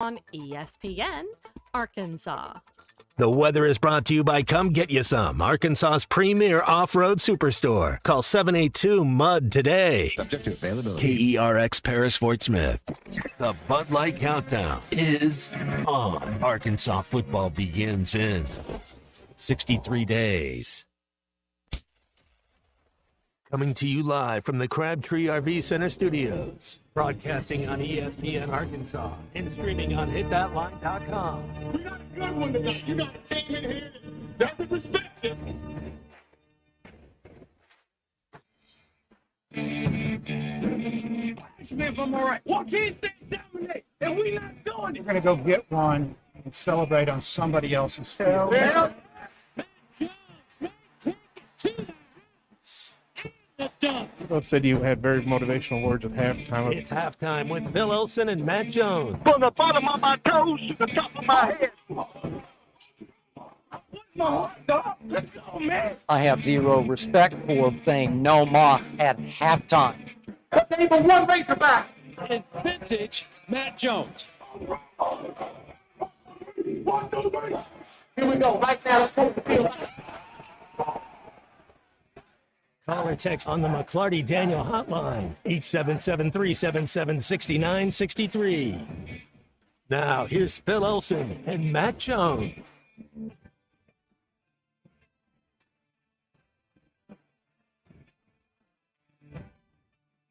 on ESPN Arkansas. The weather is brought to you by Come Get You Some, Arkansas's premier off-road superstore. Call 782-MUD today. Subject to availability. KERX Paris Fort Smith. The Bud Light Countdown is on. Arkansas football begins in 63 days. Coming to you live from the Crabtree RV Center studios. Broadcasting on ESPN Arkansas and streaming on hitthatline.com. We got a good one tonight. You got a team in here that doesn't respect it. If I'm all right. Why can't they dominate? And we not doing it. We're going to go get one and celebrate on somebody else's field. Well, People said you had very motivational words at halftime. It's halftime with Bill Olson and Matt Jones. from the bottom of my toes to the top of my head. What's my heart, dog? Let's go, man. I have zero respect for saying no moss at halftime. But they even one Razorback. And vintage Matt Jones. 1, 2, 3. Here we go. Right now, let's go to the field. Call or text on the McLarty Daniel hotline, 877-377-6963. Now, here's Phil Olson and Matt Jones.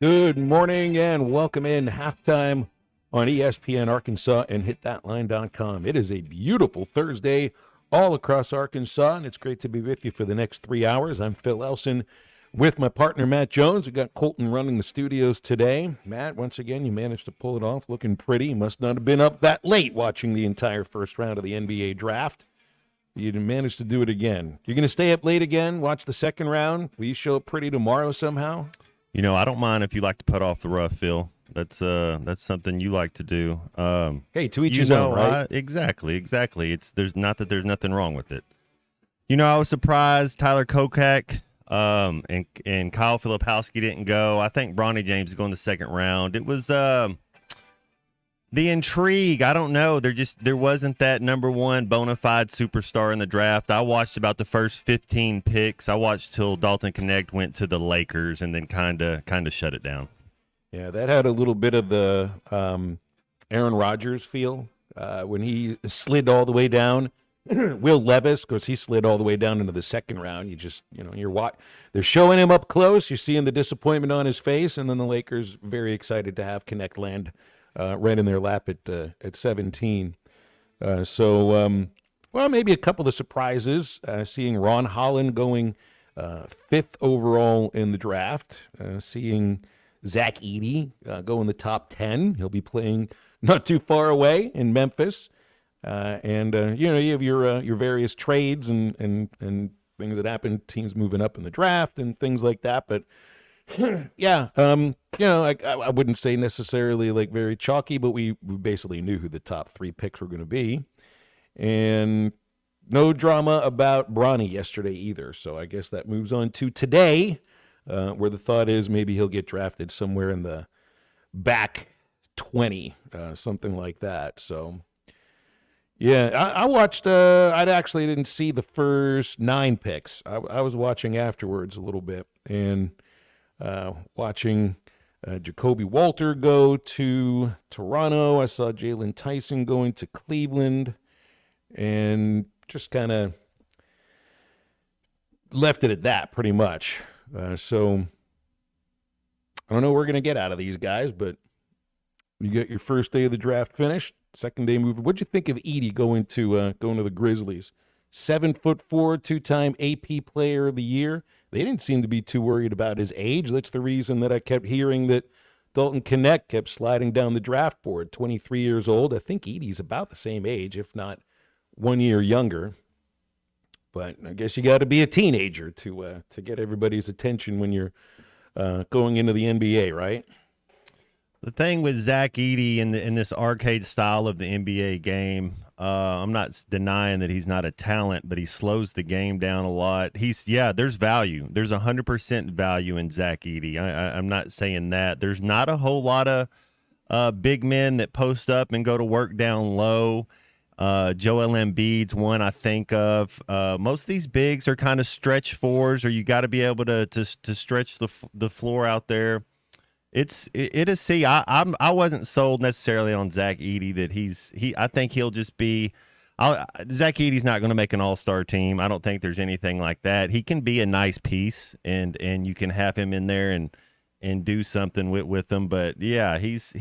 Good morning and welcome in halftime on ESPN Arkansas and hitthatline.com. It is a beautiful Thursday all across Arkansas, and it's great to be with you for the next 3 hours. I'm Phil Elson with my partner Matt Jones. We got Colton running the studios today. Matt, once again, you managed to pull it off, looking pretty. You must not have been up that late watching the entire first round of the NBA draft. You managed to do it again. You're going to stay up late again, watch the second round? Will you show up pretty tomorrow somehow? You know, I don't mind if you like to put off the rough, Phil. That's something you like to do. Hey, to each his own, right? Exactly. There's nothing wrong with it. You know, I was surprised Tyler Kokak and Kyle Filipowski didn't go. I think Bronny James is going the second round. It was the intrigue. I don't know. There wasn't that number one bona fide superstar in the draft. I watched about the first 15 picks. I watched till Dalton Connect went to the Lakers and then kind of shut it down. Yeah, that had a little bit of the Aaron Rodgers feel when he slid all the way down. Will Levis, because he slid all the way down into the second round. They're showing him up close. You're seeing the disappointment on his face, and then the Lakers very excited to have Connect land right in their lap at 17. Well, maybe a couple of surprises. Seeing Ron Holland going 5th overall in the draft. Seeing Zach Edey go in the top 10. He'll be playing not too far away in Memphis. You have your various trades and things that happen, teams moving up in the draft and things like that. But yeah, I wouldn't say necessarily like very chalky, but we basically knew who the top 3 picks were going to be, and no drama about Bronny yesterday either. So I guess that moves on to today, where the thought is maybe he'll get drafted somewhere in the back 20, something like that. So. Yeah, I watched, I actually didn't see the first 9 picks. I was watching afterwards a little bit and watching Jacoby Walter go to Toronto. I saw Jalen Tyson going to Cleveland and just kind of left it at that pretty much. So I don't know what we're going to get out of these guys, but you got your first day of the draft finished. Second day move. What'd you think of Edey going to the Grizzlies? 7'4", 2-time AP Player of the Year. They didn't seem to be too worried about his age. That's the reason that I kept hearing that Dalton Connect kept sliding down the draft board. 23 years old. I think Edey's about the same age, if not 1 year younger. But I guess you got to be a teenager to get everybody's attention when you're going into the NBA, right? The thing with Zach Edey in this arcade style of the NBA game, I'm not denying that he's not a talent, but he slows the game down a lot. There's value. There's 100% value in Zach Edey. I'm not saying that. There's not a whole lot of big men that post up and go to work down low. Joel Embiid's one I think of. Most of these bigs are kind of stretch fours, or you got to be able to stretch the floor out there. It is. See, I wasn't sold necessarily on Zach Edey that I think he'll just be. Zach Edey's not going to make an all-star team. I don't think there's anything like that. He can be a nice piece, and you can have him in there and do something with them. But yeah, he's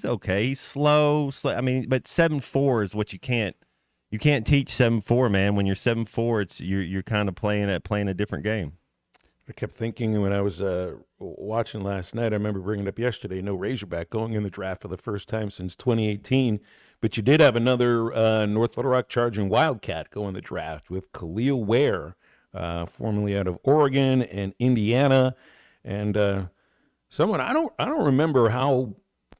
okay. He's slow. I mean, but 7'4" is what you can't teach 7'4", man. When you're 7'4", it's you're kind of playing a different game. I kept thinking when I was watching last night, I remember bringing it up yesterday, no Razorback going in the draft for the first time since 2018. But you did have another North Little Rock Charging Wildcat go in the draft with Khalil Ware, formerly out of Oregon and Indiana. And someone, I don't remember how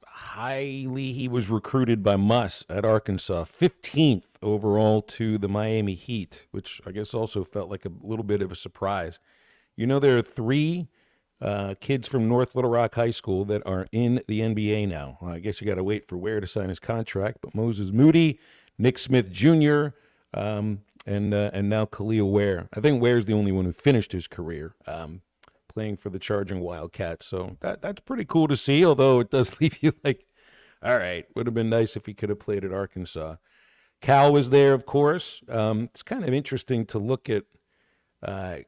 highly he was recruited by Muss at Arkansas, 15th overall to the Miami Heat, which I guess also felt like a little bit of a surprise. You know, there are 3 kids from North Little Rock High School that are in the NBA now. Well, I guess you got to wait for Ware to sign his contract, but Moses Moody, Nick Smith Jr., and now Khalil Ware. I think Ware's the only one who finished his career playing for the Charging Wildcats. So that's pretty cool to see, although it does leave you like, all right, would have been nice if he could have played at Arkansas. Cal was there, of course. It's kind of interesting to look at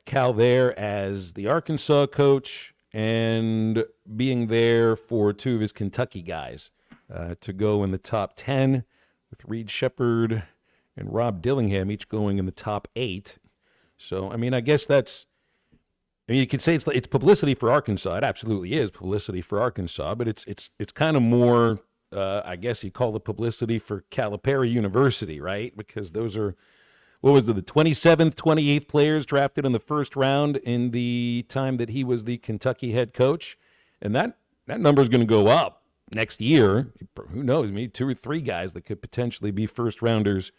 Cal there as the Arkansas coach and being there for 2 of his Kentucky guys to go in the top 10 with Reed Shepherd and Rob Dillingham each going in the top 8. So, I mean, I guess you could say it's publicity for Arkansas. It absolutely is publicity for Arkansas, but it's kind of more, I guess you call it publicity for Calipari University, right? Because those are, what was it, the 27th, 28th players drafted in the first round in the time that he was the Kentucky head coach. And that number is going to go up next year. Who knows, maybe 2 or 3 guys that could potentially be first rounders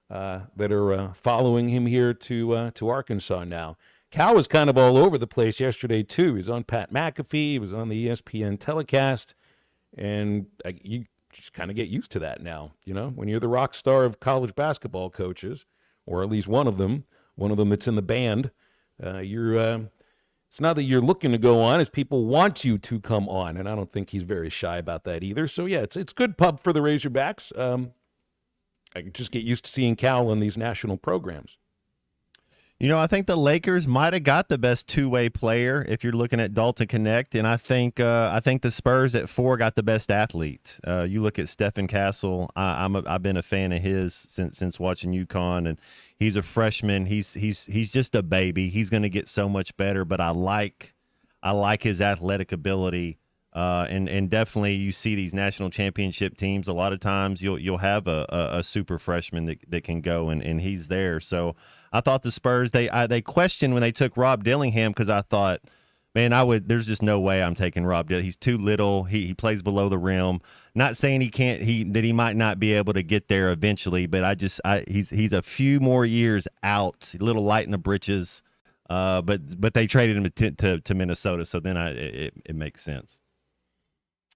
that are following him here to Arkansas now. Cal was kind of all over the place yesterday, too. He was on Pat McAfee. He was on the ESPN telecast. And you just kind of get used to that now, you know, when you're the rock star of college basketball coaches, or at least one of them that's in the band. It's not that you're looking to go on, it's people want you to come on, and I don't think he's very shy about that either. So, yeah, it's good pub for the Razorbacks. I can just get used to seeing Cal on these national programs. You know, I think the Lakers might have got the best two-way player if you're looking at Dalton Connect, and I think the Spurs at 4 got the best athlete. You look at Stephen Castle. I've been a fan of his since watching UConn, and he's a freshman. He's just a baby. He's going to get so much better, but I like his athletic ability. And definitely you see these national championship teams. A lot of times you'll have a super freshman that can go, and he's there. So I thought the Spurs, they questioned when they took Rob Dillingham, because I thought, man, there's just no way I'm taking Rob Dillingham. He's too little. He plays below the rim. Not saying that he might not be able to get there eventually, but he's a few more years out, a little light in the britches. But they traded him to Minnesota, so then it makes sense.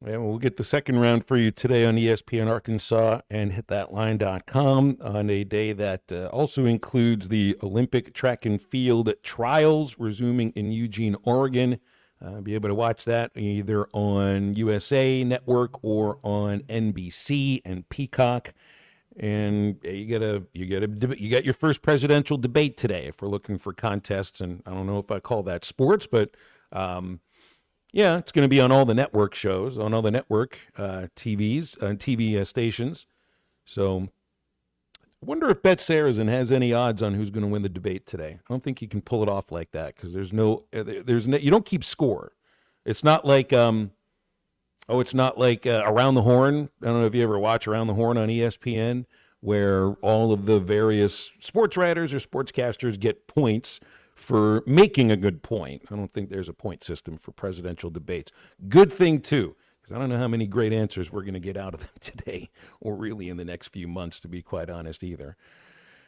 Yeah, we'll get the second round for you today on ESPN Arkansas and hitthatline.com on a day that also includes the Olympic track and field trials resuming in Eugene, Oregon. Be able to watch that either on USA Network or on NBC and Peacock. And you got your first presidential debate today if we're looking for contests. And I don't know if I call that sports, but yeah, it's going to be on all the network shows, on all the network TV stations. So I wonder if Bet Saracen has any odds on who's going to win the debate today. I don't think you can pull it off like that because there's no, you don't keep score. It's not like Around the Horn. I don't know if you ever watch Around the Horn on ESPN, where all of the various sports writers or sportscasters get points for making a good point. I don't think there's a point system for presidential debates. Good thing, too, because I don't know how many great answers we're going to get out of them today or really in the next few months, to be quite honest, either.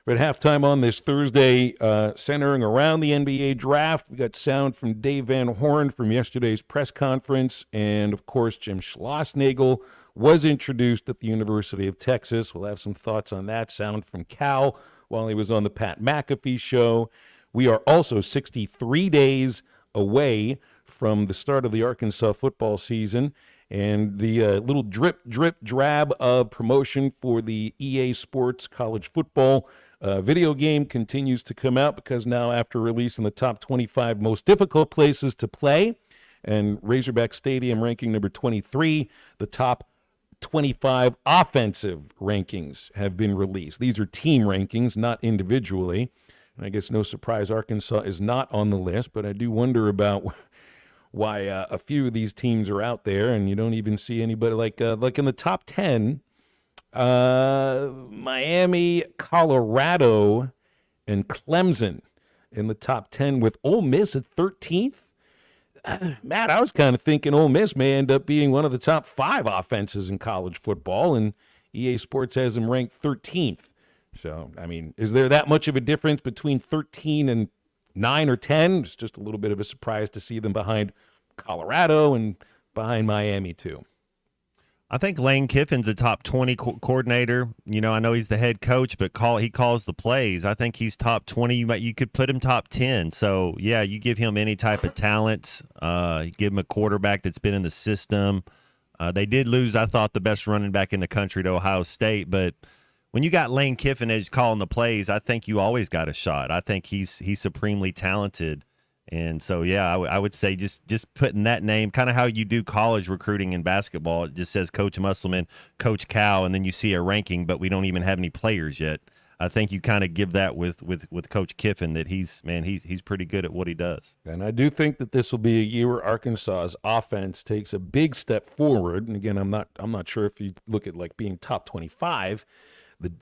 But halftime on this Thursday, centering around the NBA draft, we got sound from Dave Van Horn from yesterday's press conference, and, of course, Jim Schlossnagle was introduced at the University of Texas. We'll have some thoughts on that sound from Cal while he was on the Pat McAfee show. We are also 63 days away from the start of the Arkansas football season, and the little drip, drab of promotion for the EA Sports college football video game continues to come out, because now, after releasing the top 25 most difficult places to play and Razorback Stadium ranking number 23, the top 25 offensive rankings have been released. These are team rankings, not individually. And I guess no surprise Arkansas is not on the list, but I do wonder about why a few of these teams are out there and you don't even see anybody like in the top 10, Miami, Colorado, and Clemson in the top 10, with Ole Miss at 13th. Matt, I was kind of thinking Ole Miss may end up being one of the top 5 offenses in college football, and EA Sports has them ranked 13th. So, I mean, is there that much of a difference between 13 and 9 or 10? It's just a little bit of a surprise to see them behind Colorado and behind Miami, too. I think Lane Kiffin's a top 20 coordinator. You know, I know he's the head coach, but he calls the plays. I think he's top 20. You could put him top 10. So, yeah, you give him any type of talent. Give him a quarterback that's been in the system. They did lose, I thought, the best running back in the country to Ohio State. But when you got Lane Kiffin as calling the plays, I think you always got a shot. I think he's supremely talented. And so, yeah, I would say just putting that name, kind of how you do college recruiting in basketball. It just says Coach Musselman, Coach Cal, and then you see a ranking, but we don't even have any players yet. I think you kind of give that with Coach Kiffin, that he's pretty good at what he does. And I do think that this will be a year where Arkansas's offense takes a big step forward. And again, I'm not sure if you look at like being top 25.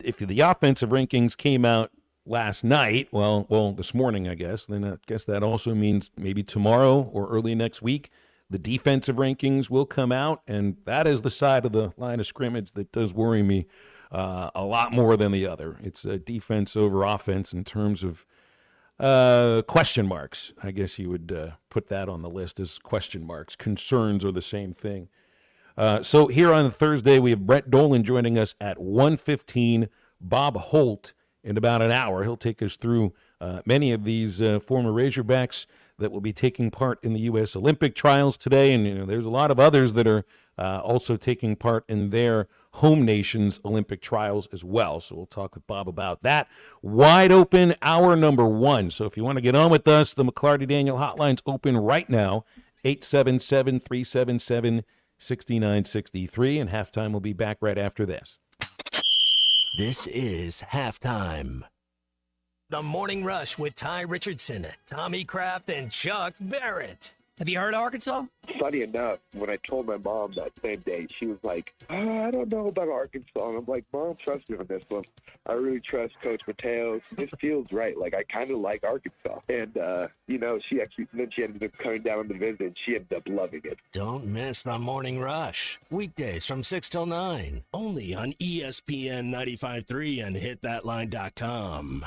If the offensive rankings came out last night, well, this morning, I guess, then I guess that also means maybe tomorrow or early next week, the defensive rankings will come out, and that is the side of the line of scrimmage that does worry me a lot more than the other. It's defense over offense in terms of question marks. I guess you would put that on the list as question marks. Concerns are the same thing. So here on Thursday, we have Brett Dolan joining us at 1:15. Bob Holt in about an hour. He'll take us through many of these former Razorbacks that will be taking part in the U.S. Olympic trials today. And there's a lot of others that are also taking part in their home nation's Olympic trials as well. So we'll talk with Bob about that. Wide open hour number 1. So if you want to get on with us, the McLarty Daniel hotline's open right now, 877-377-6963. And halftime will be back right after this. This is Halftime. The Morning Rush with Ty Richardson, Tommy Kraft, and Chuck Barrett. Have you heard of Arkansas? Funny enough, when I told my mom that same day, she was like, I don't know about Arkansas. And I'm like, Mom, trust me on this one. I really trust Coach Mateos. This feels right. Like, I kind of like Arkansas. And, she ended up coming down to visit, and she ended up loving it. Don't miss the Morning Rush. Weekdays from 6 till 9. Only on ESPN 95.3 and hitthatline.com.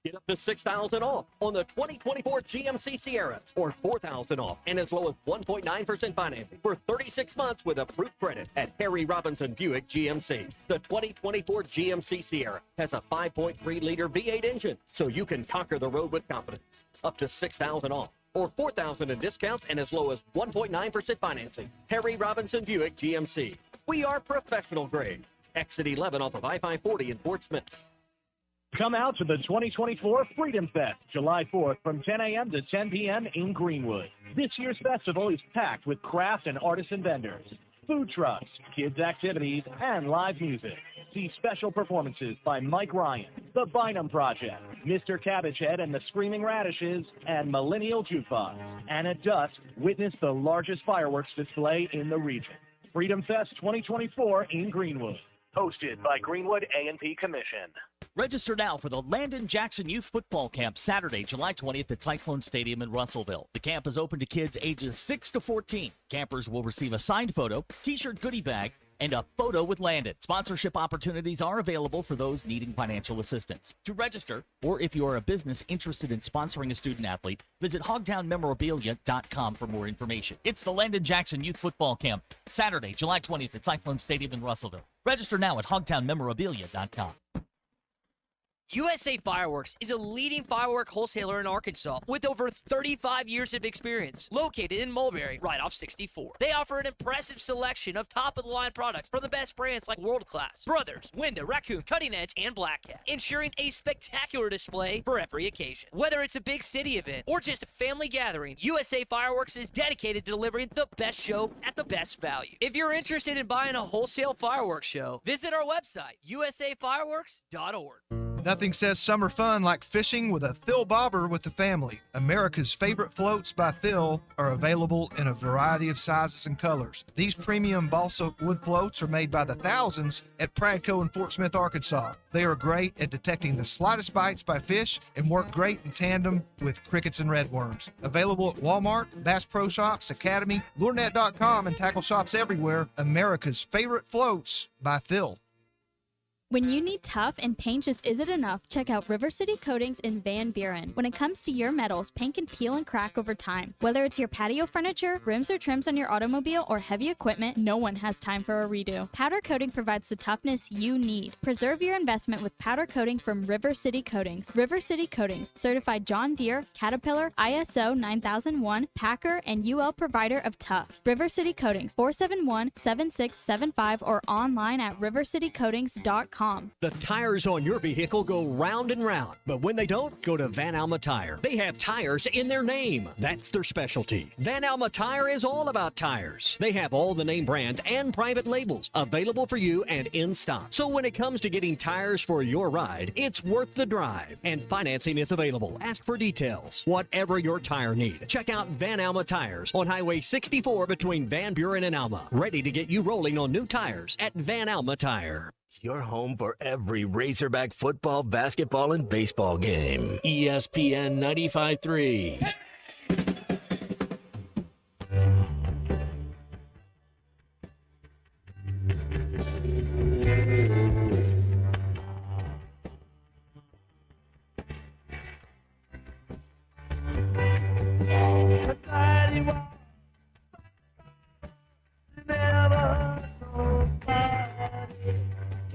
Get up to $6,000 off on the 2024 GMC Sierras, or $4,000 off and as low as 1.9% financing for 36 months with approved credit at Harry Robinson Buick GMC. The 2024 GMC Sierra has a 5.3-liter V8 engine, so you can conquer the road with confidence. Up to $6,000 off, or $4,000 in discounts and as low as 1.9% financing. Harry Robinson Buick GMC. We are professional grade. Exit 11 off of I-540 in Fort Smith. Come out to the 2024 Freedom Fest, July 4th from 10 a.m. to 10 p.m. in Greenwood. This year's festival is packed with craft and artisan vendors, food trucks, kids' activities, and live music. See special performances by Mike Ryan, The Bynum Project, Mr. Cabbagehead and the Screaming Radishes, and Millennial Jukebox. And at dusk, witness the largest fireworks display in the region. Freedom Fest 2024 in Greenwood. Hosted by Greenwood A&P Commission. Register now for the Landon Jackson Youth Football Camp Saturday, July 20th at Cyclone Stadium in Russellville. The camp is open to kids ages 6 to 14. Campers will receive a signed photo, t-shirt goodie bag, and a photo with Landon. Sponsorship opportunities are available for those needing financial assistance. To register, or if you are a business interested in sponsoring a student athlete, visit hogtownmemorabilia.com for more information. It's the Landon Jackson Youth Football Camp, Saturday, July 20th at Cyclone Stadium in Russellville. Register now at hogtownmemorabilia.com. USA Fireworks is a leading firework wholesaler in Arkansas with over 35 years of experience, located in Mulberry, right off 64. They offer an impressive selection of top-of-the-line products from the best brands like World Class, Brothers, Window, Raccoon, Cutting Edge, and Black Cat, ensuring a spectacular display for every occasion. Whether it's a big city event or just a family gathering, USA Fireworks is dedicated to delivering the best show at the best value. If you're interested in buying a wholesale fireworks show, visit our website, usafireworks.org. Nothing says summer fun like fishing with a Thill Bobber with the family. America's favorite floats by Thill are available in a variety of sizes and colors. These premium balsa wood floats are made by the thousands at Pradco in Fort Smith, Arkansas. They are great at detecting the slightest bites by fish and work great in tandem with crickets and redworms. Available at Walmart, Bass Pro Shops, Academy, LureNet.com, and tackle shops everywhere. America's favorite floats by Thill. When you need tough and paint just isn't enough, check out River City Coatings in Van Buren. When it comes to your metals, paint can peel and crack over time. Whether it's your patio furniture, rims or trims on your automobile, or heavy equipment, no one has time for a redo. Powder coating provides the toughness you need. Preserve your investment with powder coating from River City Coatings. River City Coatings, certified John Deere, Caterpillar, ISO 9001, Packer, and UL provider of tough. River City Coatings, 471-7675 or online at rivercitycoatings.com. The tires on your vehicle go round and round, but when they don't, go to Van Alma Tire. They have tires in their name. That's their specialty. Van Alma Tire is all about tires. They have all the name brands and private labels available for you and in stock. So when it comes to getting tires for your ride, it's worth the drive. And financing is available. Ask for details. Whatever your tire need, check out Van Alma Tires on Highway 64 between Van Buren and Alma. Ready to get you rolling on new tires at Van Alma Tire. Your home for every Razorback football, basketball, and baseball game. ESPN 95.3.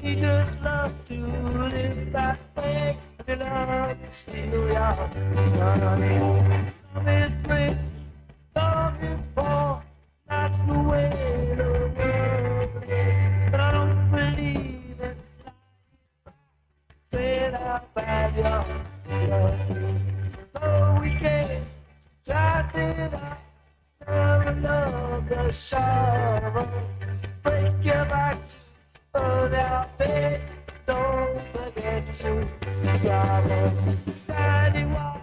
He just loves to live that way. He loves still young. Some is rich, some is poor. That's the way the world is. But I don't believe it. Say that bad young. So we can't drive it out. Never love the sorrow. Break your back. Burn out bed, don't forget to travel. 91.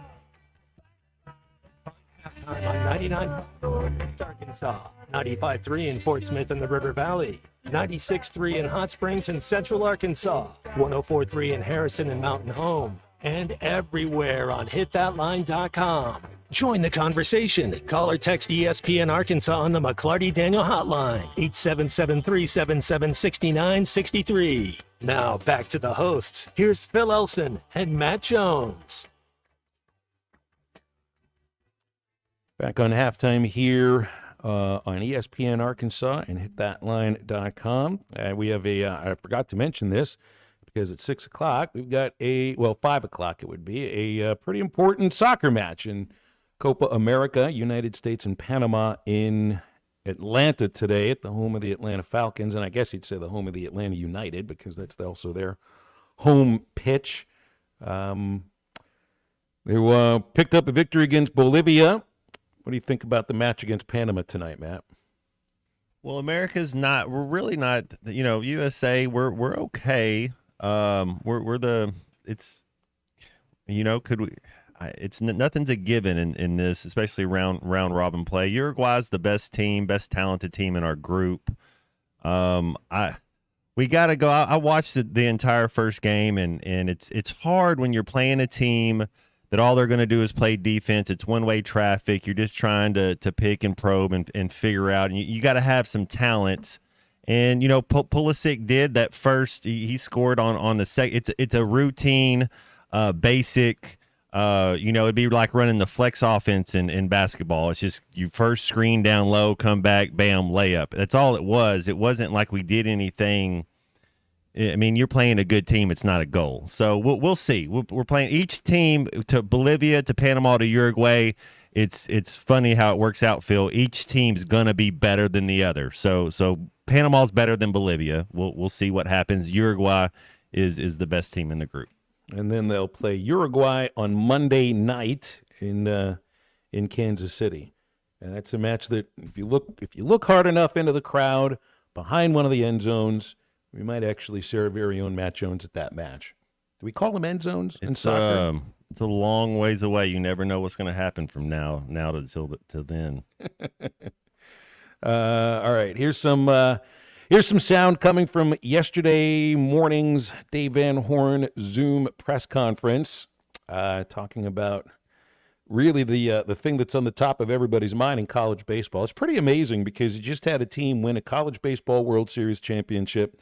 On 99 North Arkansas, 95.3 in Fort Smith and the River Valley, 96.3 in Hot Springs and Central Arkansas, 104.3 in Harrison and Mountain Home, and everywhere on hitthatline.com. Join the conversation. Call or text ESPN Arkansas on the McLarty Daniel hotline, 877-377-6963. Now back to the hosts. Here's Phil Elson and Matt Jones. Back on halftime here on ESPN Arkansas and hitthatline.com. We have I forgot to mention this because it's 6 o'clock. We've got 5 o'clock it would be, a pretty important soccer match in Copa America, United States and Panama in Atlanta today at the home of the Atlanta Falcons, and I guess you'd say the home of the Atlanta United because that's also their home pitch. They picked up a victory against Bolivia. What do you think about the match against Panama tonight, Matt? Well, we're really not, USA, we're okay. Nothing's a given in this, especially round robin play. Uruguay's the best talented team in our group. We got to go. I watched the entire first game, and it's hard when you're playing a team that all they're going to do is play defense. It's one-way traffic. You're just trying to pick and probe and figure out. And you got to have some talent And Pulisic did that first. He scored on the second. It's a routine, basic. It'd be like running the flex offense in basketball. It's just you first screen down low, come back, bam, layup. That's all it was. It wasn't like we did anything. I mean, you're playing a good team. It's not a goal. So we'll see. We're playing each team to Bolivia, to Panama, to Uruguay. It's funny how it works out, Phil. Each team's gonna be better than the other. So Panama's better than Bolivia. We'll see what happens. Uruguay is the best team in the group. And then they'll play Uruguay on Monday night in Kansas City, and that's a match that if you look hard enough into the crowd behind one of the end zones, we might actually see our very own Matt Jones at that match. Do we call them end zones in soccer? It's a long ways away. You never know what's going to happen from now till then. All right, here's some sound coming from yesterday morning's Dave Van Horn Zoom press conference, talking about really the thing that's on the top of everybody's mind in college baseball. It's pretty amazing because you just had a team win a college baseball World Series championship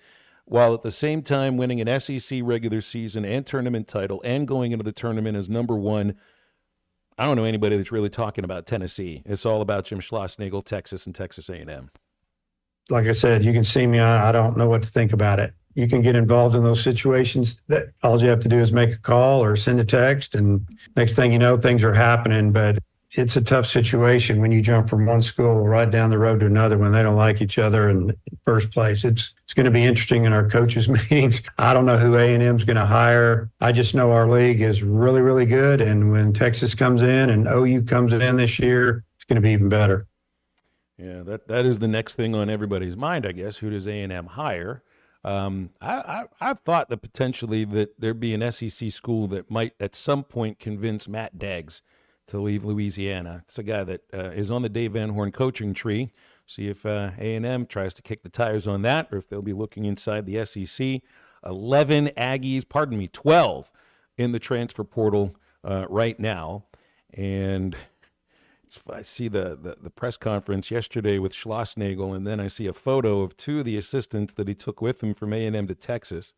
while at the same time winning an SEC regular season and tournament title and going into the tournament as number one. I don't know anybody that's really talking about Tennessee. It's all about Jim Schlossnagle, Texas, and Texas A&M. Like I said, you can see me. I don't know what to think about it. You can get involved in those situations. That all you have to do is make a call or send a text, and next thing you know, things are happening. But it's a tough situation when you jump from one school right down the road to another when they don't like each other in the first place. It's going to be interesting in our coaches' meetings. I don't know who A&M is going to hire. I just know our league is really, really good. And when Texas comes in and OU comes in this year, it's going to be even better. Yeah, that is the next thing on everybody's mind, I guess. Who does A&M hire? I've thought that potentially that there'd be an SEC school that might at some point convince Matt Deggs to leave Louisiana. It's a guy that is on the Dave Van Horn coaching tree. See if A&M tries to kick the tires on that, or if they'll be looking inside the SEC. 12 in the transfer portal right now. And I see the press conference yesterday with Schlossnagle, and then I see a photo of two of the assistants that he took with him from A&M to Texas.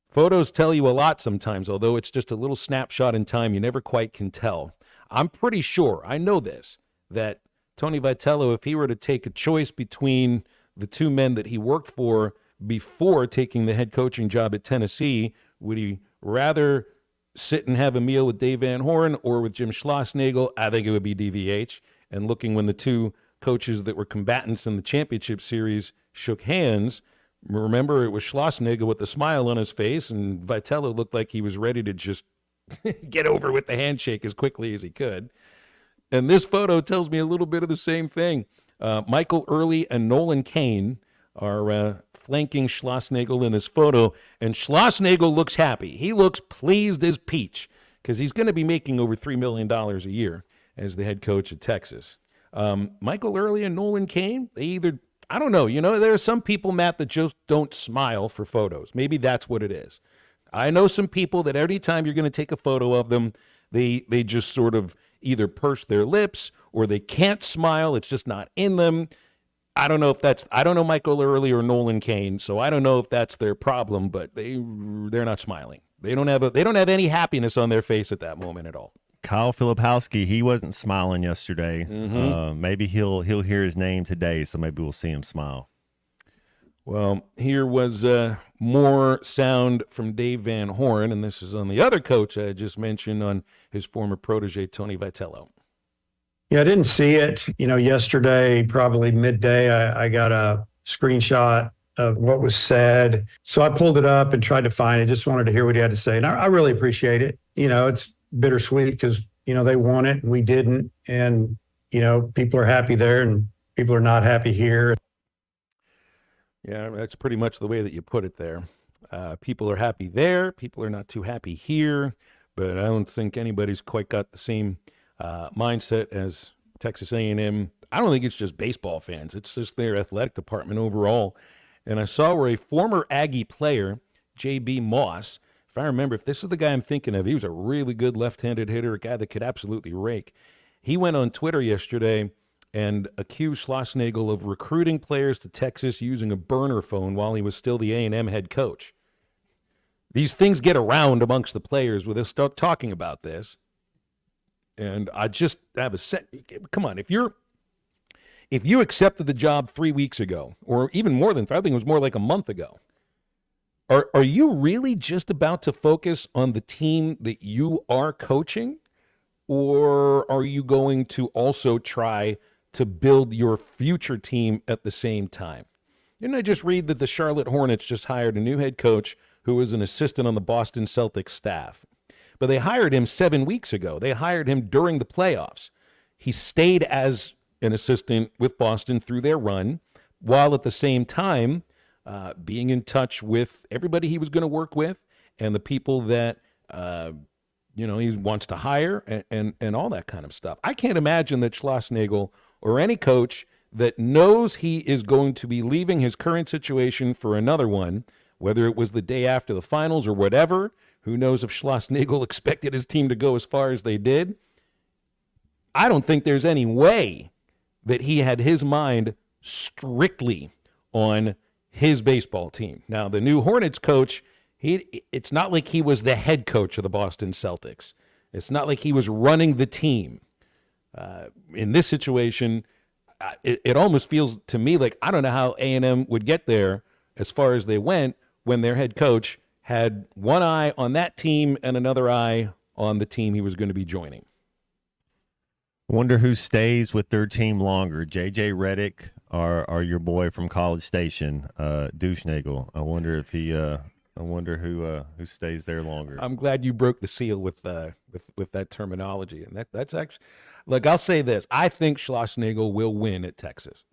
Photos tell you a lot sometimes, although it's just a little snapshot in time. You never quite can tell. I'm pretty sure, I know this, that Tony Vitello, if he were to take a choice between the two men that he worked for before taking the head coaching job at Tennessee, would he rather sit and have a meal with Dave Van Horn or with Jim Schlossnagle? I think it would be DVH. And looking when the two coaches that were combatants in the championship series shook hands, remember it was Schlossnagle with a smile on his face, and Vitello looked like he was ready to just get over with the handshake as quickly as he could. And this photo tells me a little bit of the same thing. Michael Early and Nolan Kane are flanking Schlossnagle in this photo, and Schlossnagle looks happy. He looks pleased as peach because he's going to be making over $3 million a year as the head coach at Texas. Michael Early and Nolan Kane, they either, I don't know, there are some people, Matt, that just don't smile for photos. Maybe that's what it is. I know some people that every time you're going to take a photo of them, they just sort of either purse their lips or they can't smile. It's just not in them. I don't know Michael Early or Nolan Kane, so I don't know if that's their problem, but they're not smiling. They don't have any happiness on their face at that moment at all. Kyle Filipowski, he wasn't smiling yesterday. Mm-hmm. Maybe he'll hear his name today, so maybe we'll see him smile. Well, here was more sound from Dave Van Horn, and this is on the other coach I just mentioned, on his former protege, Tony Vitello. Yeah, I didn't see it. Yesterday, probably midday, I got a screenshot of what was said. So I pulled it up and tried to find it. Just wanted to hear what he had to say. And I really appreciate it. It's bittersweet because, they won it and we didn't. And, people are happy there and people are not happy here. Yeah, that's pretty much the way that you put it there. People are happy there. People are not too happy here. But I don't think anybody's quite got the same mindset as Texas A&M. I don't think it's just baseball fans. It's just their athletic department overall. And I saw where a former Aggie player, J.B. Moss, if I remember, if this is the guy I'm thinking of, he was a really good left-handed hitter, a guy that could absolutely rake. He went on Twitter yesterday and accused Schlossnagle of recruiting players to Texas using a burner phone while he was still the A&M head coach. These things get around amongst the players when they start talking about this. And I just have come on, if you accepted the job 3 weeks ago, or even more than, I think it was more like a month ago, are you really just about to focus on the team that you are coaching? Or are you going to also try to build your future team at the same time? Didn't I just read that the Charlotte Hornets just hired a new head coach who was an assistant on the Boston Celtics staff? But they hired him 7 weeks ago. They hired him during the playoffs. He stayed as an assistant with Boston through their run, while at the same time being in touch with everybody he was going to work with and the people that he wants to hire and all that kind of stuff. I can't imagine that Schlossnagle or any coach that knows he is going to be leaving his current situation for another one, whether it was the day after the finals or whatever. Who knows if Schlossnagle expected his team to go as far as they did? I don't think there's any way that he had his mind strictly on his baseball team. Now, the new Hornets coach, it's not like he was the head coach of the Boston Celtics. It's not like he was running the team. In this situation, it almost feels to me like I don't know how A&M would get there as far as they went when their head coach had one eye on that team and another eye on the team he was going to be joining. Wonder who stays with their team longer, J.J. Redick or your boy from College Station, Douchenagel. I wonder if he. I wonder who stays there longer. I'm glad you broke the seal with that terminology, and that's actually. Look, I'll say this: I think Schlossnagle will win at Texas.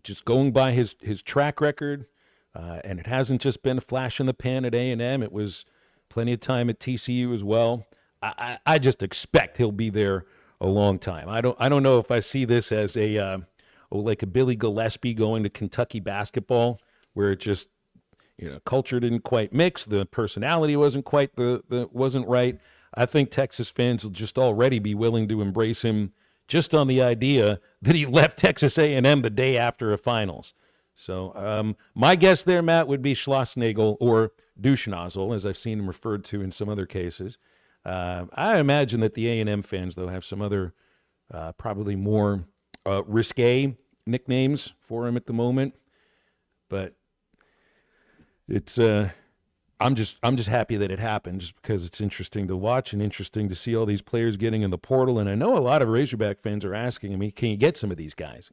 Just going by his track record, and it hasn't just been a flash in the pan at A&M. It was plenty of time at TCU as well. I just expect he'll be there a long time. I don't know if I see this as like a Billy Gillispie going to Kentucky basketball, where it just culture didn't quite mix, the personality wasn't quite wasn't right. I think Texas fans will just already be willing to embrace him just on the idea that he left Texas A&M the day after a finals. So my guess there, Matt, would be Schlossnagle or Douchenagel, as I've seen him referred to in some other cases. I imagine that the A&M fans, though, have some other probably more risque nicknames for him at the moment. But it's I'm just happy that it happened, just because it's interesting to watch and interesting to see all these players getting in the portal. And I know a lot of Razorback fans are asking, I mean, can you get some of these guys?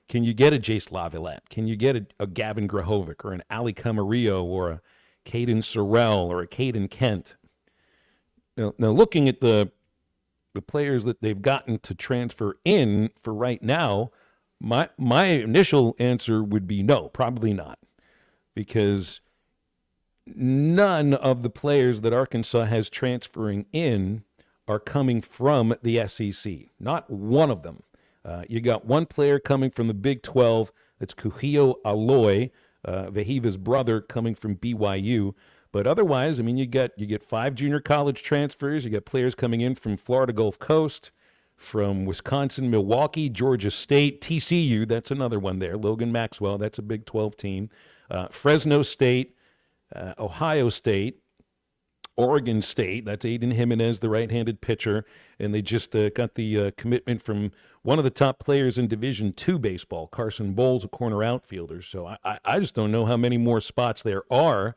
Can you get a Jace Laviolette? Can you get a Gavin Grahovic or an Ali Camarillo or a Caden Sorrell or a Caden Kent? Now looking at the players that they've gotten to transfer in for right now, my initial answer would be no, probably not, because none of the players that Arkansas has transferring in are coming from the SEC. Not one of them. You got one player coming from the Big 12. That's Kuhio Aloy, Vahiva's brother, coming from BYU. But otherwise, I mean, you get 5 junior college transfers. You got players coming in from Florida Gulf Coast, from Wisconsin, Milwaukee, Georgia State, TCU. That's another one there. Logan Maxwell, that's a Big 12 team. Fresno State, Ohio State, Oregon State. That's Aiden Jimenez, the right-handed pitcher. And they just got the commitment from one of the top players in Division II baseball, Carson Bowles, a corner outfielder. So I just don't know how many more spots there are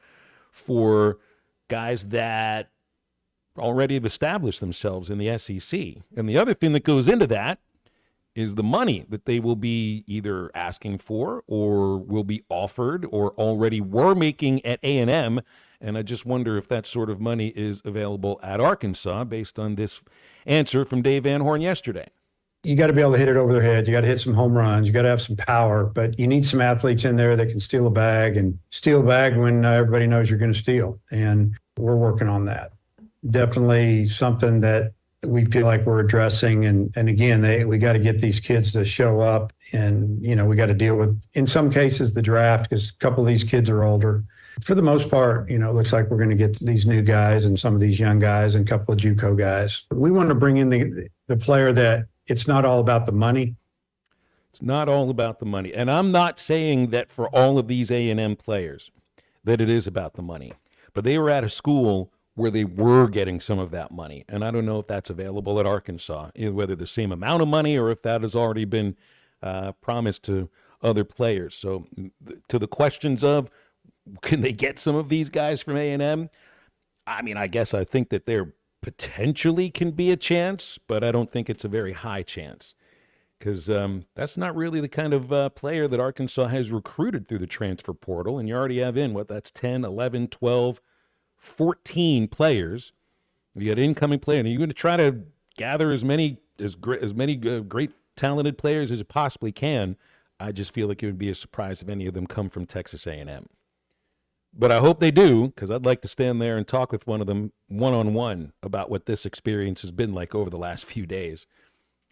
for guys that already have established themselves in the SEC. And the other thing that goes into that is the money that they will be either asking for or will be offered or already were making at A&M. And I just wonder if that sort of money is available at Arkansas based on this answer from Dave Van Horn yesterday. You got to be able to hit it over their head. You got to hit some home runs. You got to have some power, but you need some athletes in there that can steal a bag when everybody knows you're going to steal. And we're working on that. Definitely something that we feel like we're addressing. And again, we got to get these kids to show up, and, we got to deal with, in some cases, the draft, because a couple of these kids are older. For the most part, it looks like we're going to get these new guys and some of these young guys and a couple of JUCO guys. We want to bring in the player that it's not all about the money. It's not all about the money. And I'm not saying that for all of these A&M players that it is about the money. But they were at a school where they were getting some of that money. And I don't know if that's available at Arkansas, whether the same amount of money or if that has already been promised to other players. So to the questions of, can they get some of these guys from A&M? I mean, I think that there potentially can be a chance, but I don't think it's a very high chance because that's not really the kind of player that Arkansas has recruited through the transfer portal. And you already have that's 10, 11, 12, 14 players. You got incoming players, and you're going to try to gather as many great talented players as you possibly can. I just feel like it would be a surprise if any of them come from Texas A&M. But I hope they do, because I'd like to stand there and talk with one of them one-on-one about what this experience has been like over the last few days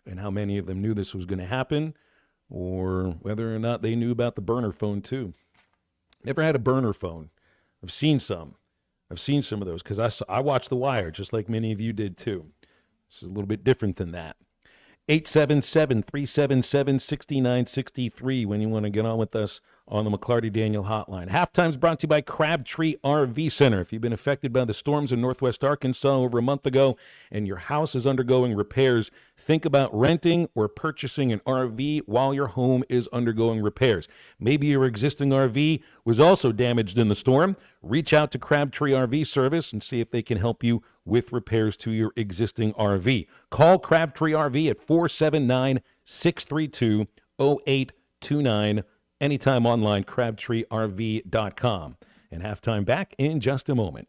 and how many of them knew this was going to happen or whether or not they knew about the burner phone too. Never had a burner phone. I've seen some of those because I watched The Wire just like many of you did too. This is a little bit different than that. 877-377-6963 when you want to get on with us on the McLarty Daniel Hotline. Halftime's brought to you by Crabtree RV Center. If you've been affected by the storms in northwest Arkansas over a month ago and your house is undergoing repairs, think about renting or purchasing an RV while your home is undergoing repairs. Maybe your existing RV was also damaged in the storm. Reach out to Crabtree RV Service and see if they can help you with repairs to your existing RV. Call Crabtree RV at 479-632-0829. Anytime online, crabtreerv.com. And halftime back in just a moment.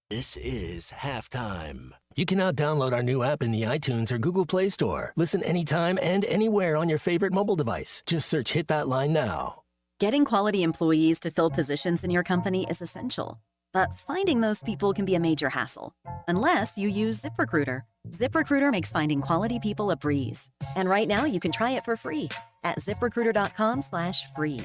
This is Halftime. You can now download our new app in the iTunes or Google Play Store. Listen anytime and anywhere on your favorite mobile device. Just search Hit That Line now. Getting quality employees to fill positions in your company is essential. But finding those people can be a major hassle, unless you use ZipRecruiter. ZipRecruiter makes finding quality people a breeze. And right now you can try it for free at ZipRecruiter.com/free.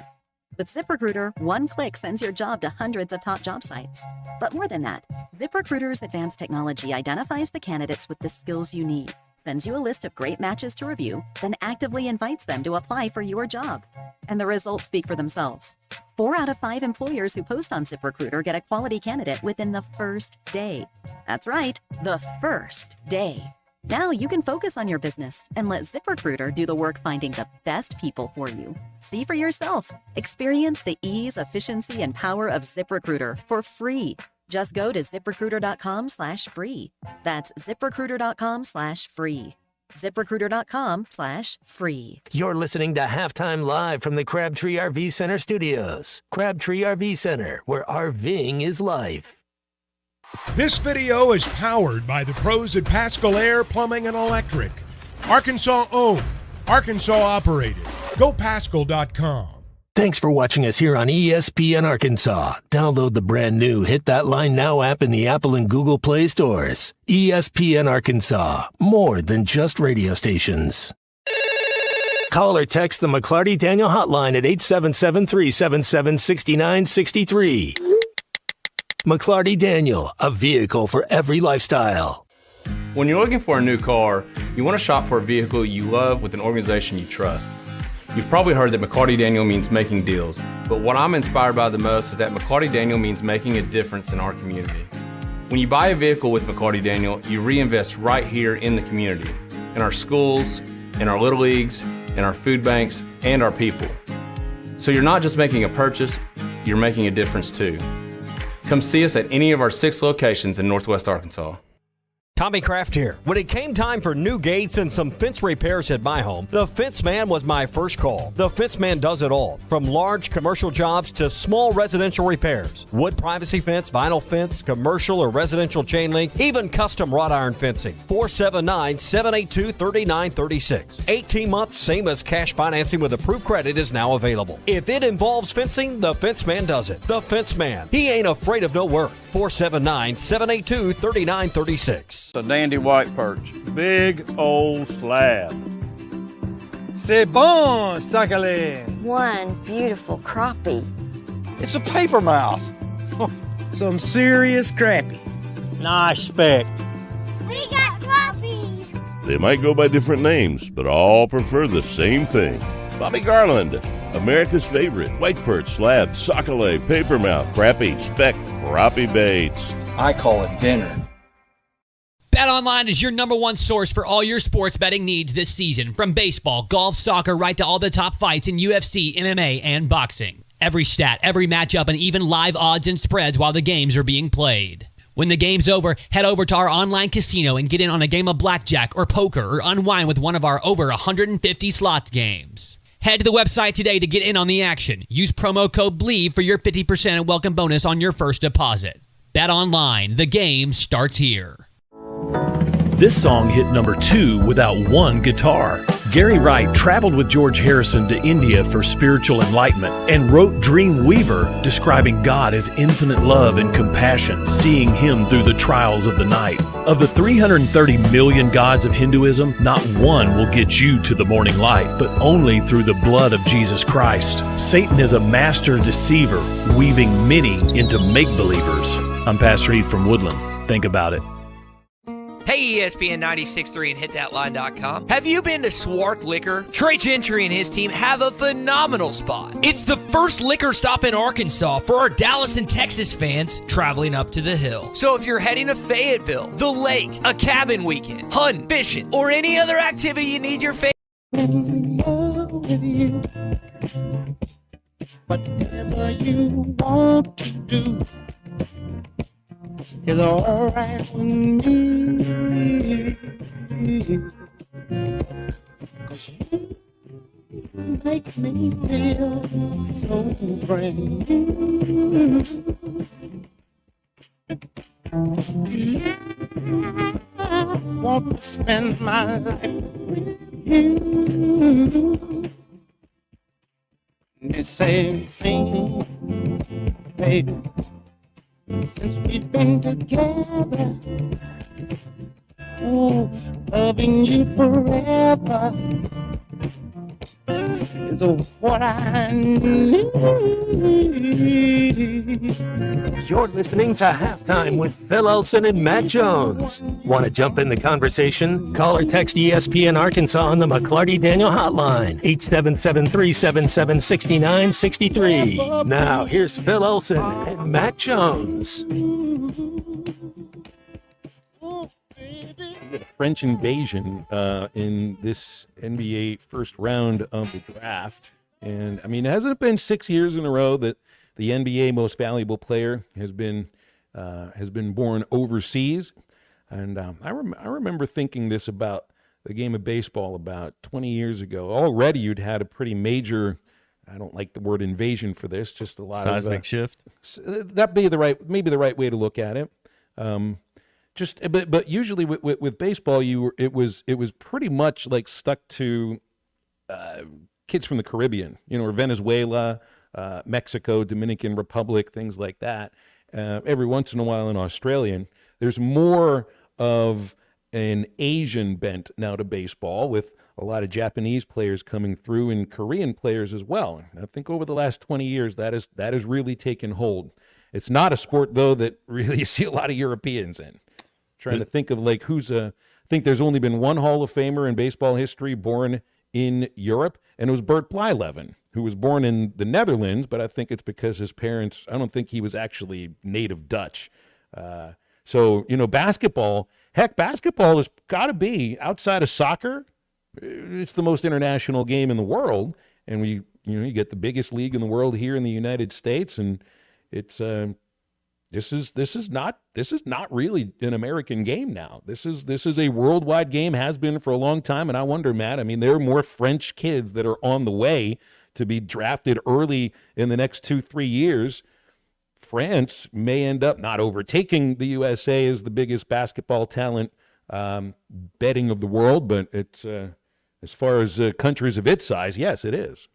With ZipRecruiter, one click sends your job to hundreds of top job sites. But more than that, ZipRecruiter's advanced technology identifies the candidates with the skills you need, sends you a list of great matches to review, then actively invites them to apply for your job. And the results speak for themselves. 4 out of 5 employers who post on ZipRecruiter get a quality candidate within the first day. That's right, the first day. Now you can focus on your business and let ZipRecruiter do the work finding the best people for you. See for yourself. Experience the ease, efficiency, and power of ZipRecruiter for free. Just go to ZipRecruiter.com/free. That's ZipRecruiter.com/free. ZipRecruiter.com/free. You're listening to Halftime Live from the Crabtree RV Center studios. Crabtree RV Center, where RVing is life. This video is powered by the pros at Pascal Air Plumbing and Electric. Arkansas owned, Arkansas operated. GoPascal.com. Thanks for watching us here on ESPN Arkansas. Download the brand new Hit That Line Now app in the Apple and Google Play stores. ESPN Arkansas, more than just radio stations. Call or text the McLarty Daniel Hotline at 877-377-6963. McLarty Daniel, a vehicle for every lifestyle. When you're looking for a new car, you want to shop for a vehicle you love with an organization you trust. You've probably heard that McLarty Daniel means making deals, but what I'm inspired by the most is that McLarty Daniel means making a difference in our community. When you buy a vehicle with McLarty Daniel, you reinvest right here in the community, in our schools, in our little leagues, in our food banks, and our people. So you're not just making a purchase, you're making a difference too. Come see us at any of our 6 locations in Northwest Arkansas. Tommy Kraft here. When it came time for new gates and some fence repairs at my home, the Fence Man was my first call. The Fence Man does it all, from large commercial jobs to small residential repairs. Wood privacy fence, vinyl fence, commercial or residential chain link, even custom wrought iron fencing. 479-782-3936. 18 months, same as cash financing with approved credit is now available. If it involves fencing, the Fence Man does it. The Fence Man. He ain't afraid of no work. 479-782-3936. A dandy white perch. Big old slab. C'est bon, sacale. One beautiful crappie. It's a paper mouse. Some serious crappie. Nice speck. We got crappie. They might go by different names, but all prefer the same thing. Bobby Garland, America's favorite, white perch, slab, sockeye, papermouth, crappie, speck, crappie baits. I call it dinner. BetOnline is your number one source for all your sports betting needs this season. From baseball, golf, soccer, right to all the top fights in UFC, MMA, and boxing. Every stat, every matchup, and even live odds and spreads while the games are being played. When the game's over, head over to our online casino and get in on a game of blackjack or poker or unwind with one of our over 150 slots games. Head to the website today to get in on the action. Use promo code BLEAV for your 50% welcome bonus on your first deposit. Bet online. The game starts here. This song hit number 2 without one guitar. Gary Wright traveled with George Harrison to India for spiritual enlightenment and wrote Dream Weaver, describing God as infinite love and compassion, seeing him through the trials of the night. Of the 330 million gods of Hinduism, not one will get you to the morning light, but only through the blood of Jesus Christ. Satan is a master deceiver, weaving many into make-believers. I'm Pastor Heath from Woodland. Think about it. Hey, ESPN 96.3 and hitthatline.com. Have you been to Swart Liquor? Trey Gentry and his team have a phenomenal spot. It's the first liquor stop in Arkansas for our Dallas and Texas fans traveling up to the hill. So if you're heading to Fayetteville, the lake, a cabin weekend, hunting, fishing, or any other activity you need your favorite. Whatever you want to do is all right with me. 'Cause you make me feel so brand new. I want to spend my life with you. The same thing, baby. Since we've been together, oh, loving you forever is what I need. You're listening to Halftime with Phil Elson and Matt Jones. Want to jump in the conversation? Call or text ESPN Arkansas on the McLarty Daniel Hotline, 877-377-6963. Now, here's Phil Elson and Matt Jones. The French invasion in this NBA first round of the draft. And, I mean, hasn't it been 6 years in a row that the NBA most valuable player has been born overseas? And I remember thinking this about the game of baseball about 20 years ago. Already you'd had a pretty major, I don't like the word invasion for this, just a lot seismic of shift. That'd be maybe the right way to look at it. But usually with baseball, it was pretty much like stuck to kids from the Caribbean, or Venezuela, Mexico, Dominican Republic, things like that. Every once in a while in Australian, there's more of an Asian bent now to baseball, with a lot of Japanese players coming through and Korean players as well. I think over the last 20 years, that has really taken hold. It's not a sport though that really you see a lot of Europeans in. Trying to think of I think there's only been one Hall of Famer in baseball history born in Europe, and it was Bert Blyleven, who was born in the Netherlands, but I think it's because his parents, I don't think he was actually native Dutch. So, basketball has got to be, outside of soccer, it's the most international game in the world, and you get the biggest league in the world here in the United States, and it's This is not really an American game now. This is a worldwide game, has been for a long time, and I wonder, Matt, I mean, there are more French kids that are on the way to be drafted early in the next 2-3 years. France may end up not overtaking the USA as the biggest basketball talent betting of the world, but it's as far as countries of its size, yes, it is.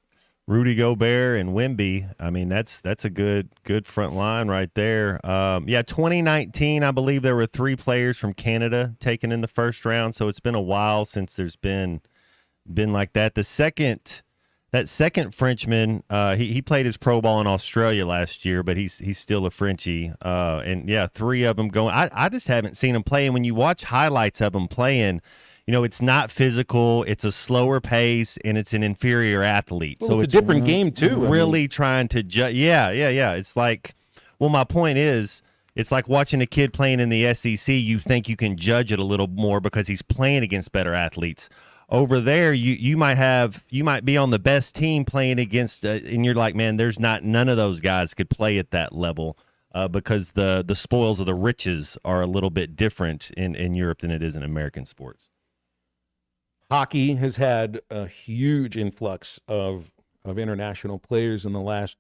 Rudy Gobert and Wemby, I mean, that's a good front line right there. 2019, I believe there were 3 players from Canada taken in the first round, so it's been a while since there's been like that. That second Frenchman, he played his pro ball in Australia last year, but he's still a Frenchie. 3 of them going. I just haven't seen him play, and when you watch highlights of him playing, it's not physical. It's a slower pace, and it's an inferior athlete. Well, so it's a different game, too. Really trying to judge. Yeah. It's like, well, my point is, it's like watching a kid playing in the SEC. You think you can judge it a little more because he's playing against better athletes. Over there, you might be on the best team playing against, and you're like, man, there's none of those guys could play at that level. Because the spoils of the riches are a little bit different in Europe than it is in American sports. Hockey has had a huge influx of international players in the last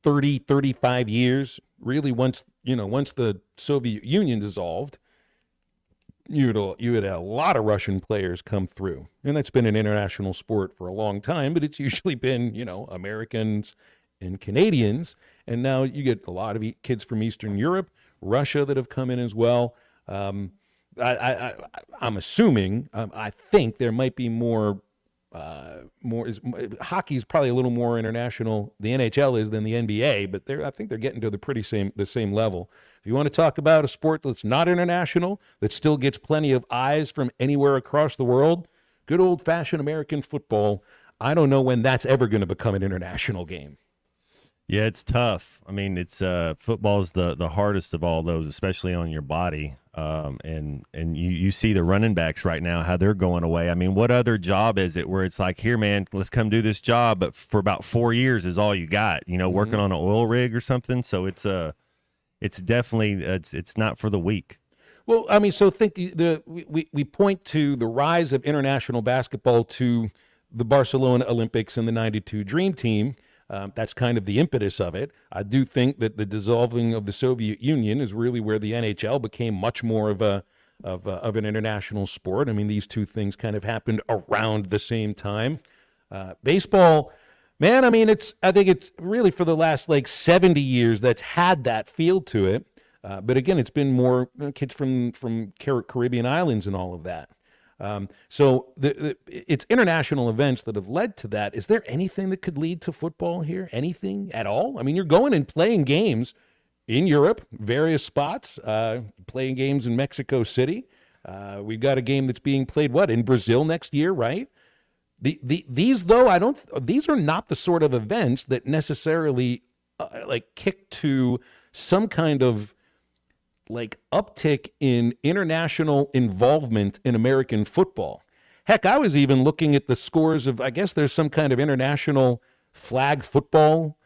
30, 35 years. Really, once the Soviet Union dissolved, you had a lot of Russian players come through. And that's been an international sport for a long time, but it's usually been, Americans and Canadians. And now you get a lot of kids from Eastern Europe, Russia that have come in as well. I'm assuming, I think there might be more. Hockey is probably a little more international. The NHL is than the NBA, but I think they're getting to the same level. If you want to talk about a sport that's not international, that still gets plenty of eyes from anywhere across the world, good old-fashioned American football. I don't know when that's ever going to become an international game. Yeah, it's tough. I mean, it's football is the hardest of all those, especially on your body. And you see the running backs right now, how they're going away. I mean, what other job is it where it's like, here, man, let's come do this job, but for about 4 years is all you got, working on an oil rig or something. So it's definitely it's not for the weak. Well, I mean, so think we point to the rise of international basketball to the Barcelona Olympics and the '92 Dream Team. That's kind of the impetus of it. I do think that the dissolving of the Soviet Union is really where the NHL became much more of an international sport. I mean, these two things kind of happened around the same time. Baseball, man, I mean, I think it's really for the last 70 years that's had that feel to it. But again, it's been more kids from Caribbean islands and all of that. So it's international events that have led to that. Is there anything that could lead to football here? Anything at all? I mean, you're going and playing games in Europe, various spots, playing games in Mexico City. We've got a game that's being played, in Brazil next year, right? These are not the sort of events that necessarily kick to some kind of uptick in international involvement in American football. Heck, I was even looking at the scores of, I guess there's some kind of international flag football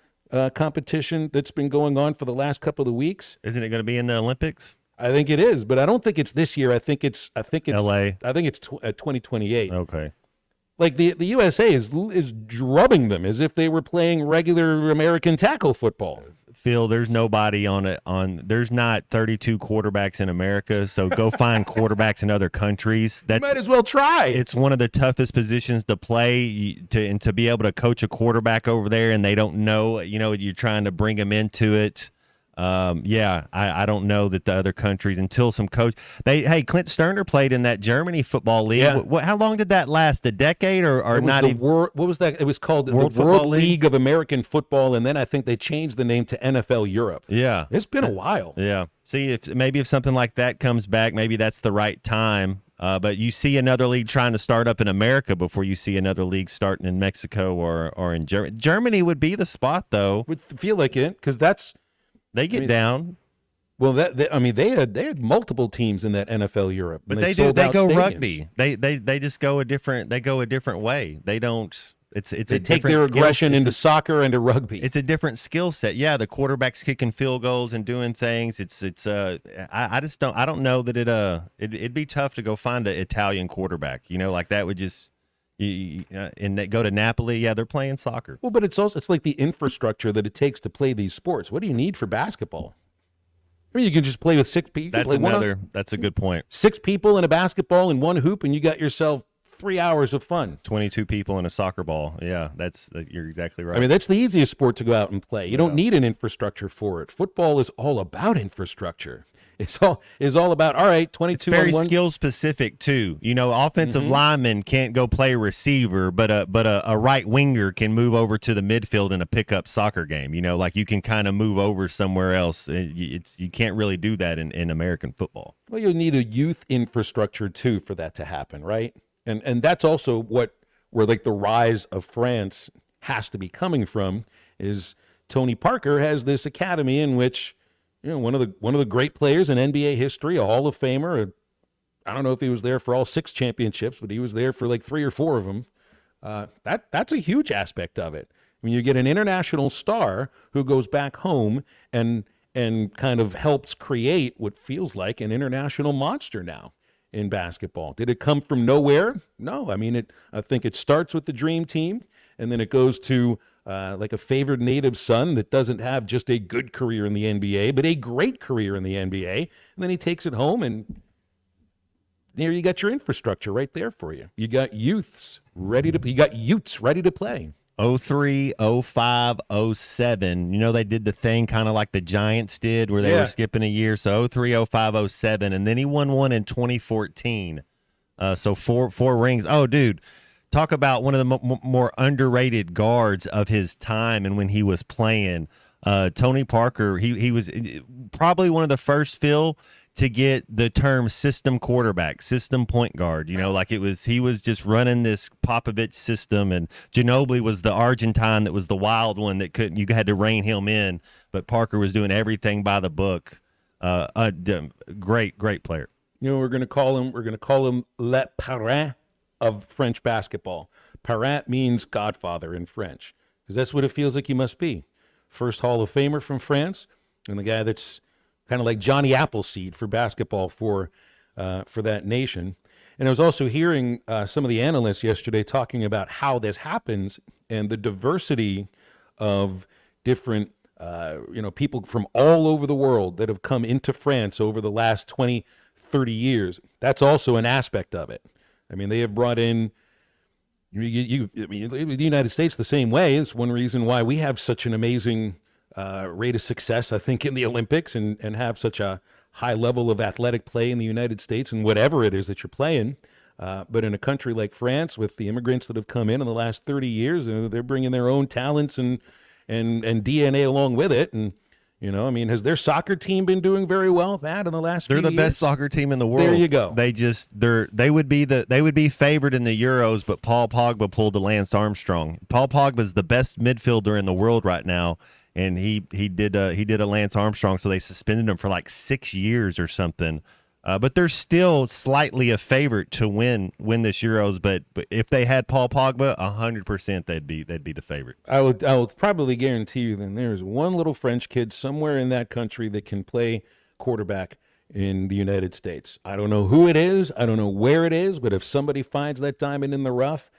competition that's been going on for the last couple of weeks. Isn't it going to be in the Olympics? I think it is, but I don't think it's this year. I think it's LA. I think it's 2028. Okay. The USA is drubbing them as if they were playing regular American tackle football. Phil, there's nobody there's not 32 quarterbacks in America, so go find quarterbacks in other countries. You might as well try. It's one of the toughest positions to play, to be able to coach a quarterback over there, and they don't know, you're trying to bring them into it. I don't know that the other countries, until some coach. Clint Sterner played in that Germany football league. Yeah. How long did that last? A decade or not? What was that? It was called the World League of American Football, and then I think they changed the name to NFL Europe. Yeah, it's been a while. Yeah. See, if something like that comes back, maybe that's the right time. But you see another league trying to start up in America before you see another league starting in Mexico or in Germany. Germany would be the spot, though. Would feel like it, because that's. They get down. Well, they had multiple teams in that NFL Europe, but they go stadiums. Rugby. They just go a different way. They don't. They take their aggression into soccer and to rugby. It's a different skill set. Yeah, the quarterback's kicking field goals and doing things. I don't know that it'd be tough to go find an Italian quarterback. That would just. And they go to Napoli, they're playing soccer. Well, but it's like the infrastructure that it takes to play these sports. What do you need for basketball? I mean, you can just play with 6 people. That's a good point. 6 people in a basketball in one hoop, and you got yourself 3 hours of fun. 22 people in a soccer ball. Yeah, you're exactly right. I mean, that's the easiest sport to go out and play. You don't need an infrastructure for it. Football is all about infrastructure. is all about, all right, 22 It's very on one. skill specific too. Offensive linemen can't go play receiver, but a right winger can move over to the midfield in a pickup soccer game. Like you can kind of move over somewhere else. You can't really do that in American football. Well, you'll need a youth infrastructure too for that to happen, right? And that's also where like the rise of France has to be coming from. Is Tony Parker has this academy in which, one of the great players in NBA history, a Hall of Famer. I don't know if he was there for all 6 championships, but he was there for like 3 or 4 of them. That's a huge aspect of it. I mean, you get an international star who goes back home and kind of helps create what feels like an international monster now in basketball. Did it come from nowhere? No. I mean, I think it starts with the dream team, and then it goes to like a favored native son that doesn't have just a good career in the NBA, but a great career in the NBA. And then he takes it home, and there you got your infrastructure right there for you. You got youths ready to play. 03, 05, 07. They did the thing kind of like the Giants did where they were skipping a year. So 03, 05, 07. And then he won one in 2014. So four rings. Oh, dude. Talk about one of the more underrated guards of his time and when he was playing. Tony Parker, he was probably one of the first, Phil, to get the term system quarterback, system point guard. He was just running this Popovich system, and Ginobili was the Argentine that was the wild one that you had to rein him in, but Parker was doing everything by the book. Great player. We're going to call him Le Parrain of French basketball. Parent means godfather in French, because that's what it feels like he must be. First Hall of Famer from France, and the guy that's kind of like Johnny Appleseed for basketball for that nation. And I was also hearing some of the analysts yesterday talking about how this happens and the diversity of different people from all over the world that have come into France over the last 20, 30 years. That's also an aspect of it. I mean, they have brought in the United States the same way. It's one reason why we have such an amazing rate of success, I think, in the Olympics and have such a high level of athletic play in the United States and whatever it is that you're playing. But in a country like France, with the immigrants that have come in the last 30 years, they're bringing their own talents and DNA along with it. And has their soccer team been doing very well with that in the last few years? They're the best soccer team in the world. There you go. They would be favored in the Euros, but Paul Pogba pulled a Lance Armstrong. Paul Pogba's the best midfielder in the world right now, and he did a Lance Armstrong, so they suspended him for like 6 years or something. But they're still slightly a favorite to win this Euros. But if they had Paul Pogba, 100% they'd be the favorite. I will probably guarantee you then there's one little French kid somewhere in that country that can play quarterback in the United States. I don't know who it is. I don't know where it is. But if somebody finds that diamond in the rough,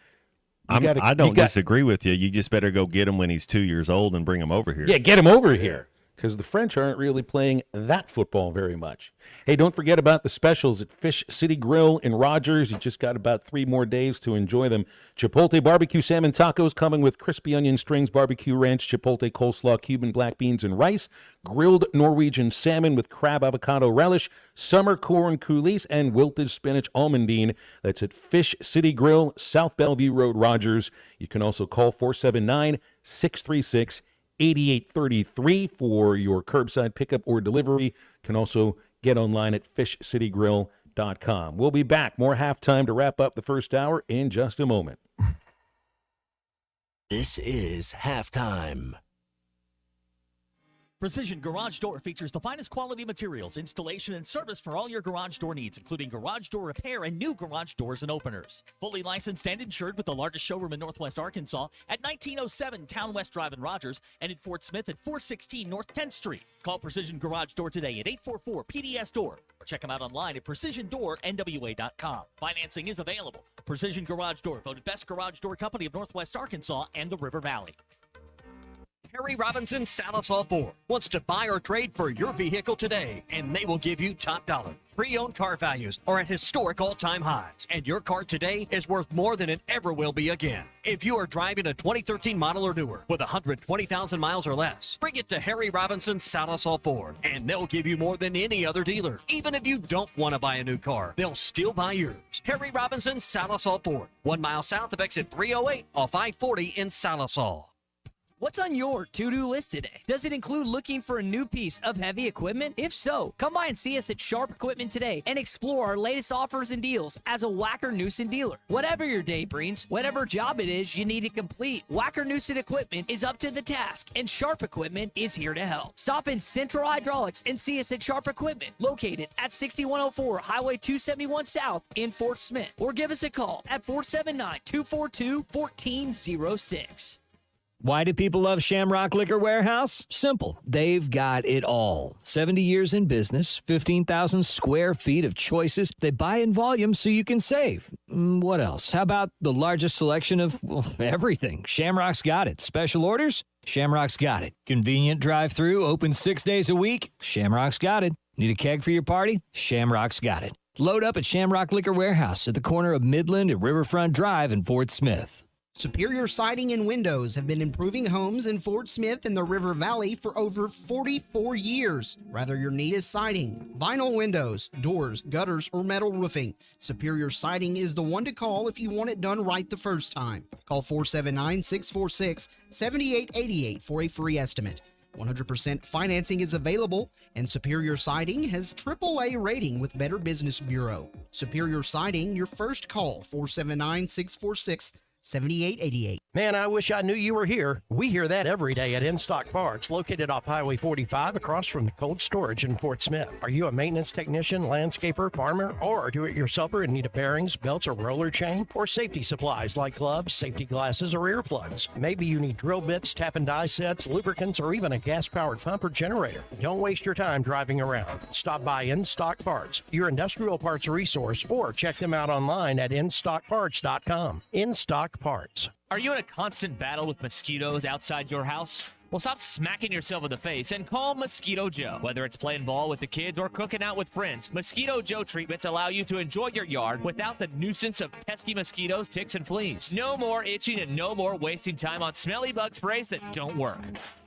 I don't disagree with you. You just better go get him when he's 2 years old and bring him over here. Yeah, get him over here. Because the French aren't really playing that football very much. Hey, don't forget about the specials at Fish City Grill in Rogers. You just got about 3 more days to enjoy them. Chipotle barbecue salmon tacos coming with crispy onion strings, barbecue ranch, chipotle coleslaw, Cuban black beans and rice, grilled Norwegian salmon with crab avocado relish, summer corn coulis, and wilted spinach almondine. That's at Fish City Grill, South Bellevue Road, Rogers. You can also call 479-636-8833 for your curbside pickup or delivery. You can also get online at fishcitygrill.com. We'll be back. More halftime to wrap up the first hour in just a moment. This is Halftime. Precision Garage Door features the finest quality materials, installation, and service for all your garage door needs, including garage door repair and new garage doors and openers. Fully licensed and insured with the largest showroom in Northwest Arkansas at 1907 Town West Drive in Rogers and in Fort Smith at 416 North 10th Street. Call Precision Garage Door today at 844-PDS-DOOR or check them out online at PrecisionDoorNWA.com. Financing is available. Precision Garage Door, voted best garage door company of Northwest Arkansas and the River Valley. Harry Robinson Salisaw Ford wants to buy or trade for your vehicle today, and they will give you top dollar. Pre-owned car values are at historic all-time highs, and your car today is worth more than it ever will be again. If you are driving a 2013 model or newer with 120,000 miles or less, bring it to Harry Robinson's Salasol Ford, and they'll give you more than any other dealer. Even if you don't want to buy a new car, they'll still buy yours. Harry Robinson's Salasol Ford, 1 mile south of exit 308 off I-40 in Salasol. What's on your to-do list today? Does it include looking for a new piece of heavy equipment? If so, come by and see us at Sharp Equipment today and explore our latest offers and deals as a Wacker Newson dealer. Whatever your day brings, whatever job it is you need to complete, Wacker Newson Equipment is up to the task, and Sharp Equipment is here to help. Stop in Central Hydraulics and see us at Sharp Equipment, located at 6104 Highway 271 South in Fort Smith, or give us a call at 479-242-1406. Why do people love Shamrock Liquor Warehouse? Simple. They've got it all. 70 years in business, 15,000 square feet of choices. They buy in volume so you can save. What else? How about the largest selection of everything? Shamrock's got it. Special orders? Shamrock's got it. Convenient drive-through, open 6 days a week? Shamrock's got it. Need a keg for your party? Shamrock's got it. Load up at Shamrock Liquor Warehouse at the corner of Midland and Riverfront Drive in Fort Smith. Superior Siding and Windows have been improving homes in Fort Smith and the River Valley for over 44 years. Whether your need is siding, vinyl windows, doors, gutters, or metal roofing, Superior Siding is the one to call if you want it done right the first time. Call 479-646-7888 for a free estimate. 100% financing is available, and Superior Siding has AAA rating with Better Business Bureau. Superior Siding, your first call, 479-646-7888. 7888. Man, I wish I knew you were here. We hear that every day at In Stock Parts, located off Highway 45 across from the cold storage in Fort Smith. Are you a maintenance technician, landscaper, farmer, or do-it-yourselfer in need of bearings, belts, or roller chain? Or safety supplies like gloves, safety glasses, or earplugs? Maybe you need drill bits, tap and die sets, lubricants, or even a gas-powered pump or generator. Don't waste your time driving around. Stop by In Stock Parts, your industrial parts resource, or check them out online at InStockParts.com. In Stock Parts. Are you in a constant battle with mosquitoes outside your house? Well, stop smacking yourself in the face and call Mosquito Joe. Whether it's playing ball with the kids or cooking out with friends, Mosquito Joe treatments allow you to enjoy your yard without the nuisance of pesky mosquitoes, ticks, and fleas. No more itching and no more wasting time on smelly bug sprays that don't work.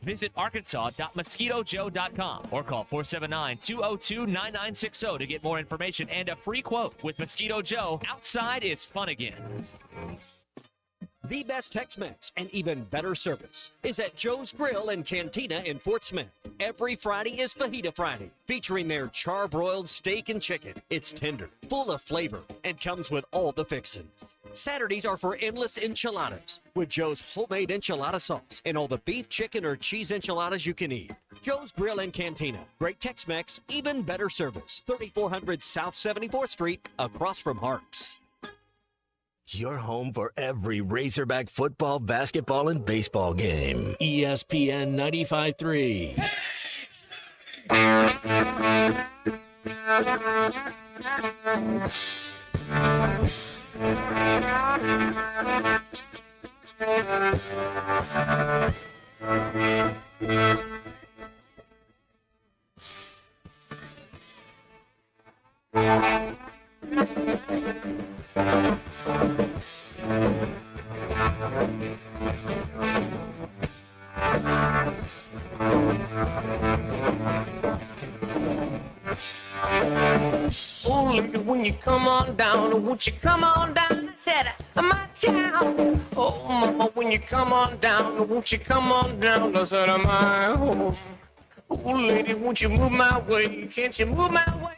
Visit arkansas.mosquitojoe.com or call 479-202-9960 to get more information and a free quote. With Mosquito Joe, outside is fun again. The best Tex-Mex and even better service is at Joe's Grill and Cantina in Fort Smith. Every Friday is Fajita Friday, featuring their charbroiled steak and chicken. It's tender, full of flavor, and comes with all the fixings. Saturdays are for endless enchiladas with Joe's homemade enchilada sauce and all the beef, chicken, or cheese enchiladas you can eat. Joe's Grill and Cantina. Great Tex-Mex, even better service. 3400 South 74th Street, across from Harps. Your home for every Razorback football, basketball, and baseball game. ESPN 95.3. Oh, lady, when you come on down, won't you come on down? I said, my town. Oh, mama, when you come on down, won't you come on down? I said, my home. Oh, lady, won't you move my way? Can't you move my way?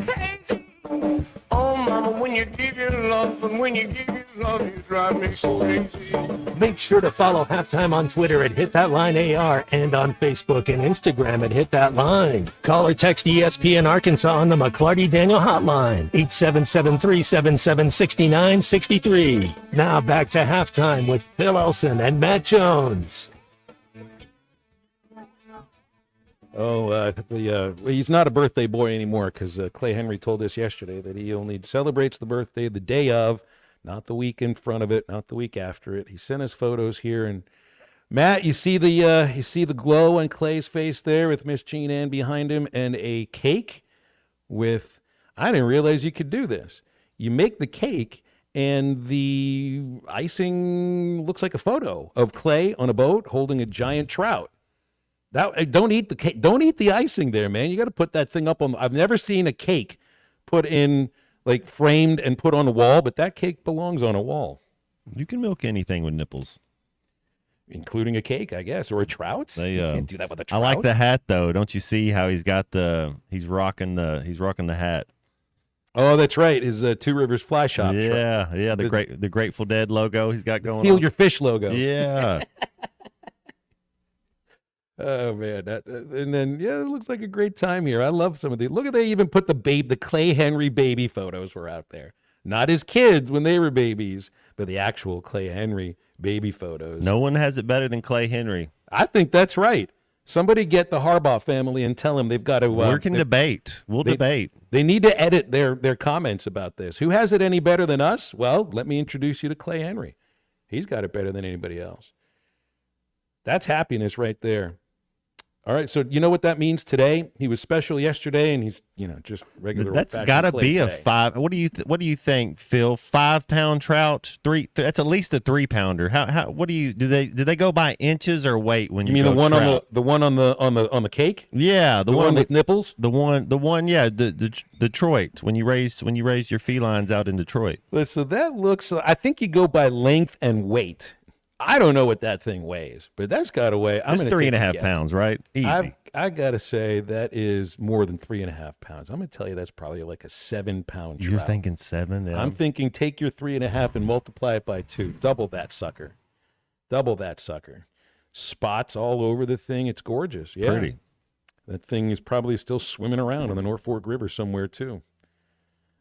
Hey, oh, mama, when you give your love, and when you give your love, you drive me crazy. Make sure to follow Halftime on Twitter at HitThatLineAR and on Facebook and Instagram at HitThatLine. Call or text ESPN Arkansas on the McLarty Daniel Hotline, 877-377-6963. Now back to Halftime with Phil Elson and Matt Jones. He's not a birthday boy anymore because Clay Henry told us yesterday that he only celebrates the birthday the day of, not the week in front of it, not the week after it. He sent us photos here, and Matt, you see the glow on Clay's face there with Miss Jean Ann behind him, and a cake with, I didn't realize you could do this. You make the cake, and the icing looks like a photo of Clay on a boat holding a giant trout. Don't eat the cake. Don't eat the icing there, man. You got to put that thing up on. I've never seen a cake put in, like, framed and put on a wall, but that cake belongs on a wall. You can milk anything with nipples, including a cake, I guess, or a trout. You can't do that with a trout. I like the hat though. Don't you see how he's rocking the hat? Oh, that's right. His Two Rivers Fly Shop. Yeah, yeah. The Grateful Dead logo he's got going on. Feel Your Fish logo. Yeah. Oh man, and then it looks like a great time here. I love some of these. Look at, they even put the Clay Henry baby photos were out there. Not his kids when they were babies, but the actual Clay Henry baby photos. No one has it better than Clay Henry. I think that's right. Somebody get the Harbaugh family and tell them they've got to. We can debate. We'll debate. They need to edit their comments about this. Who has it any better than us? Well, let me introduce you to Clay Henry. He's got it better than anybody else. That's happiness right there. All right, so you know what that means today? He was special yesterday, and he's just regular. That's got to be today. a 5. What do you think, Phil? 5-pound trout, 3. That's at least a 3-pounder. How? What do you do? They go by inches or weight when you mean go the one trout? on the cake? Yeah, the one with nipples. The one. Yeah, the Detroit when you raised your felines out in Detroit. So that looks. I think you go by length and weight. I don't know what that thing weighs, but that's got to weigh. It's 3.5 pounds, right? Easy. I got to say that is more than 3.5 pounds. I'm going to tell you that's probably like a 7-pound trout. You're thinking 7? Yeah. I'm thinking take your 3.5 and multiply it by 2. Double that sucker. Spots all over the thing. It's gorgeous. Yeah. Pretty. That thing is probably still swimming around on the North Fork River somewhere too.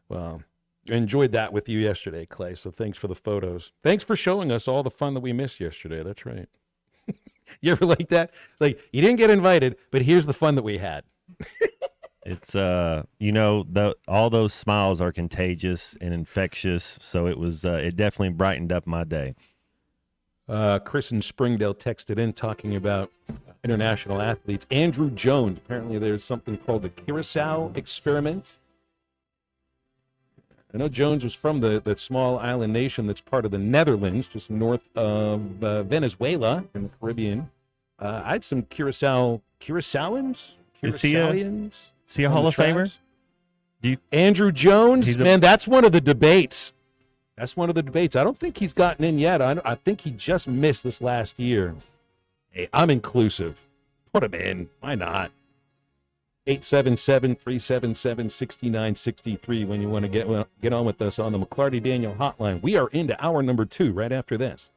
Well, enjoyed that with you yesterday, Clay, so thanks for the photos. Thanks for showing us all the fun that we missed yesterday. That's right. You ever like that? It's like, you didn't get invited, but here's the fun that we had. It's all those smiles are contagious and infectious, so it definitely brightened up my day. Chris in Springdale texted in talking about international athletes. Andrew Jones, apparently there's something called the Curacao experiment. I know Jones was from the small island nation that's part of the Netherlands, just north of Venezuela in the Caribbean. I had some Curaçaoans? Is he a Hall of Famer? Andrew Jones? That's one of the debates. I don't think he's gotten in yet. I think he just missed this last year. Hey, I'm inclusive. Put him in. Why not? 877-377-6963 when you want to get on with us on the McLarty Daniel Hotline. We are into hour number 2 right after this.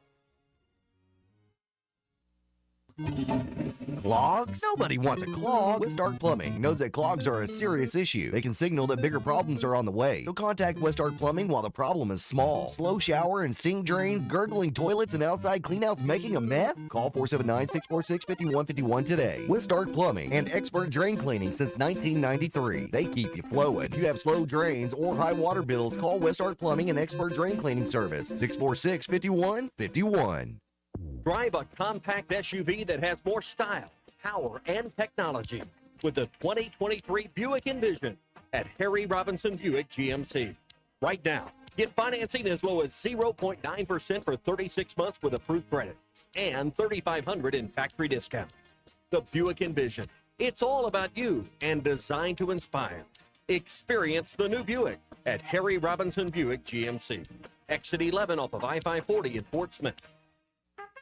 Clogs? Nobody wants a clog. Westart Plumbing knows that clogs are a serious issue. They can signal that bigger problems are on the way. So contact Westart Plumbing while the problem is small. Slow shower and sink drain, gurgling toilets, and outside cleanouts making a mess? Call 479-646-5151 today. Westart Plumbing and expert drain cleaning since 1993. They keep you flowing. If you have slow drains or high water bills, call Westart Plumbing and expert drain cleaning service. 646-5151. Drive a compact SUV that has more style, power, and technology with the 2023 Buick Envision at Harry Robinson Buick GMC. Right now, get financing as low as 0.9% for 36 months with approved credit and $3,500 in factory discounts. The Buick Envision. It's all about you and designed to inspire. Experience the new Buick at Harry Robinson Buick GMC. Exit 11 off of I-540 in Fort Smith.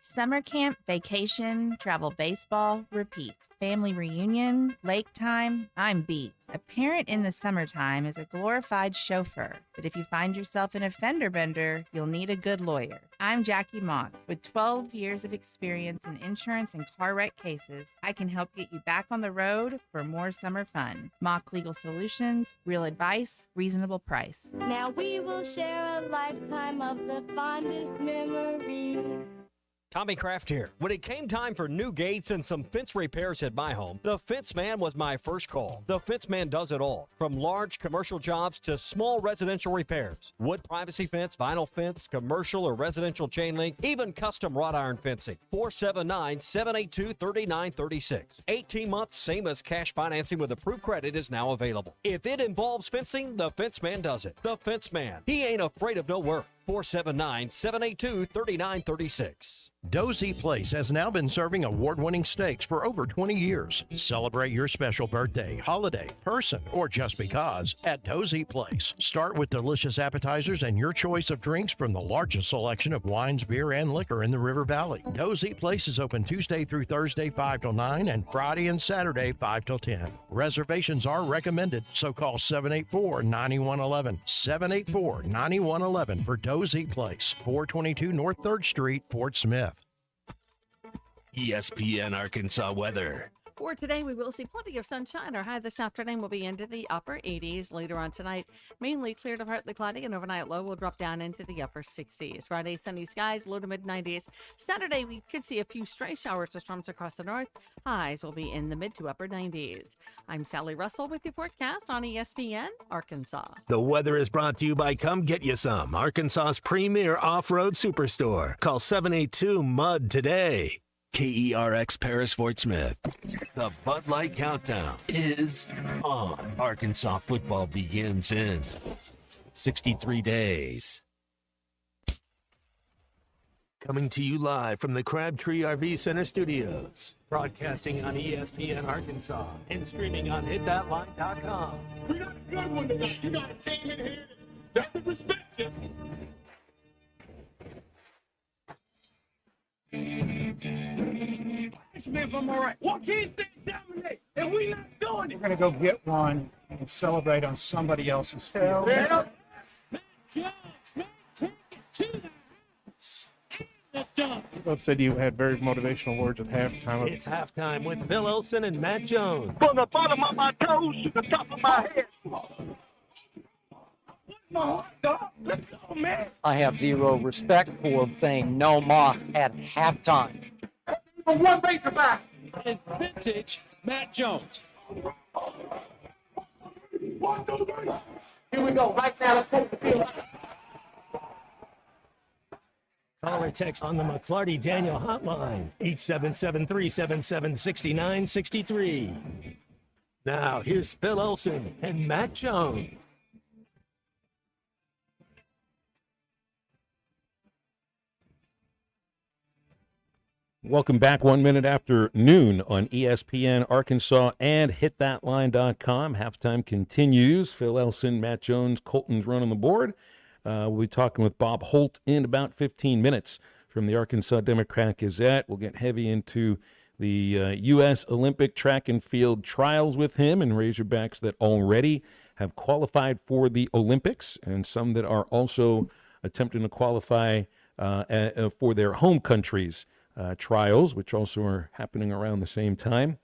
Summer camp, vacation, travel baseball, repeat. Family reunion, lake time, I'm beat. A parent in the summertime is a glorified chauffeur, but if you find yourself in a fender bender, you'll need a good lawyer. I'm Jackie Mock. With 12 years of experience in insurance and car wreck cases, I can help get you back on the road for more summer fun. Mock Legal Solutions, real advice, reasonable price. Now we will share a lifetime of the fondest memories. Tommy Kraft here. When it came time for new gates and some fence repairs at my home, the Fence Man was my first call. The Fence Man does it all, from large commercial jobs to small residential repairs. Wood privacy fence, vinyl fence, commercial or residential chain link, even custom wrought iron fencing. 479-782-3936. 18 months, same as cash financing with approved credit is now available. If it involves fencing, the Fence Man does it. The Fence Man. He ain't afraid of no work. 479-782-3936. Dozy Place has now been serving award-winning steaks for over 20 years. Celebrate your special birthday, holiday, person, or just because at Dozy Place. Start with delicious appetizers and your choice of drinks from the largest selection of wines, beer, and liquor in the River Valley. Dozy Place is open Tuesday through Thursday 5 till 9 and Friday and Saturday 5 till 10. Reservations are recommended, so call 784-9111. 784-9111 for Dozy Place, 422 North 3rd Street, Fort Smith. ESPN Arkansas weather. For today, we will see plenty of sunshine. Our high this afternoon will be into the upper 80s. Later on tonight, mainly clear to partly cloudy, and overnight low will drop down into the upper 60s. Friday, sunny skies, low to mid 90s. Saturday, we could see a few stray showers or storms across the north. Highs will be in the mid to upper 90s. I'm Sally Russell with your forecast on ESPN Arkansas. The weather is brought to you by Come Get You Some, Arkansas's premier off-road superstore. Call 782-MUD today. KERX Paris Fort Smith. The Bud Light Countdown is on. Arkansas football begins in 63 days. Coming to you live from the Crabtree RV Center studios. Broadcasting on ESPN Arkansas and streaming on hitthatline.com. We got a good one tonight. You got a team in here that doesn't respect you. Smith, I'm all right. What can't they dominate? And we not doing it. We're going to go get one and celebrate on somebody else's field. Yeah. Judge, take it to the house. The dunk. You both said you had very motivational words at halftime. It's halftime with Phil Olson and Matt Jones. From the bottom of my toes to the top of my head. My heart, dog. Let's go, man. I have zero respect for saying no moss at halftime. One Razorback. It's vintage Matt Jones. 1, 2, 3. Here we go. Right now, let's take the field. Call or text on the McLarty Daniel hotline, 877-377-6963. Now, here's Phil Olson and Matt Jones. Welcome back. 1 minute after noon on ESPN Arkansas and hitthatline.com. Halftime continues. Phil Elson, Matt Jones, Colton's run on the board. We'll be talking with Bob Holt in about 15 minutes from the Arkansas Democrat-Gazette. We'll get heavy into the U.S. Olympic track and field trials with him and Razorbacks that already have qualified for the Olympics and some that are also attempting to qualify for their home countries. Trials, which also are happening around the same time.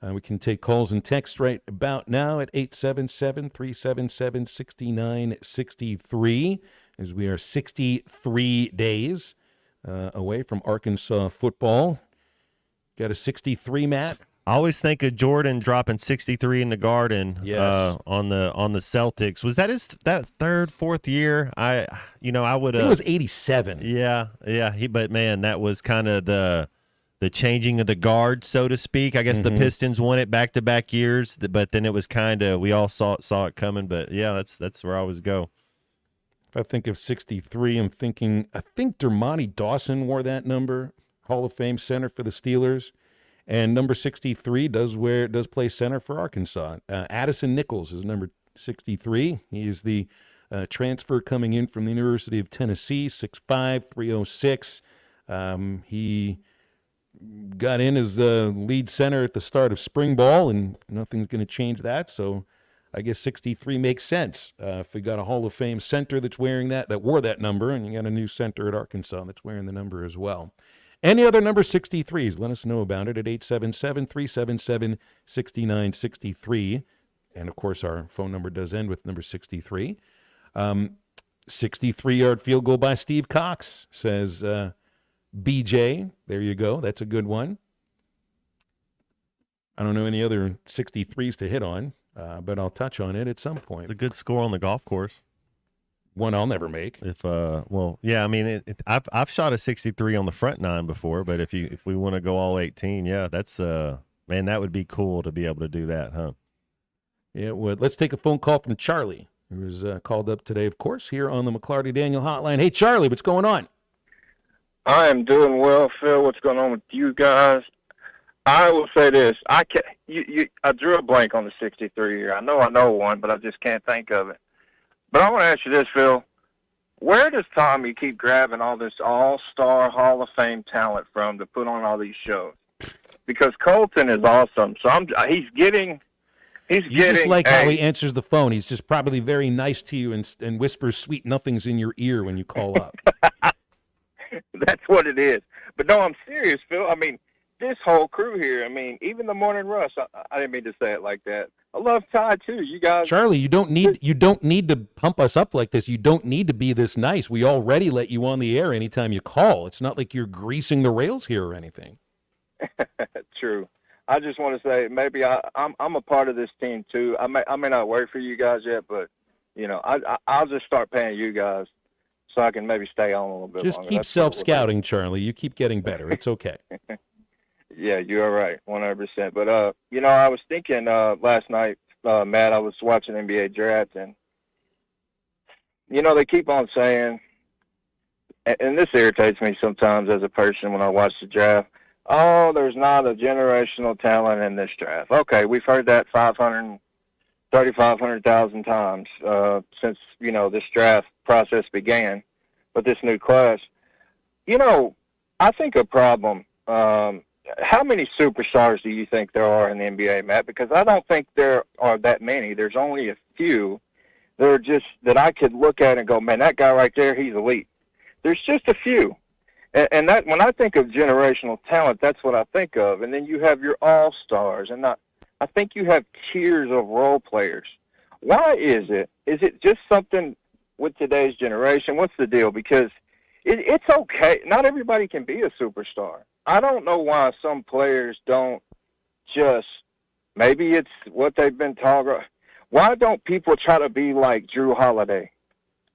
We can take calls and texts right about now at 877-377-6963, as we are 63 days away from Arkansas football. Got a 63, Matt? I always think of Jordan dropping 63 in the Garden on the Celtics. Was that his third, fourth year? I would have. It was 87. Yeah. But man, that was kind of the changing of the guard, so to speak. I guess the Pistons won it back-to-back years, but then it was kind of we all saw it coming. But yeah, that's where I always go. If I think of 63, I think Dermontti Dawson wore that number, Hall of Fame center for the Steelers. And number 63 does play center for Arkansas. Addison Nichols is number 63. He is the transfer coming in from the University of Tennessee, 6'5", 306. He got in as the lead center at the start of spring ball, and nothing's going to change that. So I guess 63 makes sense. If we got a Hall of Fame center that's wearing that wore that number, and you got a new center at Arkansas that's wearing the number as well. Any other number 63s, let us know about it at 877-377-6963. And, of course, our phone number does end with number 63. 63-yard field goal by Steve Cox, says BJ, there you go. That's a good one. I don't know any other 63s to hit on, but I'll touch on it at some point. It's a good score on the golf course. One I'll never make. I mean, I've shot a 63 on the front nine before, but if we want to go all 18, yeah, that's man, that would be cool to be able to do that, huh? Yeah, it would. Let's take a phone call from Charlie, who was called up today, of course, here on the McLarty Daniel Hotline. Hey, Charlie, what's going on? I am doing well, Phil. What's going on with you guys? I will say this: I drew a blank on the 63 here. I know one, but I just can't think of it. But I want to ask you this, Phil. Where does Tommy keep grabbing all this all-star Hall of Fame talent from to put on all these shows? Because Colton is awesome. So he's getting. You just like how he answers the phone. He's just probably very nice to you and whispers sweet nothings in your ear when you call up. That's what it is. But no, I'm serious, Phil. I mean, this whole crew here, I mean, even the Morning Rush, I didn't mean to say it like that. I love Ty, too. You guys. Charlie, you don't need to pump us up like this. You don't need to be this nice. We already let you on the air anytime you call. It's not like you're greasing the rails here or anything. True. I just want to say maybe I'm a part of this team, too. I may not work for you guys yet, but, I'll just start paying you guys so I can maybe stay on a little bit Just longer. keep self-scouting, Charlie. You keep getting better. It's okay. Yeah, you're right, 100%. But, I was thinking last night, Matt, I was watching NBA draft, and, they keep on saying, and this irritates me sometimes as a person when I watch the draft, oh, there's not a generational talent in this draft. Okay, we've heard that 3,500,000 times since, this draft process began, but this new class. I think a problem, how many superstars do you think there are in the NBA, Matt? Because I don't think there are that many. There's only a few that I could look at and go, man, that guy right there, he's elite. There's just a few. And that when I think of generational talent, that's what I think of. And then you have your all-stars. And I think you have tiers of role players. Why is it? Is it just something with today's generation? What's the deal? Because it's okay. Not everybody can be a superstar. I don't know why some players don't just, maybe it's what they've been taught. Why don't people try to be like Drew Holiday?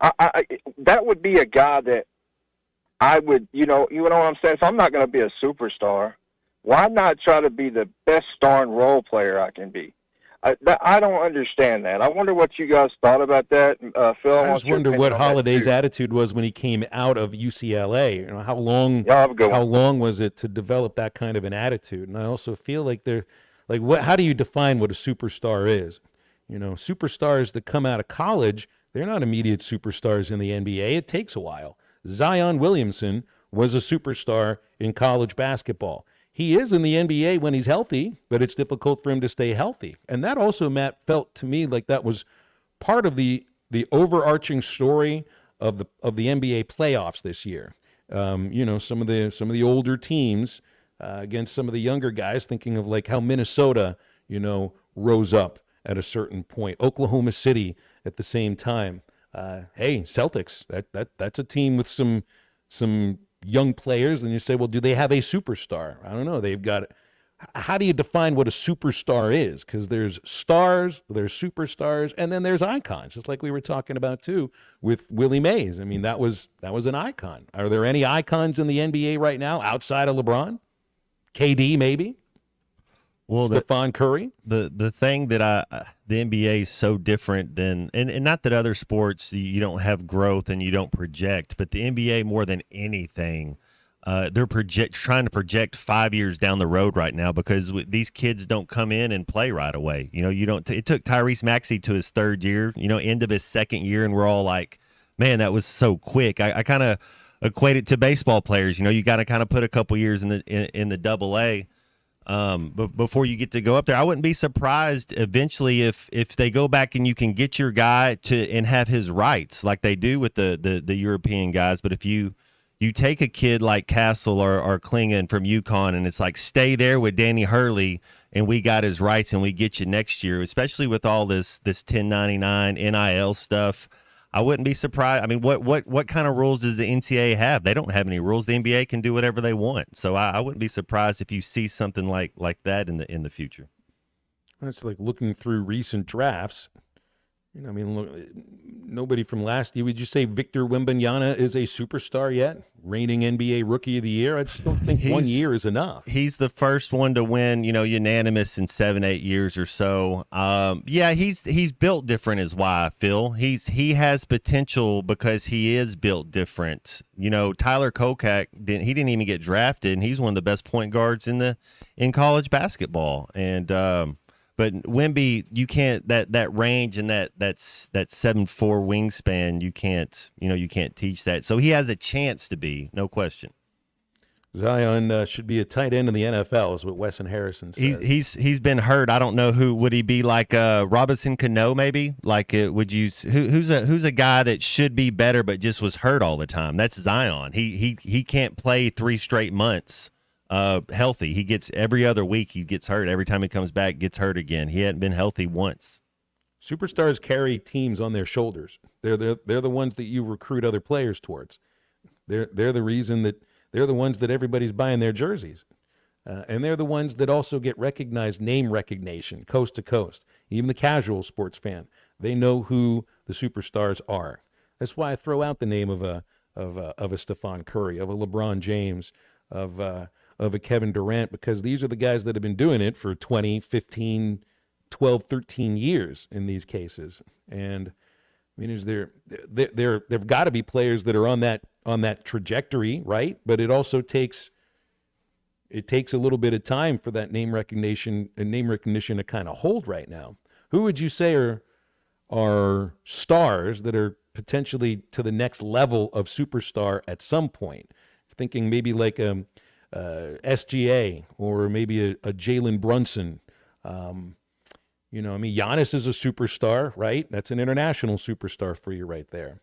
That would be a guy that I would, you know what I'm saying? If I'm not going to be a superstar, why not try to be the best starring role player I can be? I don't understand that. I wonder what you guys thought about that, Phil. I just wonder what Holiday's attitude was when he came out of UCLA. How long was it to develop that kind of an attitude? And I also feel like how do you define what a superstar is? Superstars that come out of college, they're not immediate superstars in the NBA. It takes a while. Zion Williamson was a superstar in college basketball. He is in the NBA when he's healthy, but it's difficult for him to stay healthy. And that also, Matt, felt to me like that was part of the overarching story of the NBA playoffs this year. Some of the older teams against some of the younger guys, thinking of like how Minnesota, rose up at a certain point. Oklahoma City at the same time. Hey, Celtics, that's a team with some young players, and you say, well, do they have a superstar? I don't know. They've got. How do you define what a superstar is? Because there's stars, there's superstars, and then there's icons, just like we were talking about too with Willie Mays. I mean, that was an icon. Are there any icons in the NBA right now outside of LeBron? KD maybe. Well, Stephon Curry. The thing that the NBA is so different than, and not that other sports you don't have growth and you don't project, but the NBA more than anything, they're trying to project 5 years down the road right now because these kids don't come in and play right away. It took Tyrese Maxey to his third year, end of his second year, and we're all like, man, that was so quick. I kind of equate it to baseball players. You got to kind of put a couple years in the Double-A. But before you get to go up there, I wouldn't be surprised eventually if they go back and you can get your guy and have his rights like they do with the European guys. But if you take a kid like Castle or Klingon from UConn and it's like stay there with Danny Hurley and we got his rights and we get you next year, especially with all this 1099 NIL stuff, I wouldn't be surprised. I mean, what kind of rules does the NCAA have? They don't have any rules. The NBA can do whatever they want. So I wouldn't be surprised if you see something like that in the future. It's like looking through recent drafts. I mean, look, nobody from last year. Would you say Victor Wembanyama is a superstar yet? Reigning NBA Rookie of the Year? I just don't think 1 year is enough. He's the first one to win, unanimous in 7-8 years or so. Yeah, he's built different is why, Phil. He has potential because he is built different. Tyler Kokak didn't even get drafted, and he's one of the best point guards in college basketball. And but Wemby, you can't that range and that 7'4" wingspan, you can't teach that. So he has a chance to be, no question. Zion should be a tight end in the NFL, is what Wes and Harrison said. He's been hurt. I don't know who would he be, like Robinson Cano maybe. Like who's a guy that should be better but just was hurt all the time? That's Zion. He can't play 3 straight months. Healthy. He gets every other week. He gets hurt. Every time he comes back, gets hurt again. He hadn't been healthy once. Superstars carry teams on their shoulders. They're the ones that you recruit other players towards. They're the reason that they're the ones that everybody's buying their jerseys, and they're the ones that also get recognized, name recognition, coast to coast. Even the casual sports fan, they know who the superstars are. That's why I throw out the name of a Stephon Curry, of a LeBron James, of a Kevin Durant, because these are the guys that have been doing it for 20, 15, 12, 13 years in these cases. And I mean, there've got to be players that are on that trajectory, right? But it also takes a little bit of time for that name recognition to kind of hold right now. Who would you say are stars that are potentially to the next level of superstar at some point? Thinking maybe like SGA or maybe a Jalen Brunson. Giannis is a superstar, right? That's an international superstar for you right there.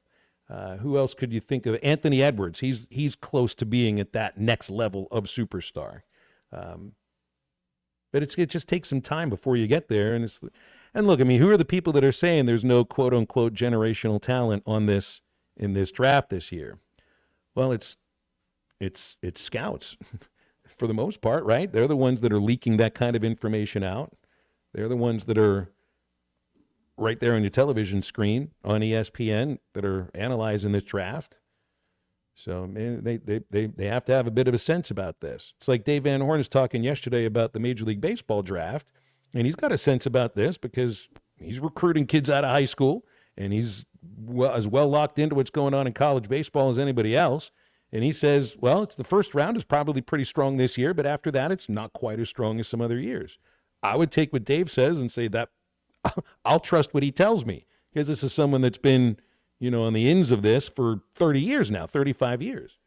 Who else could you think of? Anthony Edwards. He's close to being at that next level of superstar. But it just takes some time before you get there. And look, I mean, who are the people that are saying there's no quote unquote generational talent in this draft this year? Well, it's scouts for the most part, right? They're the ones that are leaking that kind of information out. They're the ones that are right there on your television screen on ESPN that are analyzing this draft. So, man, they have to have a bit of a sense about this. It's like Dave Van Horn is talking yesterday about the Major League Baseball draft, and he's got a sense about this because he's recruiting kids out of high school, and he's as well locked into what's going on in college baseball as anybody else. And he says, well, the first round is probably pretty strong this year, but after that, it's not quite as strong as some other years. I would take what Dave says and say that I'll trust what he tells me, because this is someone that's been, on the ends of this for 30 years now, 35 years.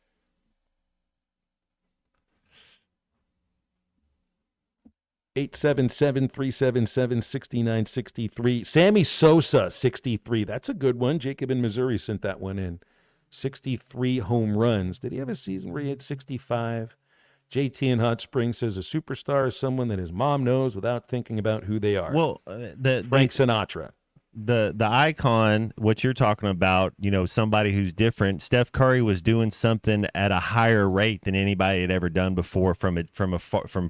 (877-377-6963). Sammy Sosa, 63. That's a good one. Jacob in Missouri sent that one in. 63 home runs. Did he have a season where he had 65? JT in Hot Springs says a superstar is someone that his mom knows without thinking about who they are. Well, Frank Sinatra. The icon, what you're talking about, somebody who's different. Steph Curry was doing something at a higher rate than anybody had ever done before from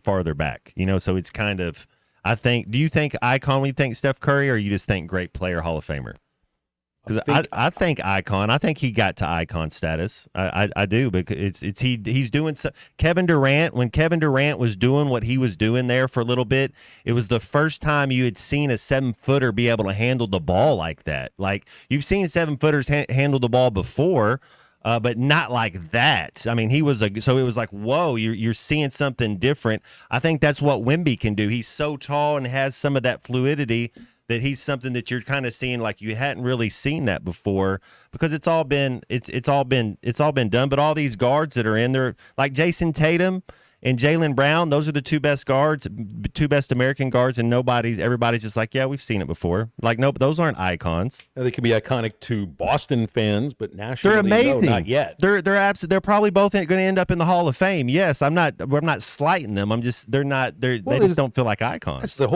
farther back. So it's kind of, I think. Do you think icon when you think Steph Curry, or you just think great player, Hall of Famer? Because I think icon. I think he got to icon status. I do, because he's doing so. Kevin Durant, when Kevin Durant was doing what he was doing there for a little bit, it was the first time you had seen a 7-footer be able to handle the ball like that. Like, you've seen 7-footers handle the ball before, but not like that. I mean, so it was like, whoa, you're seeing something different. I think that's what Wemby can do. He's so tall and has some of that fluidity that he's something that you're kind of seeing like you hadn't really seen that before, because it's all been done. But all these guards that are in there, like Jason Tatum and Jaylen Brown, those are the two best American guards, and everybody's just like, yeah, we've seen it before. Like, nope, those aren't icons. Now, they can be iconic to Boston fans, but nationally, they're amazing. No, not yet. They're probably both going to end up in the Hall of Fame. Yes, I'm not slighting them. They just don't feel like icons. That's the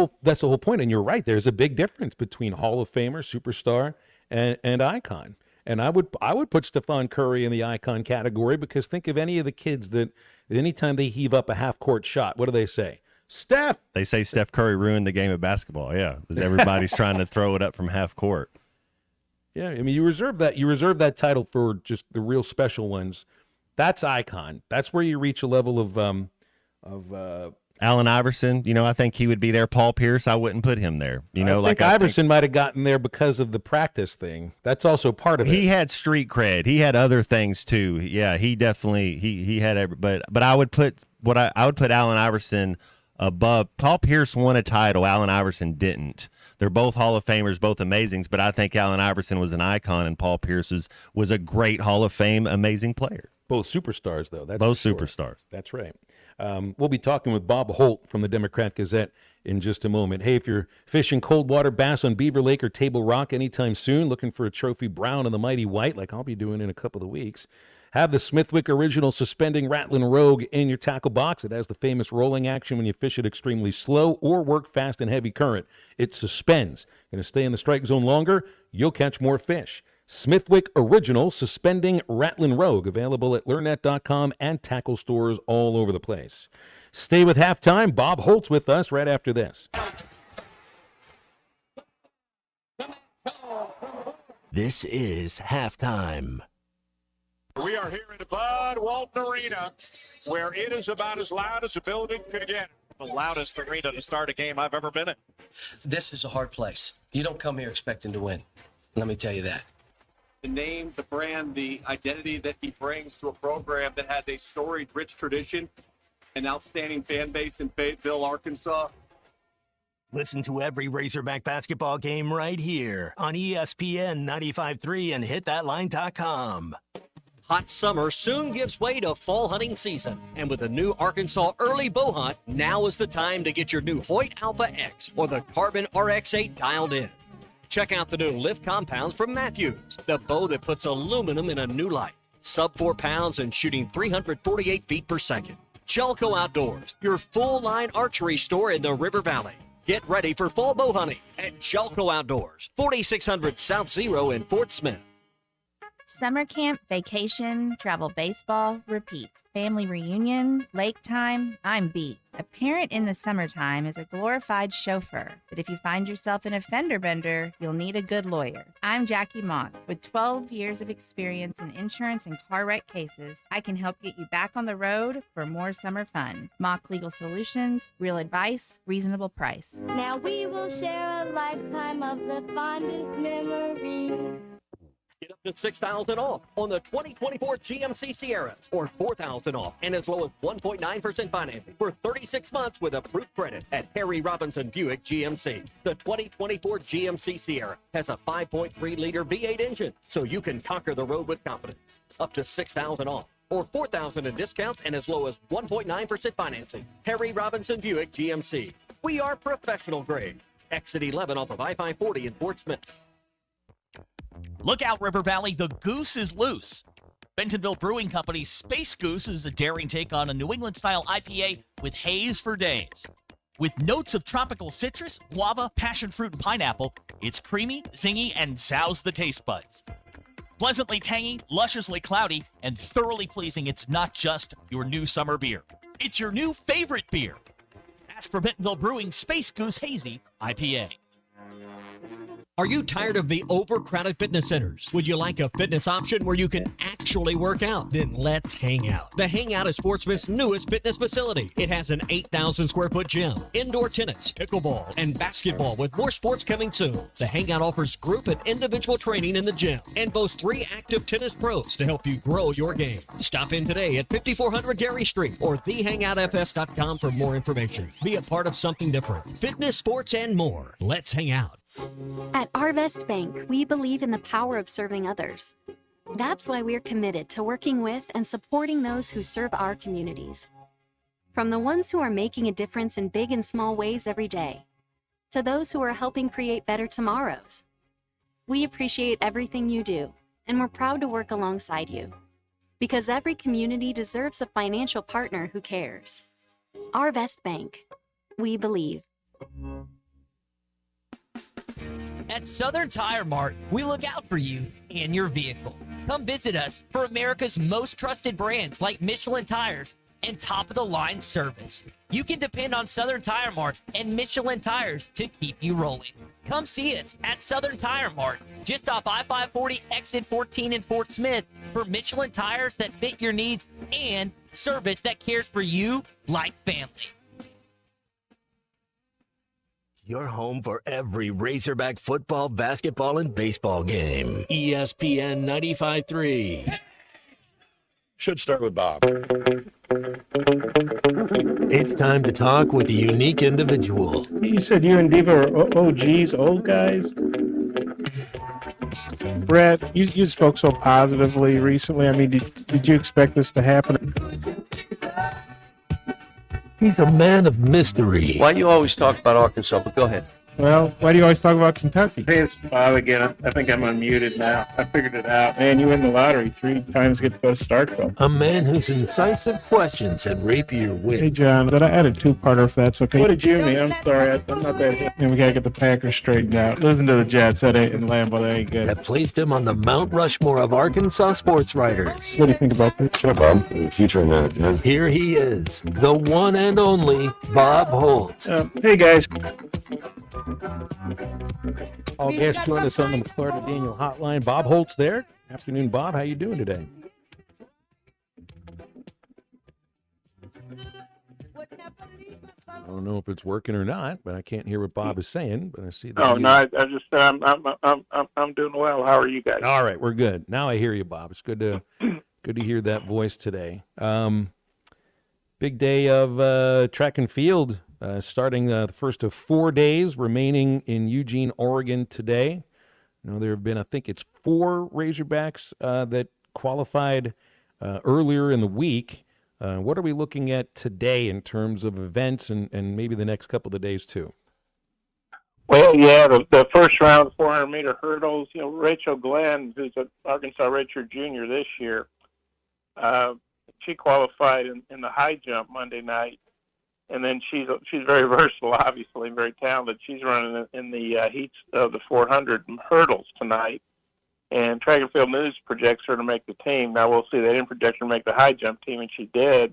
whole point. And you're right. There's a big difference between Hall of Famer, superstar, and icon. And I would put Stephon Curry in the icon category, because think of any of the kids that anytime they heave up a half-court shot, what do they say? Steph! They say Steph Curry ruined the game of basketball, yeah, because everybody's trying to throw it up from half court. Yeah, I mean, you reserve that title for just the real special ones. That's icon. That's where you reach a level of Allen Iverson, I think he would be there. Paul Pierce, I wouldn't put him there. I think Iverson might have gotten there because of the practice thing. That's also part of it. He had street cred. He had other things too. Yeah, he definitely he had but I would put I would put Allen Iverson above. Paul Pierce won a title. Allen Iverson didn't. They're both Hall of Famers, both amazings, but I think Allen Iverson was an icon and Paul Pierce was a great Hall of Fame amazing player. Both superstars, though. That's both for sure. Superstars. That's right. We'll be talking with Bob Holt from the Democrat Gazette in just a moment. Hey, if you're fishing cold water bass on Beaver Lake or Table Rock anytime soon, looking for a trophy brown on the mighty white like I'll be doing in a couple of weeks, have the Smithwick Original Suspending Rattling Rogue in your tackle box. It has the famous rolling action when you fish it extremely slow or work fast in heavy current. It suspends. Going to stay in the strike zone longer, you'll catch more fish. Smithwick Original Suspending Rattling Rogue, available at learnet.com and tackle stores all over the place. Stay with Halftime. Bob Holt's with us right after this. This is Halftime. We are here at the Bud Walton Arena, where it is about as loud as a building could get. The loudest arena to start a game I've ever been in. This is a hard place. You don't come here expecting to win. Let me tell you that. The name, the brand, the identity that he brings to a program that has a storied, rich tradition, an outstanding fan base in Fayetteville, Arkansas. Listen to every Razorback basketball game right here on ESPN 95.3 and hitthatline.com. Hot summer soon gives way to fall hunting season. And with the new Arkansas Early Bow Hunt, now is the time to get your new Hoyt Alpha X or the Carbon RX-8 dialed in. Check out the new Lift compounds from Matthews, the bow that puts aluminum in a new light. Sub 4 pounds and shooting 348 feet per second. Jelco Outdoors, your full-line archery store in the River Valley. Get ready for fall bow hunting at Jelco Outdoors, 4600 South Zero in Fort Smith. Summer camp, vacation, travel baseball, repeat. Family reunion, lake time, I'm beat. A parent in the summertime is a glorified chauffeur, but if you find yourself in a fender bender, you'll need a good lawyer. I'm Jackie Mock. With 12 years of experience in insurance and car wreck cases, I can help get you back on the road for more summer fun. Mock Legal Solutions, real advice, reasonable price. Now we will share a lifetime of the fondest memories. Get up to $6,000 off on the 2024 GMC Sierras, or $4,000 off and as low as 1.9% financing for 36 months with approved credit at Harry Robinson Buick GMC. The 2024 GMC Sierra has a 5.3-liter V8 engine, so you can conquer the road with confidence. Up to $6,000 off, or $4,000 in discounts and as low as 1.9% financing. Harry Robinson Buick GMC. We are professional grade. Exit 11 off of I-540 in Fort Smith. Look out, River Valley, the goose is loose. Bentonville Brewing Company's Space Goose is a daring take on a New England-style IPA with haze for days. With notes of tropical citrus, guava, passion fruit, and pineapple, it's creamy, zingy, and sows the taste buds. Pleasantly tangy, lusciously cloudy, and thoroughly pleasing, it's not just your new summer beer. It's your new favorite beer. Ask for Bentonville Brewing Space Goose Hazy IPA. Are you tired of the overcrowded fitness centers? Would you like a fitness option where you can actually work out? Then let's hang out. The Hangout is Fort Smith's newest fitness facility. It has an 8,000 square foot gym, indoor tennis, pickleball, and basketball with more sports coming soon. The Hangout offers group and individual training in the gym and boasts 3 active tennis pros to help you grow your game. Stop in today at 5400 Gary Street or thehangoutfs.com for more information. Be a part of something different. Fitness, sports, and more. Let's hang out. At Arvest Bank, we believe in the power of serving others. That's why we're committed to working with and supporting those who serve our communities. From the ones who are making a difference in big and small ways every day, to those who are helping create better tomorrows. We appreciate everything you do, and we're proud to work alongside you. Because every community deserves a financial partner who cares. Arvest Bank. We believe. At Southern Tire Mart, we look out for you and your vehicle. Come visit us for America's most trusted brands like Michelin Tires and top-of-the-line service. You can depend on Southern Tire Mart and Michelin Tires to keep you rolling. Come see us at Southern Tire Mart, just off I-540 exit 14 in Fort Smith, for Michelin tires that fit your needs and service that cares for you like family. Your home for every Razorback football, basketball, and baseball game. ESPN 95.3. Should start with Bob. It's time to talk with a unique individual. You said you and Diva are OGs, old guys? Brett, you spoke so positively recently. I mean, did you expect this to happen? He's a man of mystery. Why do you always talk about Arkansas? But go ahead. Well, why do you always talk about Kentucky? Hey, it's Bob again. I think I'm unmuted now. I figured it out. Man, you win the lottery 3 times, get to go to Starkville. A man whose incisive questions had rapier wit. Hey, John, I had a 2-parter if that's okay. What did you mean? I'm sorry. I'm not that hip. And we got to get the Packers straightened out. Listen to the Jets. That ain't in Lambeau. That ain't good. That placed him on the Mount Rushmore of Arkansas sports writers. What do you think about this? Sure, Bob. The future in that. Here he is, the one and only Bob Holt. Hey, guys. All guests join us on the McLarty Daniel Hotline. Bob Holt's there. Afternoon, Bob. How you doing today? I don't know if it's working or not, but I can't hear what Bob is saying. But I see that. Oh no, I just I'm doing well. How are you guys? All right, we're good. Now I hear you, Bob. It's good to hear that voice today. Big day of track and field. Starting the first of 4 days remaining in Eugene, Oregon today. There have been, I think it's 4 Razorbacks that qualified earlier in the week. What are we looking at today in terms of events and maybe the next couple of days too? Well, yeah, the first round 400-meter hurdles, Rachel Glenn, who's an Arkansas redshirt junior this year, she qualified in the high jump Monday night. And then she's very versatile, obviously, very talented. She's running in the heats of the 400 hurdles tonight. And Track and Field News projects her to make the team. Now, we'll see. They didn't project her to make the high jump team, and she did.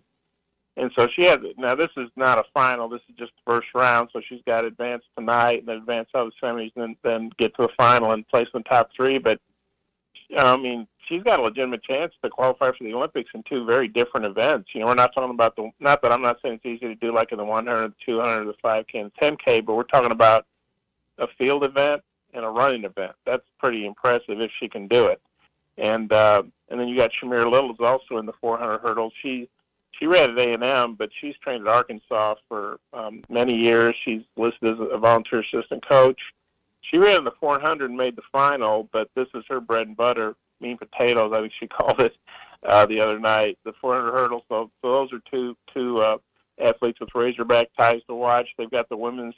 And so she has it. Now, this is not a final. This is just the first round. So she's got to advance tonight and then advance out of the semis and then get to the final and place in the top 3. But, I mean, she's got a legitimate chance to qualify for the Olympics in 2 very different events. We're not talking about not that I'm not saying it's easy to do like in the 100, the 200, the 5K, and 10K, but we're talking about a field event and a running event. That's pretty impressive if she can do it. And then you got Shamir Little's also in the 400 hurdles. She ran at A&M, but she's trained at Arkansas for many years. She's listed as a volunteer assistant coach. She ran in the 400 and made the final, but this is her bread and butter. Mean potatoes, I think she called it the other night. The 400 hurdles. So those are two athletes with Razorback ties to watch. They've got the women's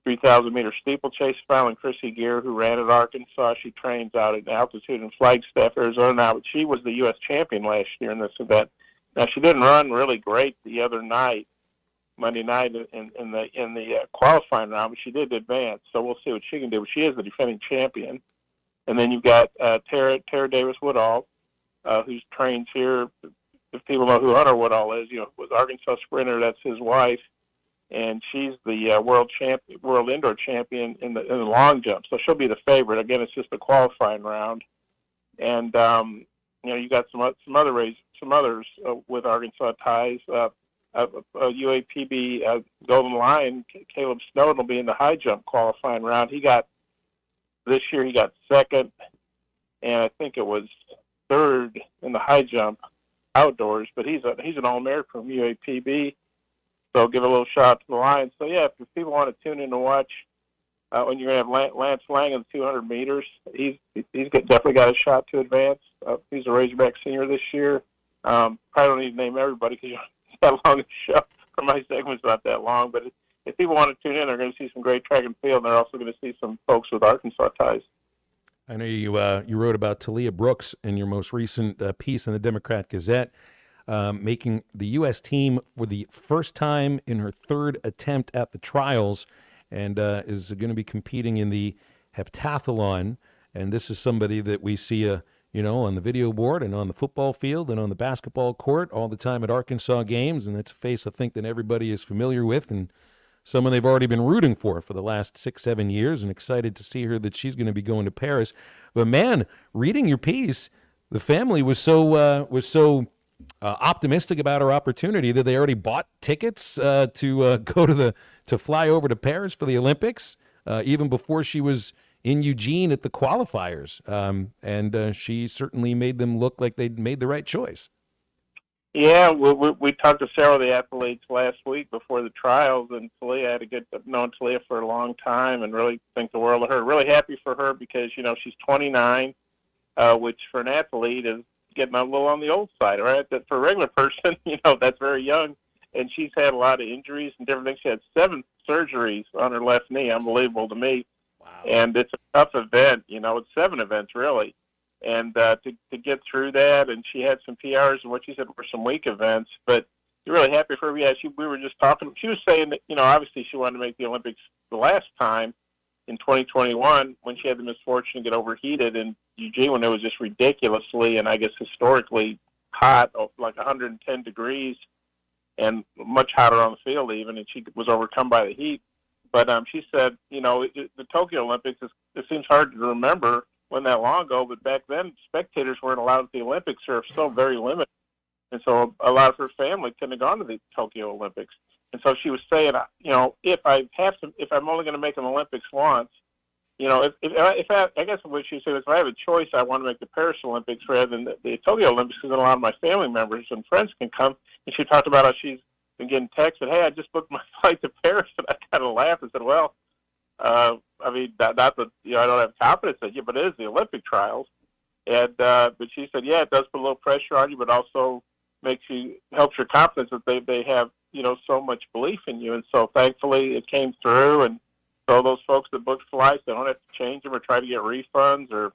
3,000-meter steeplechase final, and Chrissy Gear, who ran at Arkansas. She trains out at altitude in Flagstaff, Arizona now, but she was the U.S. champion last year in this event. Now, she didn't run really great the other night, Monday night in the qualifying round, but she did advance. So we'll see what she can do. But she is the defending champion. And then you've got Tara Davis-Woodall, who trains here. If people know who Hunter Woodall is, was Arkansas sprinter. That's his wife, and she's the world indoor champion in the long jump. So she'll be the favorite. Again, it's just a qualifying round. And you got some others with Arkansas ties. UAPB Golden Lion Caleb Snowden will be in the high jump qualifying round. This year he got second, and I think it was third in the high jump outdoors. But he's an All-American from UAPB, so give a little shout to the Lions. So yeah, if people want to tune in to watch when you're gonna have Lance Lang in the 200 meters, he's definitely got a shot to advance. He's a Razorback senior this year. Probably don't need to name everybody because it's that long a show. For my segment's not that long, but if people want to tune in, they're going to see some great track and field, and they're also going to see some folks with Arkansas ties. I know you wrote about Talia Brooks in your most recent piece in the Democrat Gazette, making the U.S. team for the first time in her 3rd attempt at the trials, and is going to be competing in the heptathlon. And this is somebody that we see, on the video board and on the football field and on the basketball court all the time at Arkansas games. And it's a face I think that everybody is familiar with and someone they've already been rooting for the last 6-7 years, and excited to see her that she's going to be going to Paris. But man, reading your piece, the family was so optimistic about her opportunity that they already bought tickets to fly over to Paris for the Olympics, even before she was in Eugene at the qualifiers. And she certainly made them look like they'd made the right choice. Yeah, we talked to several of the athletes last week before the trials, and Talia I've known Talia for a long time and really think the world of her. Really happy for her because, she's 29, which for an athlete is getting a little on the old side, right? That for a regular person, that's very young. And she's had a lot of injuries and different things. She had 7 surgeries on her left knee, unbelievable to me. Wow. And it's a tough event, it's 7 events really. And to get through that, and she had some PRs and what she said were some weak events, but you're really happy for her. Yeah, we were just talking. She was saying that, obviously she wanted to make the Olympics the last time in 2021 when she had the misfortune to get overheated in Eugene when it was just ridiculously and I guess historically hot, like 110 degrees and much hotter on the field even, and she was overcome by the heat. But she said, the Tokyo Olympics, it seems hard to remember wasn't that long ago, but back then spectators weren't allowed at the Olympics, or still very limited, and so a lot of her family couldn't have gone to the Tokyo Olympics. And so she was saying, if I'm only going to make an Olympics once, if I guess what she said is, if I have a choice, I want to make the Paris Olympics rather than the Tokyo Olympics, because then a lot of my family members and friends can come. And she talked about how she's been getting texts that, hey, I just booked my flight to Paris, and I kind of laughed and said, well. Not that I don't have confidence in you, but it is the Olympic trials, and but she said, yeah, it does put a little pressure on you, but also helps your confidence that they have so much belief in you, and so thankfully it came through, and so those folks that booked flights, they don't have to change them or try to get refunds or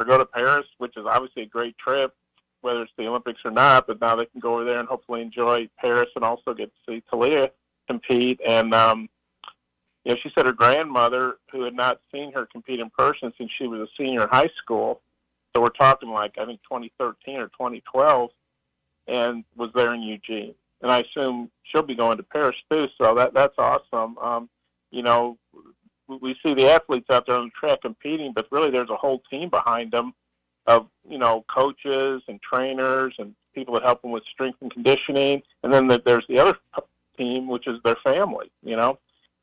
go to Paris, which is obviously a great trip, whether it's the Olympics or not. But now they can go over there and hopefully enjoy Paris and also get to see Talia compete. And she said her grandmother, who had not seen her compete in person since she was a senior in high school, so we're talking like, I think 2013 or 2012, and was there in Eugene. And I assume she'll be going to Paris too, so that's awesome. We see the athletes out there on the track competing, but really there's a whole team behind them of, coaches and trainers and people that help them with strength and conditioning. And then there's the other team, which is their family,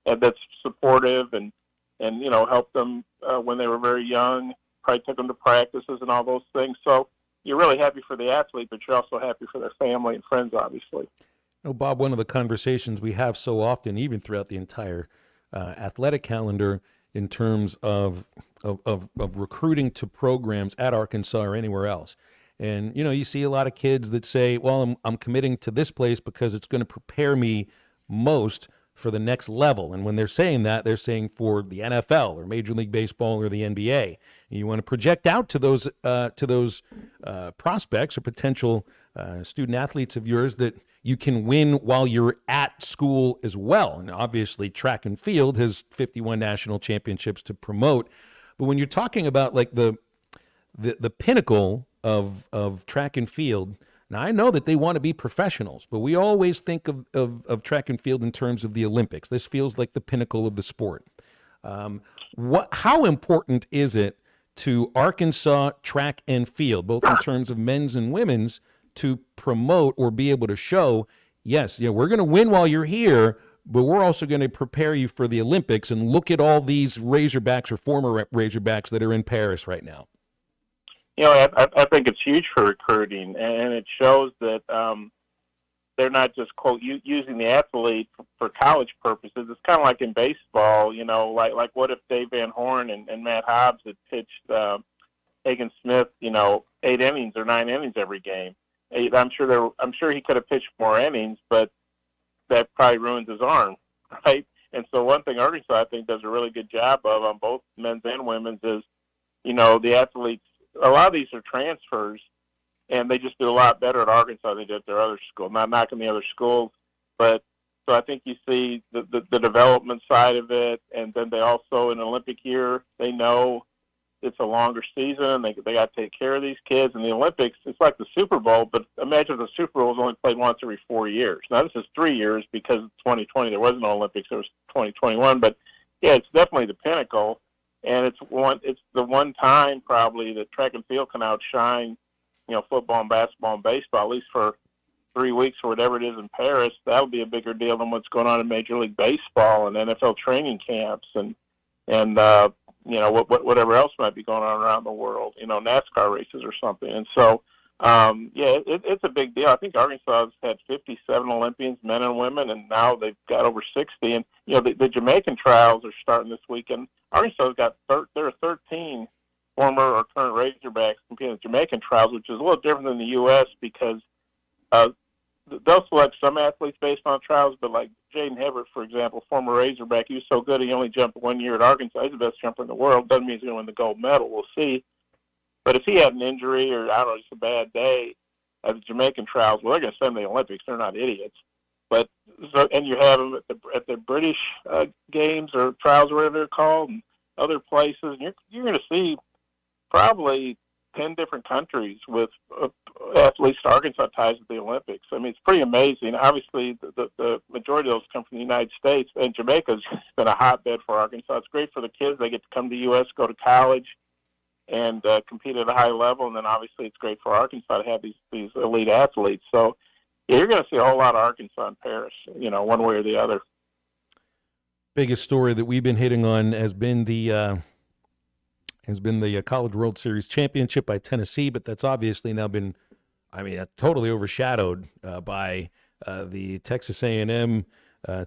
and that's supportive and helped them when they were very young, probably took them to practices and all those things. So you're really happy for the athlete, but you're also happy for their family and friends, obviously. Bob, one of the conversations we have so often, even throughout the entire athletic calendar, in terms of recruiting to programs at Arkansas or anywhere else. And, you see a lot of kids that say, well, I'm committing to this place because it's going to prepare me most for the next level. And when they're saying that, they're saying for the NFL or Major League Baseball or the NBA. And you want to project out to those prospects or potential student athletes of yours that you can win while you're at school as well. And obviously track and field has 51 national championships to promote. But when you're talking about like the pinnacle of track and field, now, I know that they want to be professionals, but we always think of track and field in terms of the Olympics. This feels like the pinnacle of the sport. How important is it to Arkansas track and field, both in terms of men's and women's, to promote or be able to show, yes, we're going to win while you're here, but we're also going to prepare you for the Olympics, and look at all these Razorbacks or former Razorbacks that are in Paris right now? I think it's huge for recruiting, and it shows that they're not just, quote, using the athlete for college purposes. It's kind of like in baseball, like what if Dave Van Horn and Matt Hobbs had pitched Hagen Smith, 8 innings or 9 innings every game. I'm sure he could have pitched more innings, but that probably ruins his arm, right? And so one thing Arkansas, I think, does a really good job of on both men's and women's is, the athletes, a lot of these are transfers, and they just do a lot better at Arkansas than they did at their other school. Not knocking the other schools, but So I think you see the development side of it, and then they also, in an Olympic year, they know it's a longer season. They got to take care of these kids. And the Olympics, it's like the Super Bowl, but imagine if the Super Bowl was only played once every 4 years. Now, this is 3 years because of 2020. There wasn't no Olympics. It was 2021. But, yeah, it's definitely the pinnacle. And it's the one time probably that track and field can outshine, football and basketball and baseball, at least for 3 weeks or whatever it is in Paris. That'll be a bigger deal than what's going on in Major League Baseball and NFL training camps and whatever else might be going on around the world, NASCAR races or something. And so, it's a big deal. I think Arkansas has had 57 Olympians, men and women, and now they've got over 60. And, the Jamaican trials are starting this weekend. Arkansas has got there are 13 former or current Razorbacks competing in the Jamaican trials, which is a little different than the U.S. because they'll select some athletes based on trials, but like Jaden Hibbert, for example, former Razorback, he was so good he only jumped 1 year at Arkansas. He's the best jumper in the world. Doesn't mean he's going to win the gold medal. We'll see. But if he had an injury or, I don't know, just a bad day at the Jamaican trials, well, they're going to send him to the Olympics. They're not idiots. But and you have them at the British games or trials or whatever they're called and other places. And you're going to see probably 10 different countries with athletes to Arkansas ties at the Olympics. I mean, it's pretty amazing. Obviously, the majority of those come from the United States, and Jamaica's been a hotbed for Arkansas. It's great for the kids. They get to come to the U.S., go to college, and compete at a high level. And then, obviously, it's great for Arkansas to have these elite athletes. So, yeah, you're going to see a whole lot of Arkansas in Paris, one way or the other. Biggest story that we've been hitting on has been the College World Series championship by Tennessee, but that's obviously now been, totally overshadowed by the Texas A&M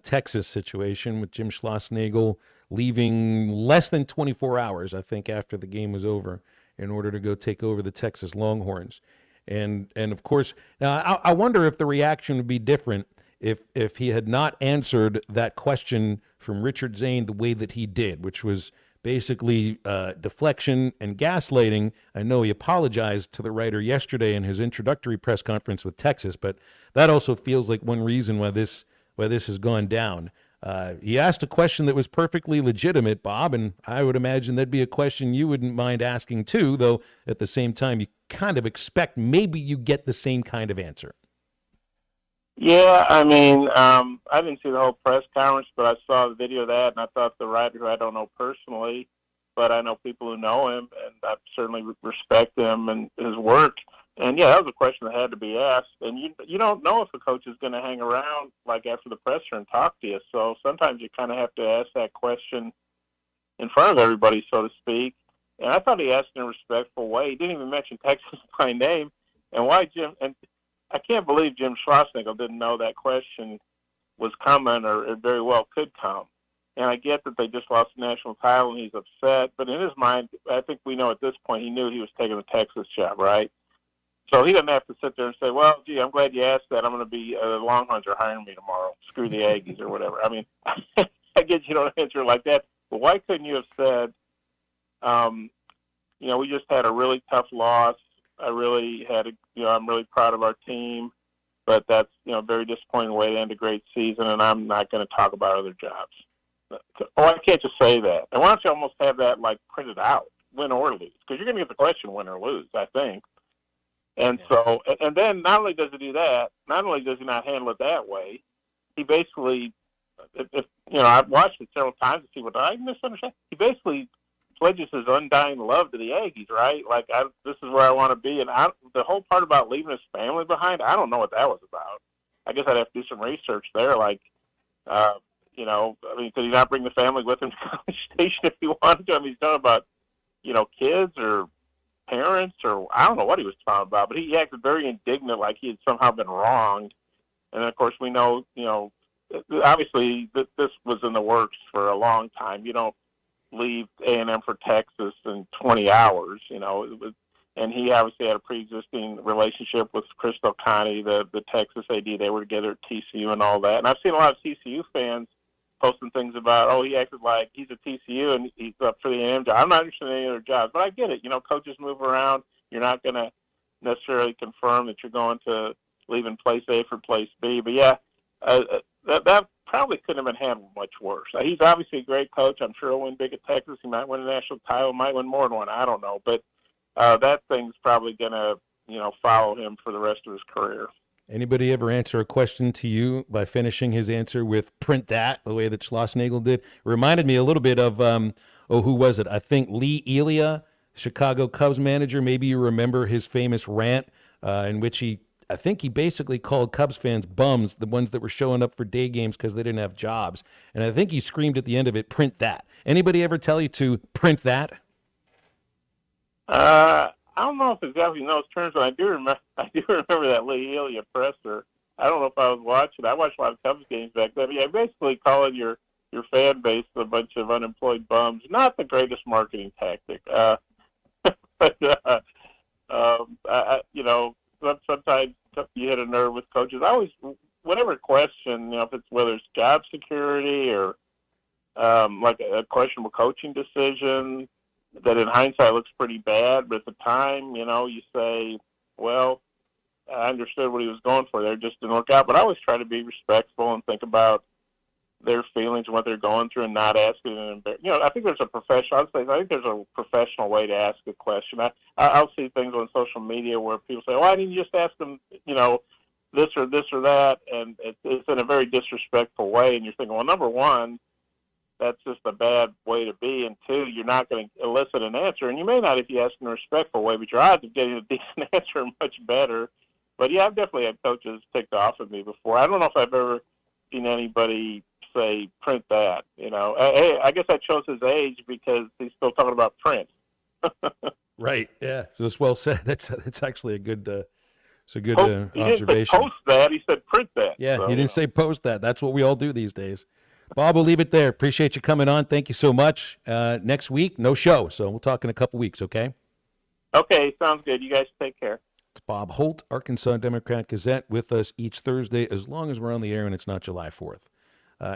Texas situation with Jim Schlossnagle leaving less than 24 hours, I think, after the game was over in order to go take over the Texas Longhorns. And of course, now I wonder if the reaction would be different if he had not answered that question from Richard Zane the way that he did, which was basically deflection and gaslighting. I know he apologized to the writer yesterday in his introductory press conference with Texas, but that also feels like one reason why this has gone down. He asked a question that was perfectly legitimate, Bob, and I would imagine that'd be a question you wouldn't mind asking too, though at the same time you kind of expect maybe you get the same kind of answer. Yeah, I didn't see the whole press conference, but I saw the video of that, and I thought the writer, who I don't know personally, but I know people who know him, and I certainly respect him and his work. And, yeah, that was a question that had to be asked. And you don't know if a coach is going to hang around, like, after the presser and talk to you. So sometimes you kind of have to ask that question in front of everybody, so to speak. And I thought he asked in a respectful way. He didn't even mention Texas by name. And why Jim – and I can't believe Jim Schlossnagle didn't know that question was coming or it very well could come. And I get that they just lost the national title and he's upset. But in his mind, I think we know at this point he knew he was taking the Texas job, right? So he doesn't have to sit there and say, well, gee, I'm glad you asked that. I'm going to be the Longhorns are hiring me tomorrow. Screw the Aggies or whatever. I mean, I get you don't answer it like that. But why couldn't you have said, we just had a really tough loss. I really I'm really proud of our team, but that's, a very disappointing way to end a great season, and I'm not going to talk about other jobs. Oh, I can't just say that. And why don't you almost have that, like, printed out, win or lose? Because you're going to get the question win or lose, I think. And so, and then not only does he do that, not only does he not handle it that way, he basically, I've watched it several times to see what I misunderstand. He basically pledges his undying love to the Aggies, right? Like, this is where I want to be. And the whole part about leaving his family behind, I don't know what that was about. I guess I'd have to do some research there. Like, could he not bring the family with him to College Station if he wanted to? I mean, he's talking about, kids or parents or I don't know what he was talking about, but he acted very indignant, like he had somehow been wronged. And then, of course, we know, obviously this was in the works for a long time. You don't leave A&M for Texas in 20 hours, and he obviously had a pre-existing relationship with Crystal Connie, the Texas AD. They were together at TCU and all that. And I've seen a lot of TCU fans posting things about, he acted like he's at TCU and he's up for the A&M job. I'm not interested in any other jobs, but I get it. Coaches move around. You're not going to necessarily confirm that you're going to leave in place A for place B. But, yeah, that probably couldn't have been handled much worse. He's obviously a great coach. I'm sure he'll win big at Texas. He might win a national title, might win more than one. I don't know. But that thing's probably going to, follow him for the rest of his career. Anybody ever answer a question to you by finishing his answer with "print that" the way that Schlossnagle did? It reminded me a little bit of, who was it? I think Lee Elia, Chicago Cubs manager. Maybe you remember his famous rant in which I think he basically called Cubs fans bums, the ones that were showing up for day games because they didn't have jobs. And I think he screamed at the end of it, "Print that." Anybody ever tell you to print that? I don't know if exactly in those terms, but I do remember that Lee Elia presser. I don't know if I was watching. I watched a lot of Cubs games back then. Yeah, basically calling your fan base a bunch of unemployed bums. Not the greatest marketing tactic. But sometimes you hit a nerve with coaches. I always, whatever question, if it's whether it's job security or like a questionable coaching decision that in hindsight looks pretty bad, but at the time, you say, well, I understood what he was going for there, just didn't work out. But I always try to be respectful and think about their feelings and what they're going through, and not asking an I think there's a professional. I think there's a professional way to ask a question. I'll see things on social media where people say, "Why didn't you just ask them, this or that?" And it's in a very disrespectful way. And you're thinking, well, number one, that's just a bad way to be, and two, you're not going to elicit an answer, and you may not if you ask in a respectful way, but your odds of getting a decent answer are much better. But yeah, I've definitely had coaches ticked off at me before. I don't know if I've ever seen anybody say "print that." I guess that shows his age because he's still talking about print. Right. Yeah. So that's well said. That's actually a good. It's a good He didn't say observation. post that. He said print that. Yeah, So, he didn't say post that. That's what we all do these days. Bob, we'll leave it there. Appreciate you coming on. Thank you so much. Next week, no show, so we'll talk in a couple weeks, okay? Okay, sounds good. You guys take care. It's Bob Holt, Arkansas Democrat Gazette, with us each Thursday as long as we're on the air and it's not July 4th.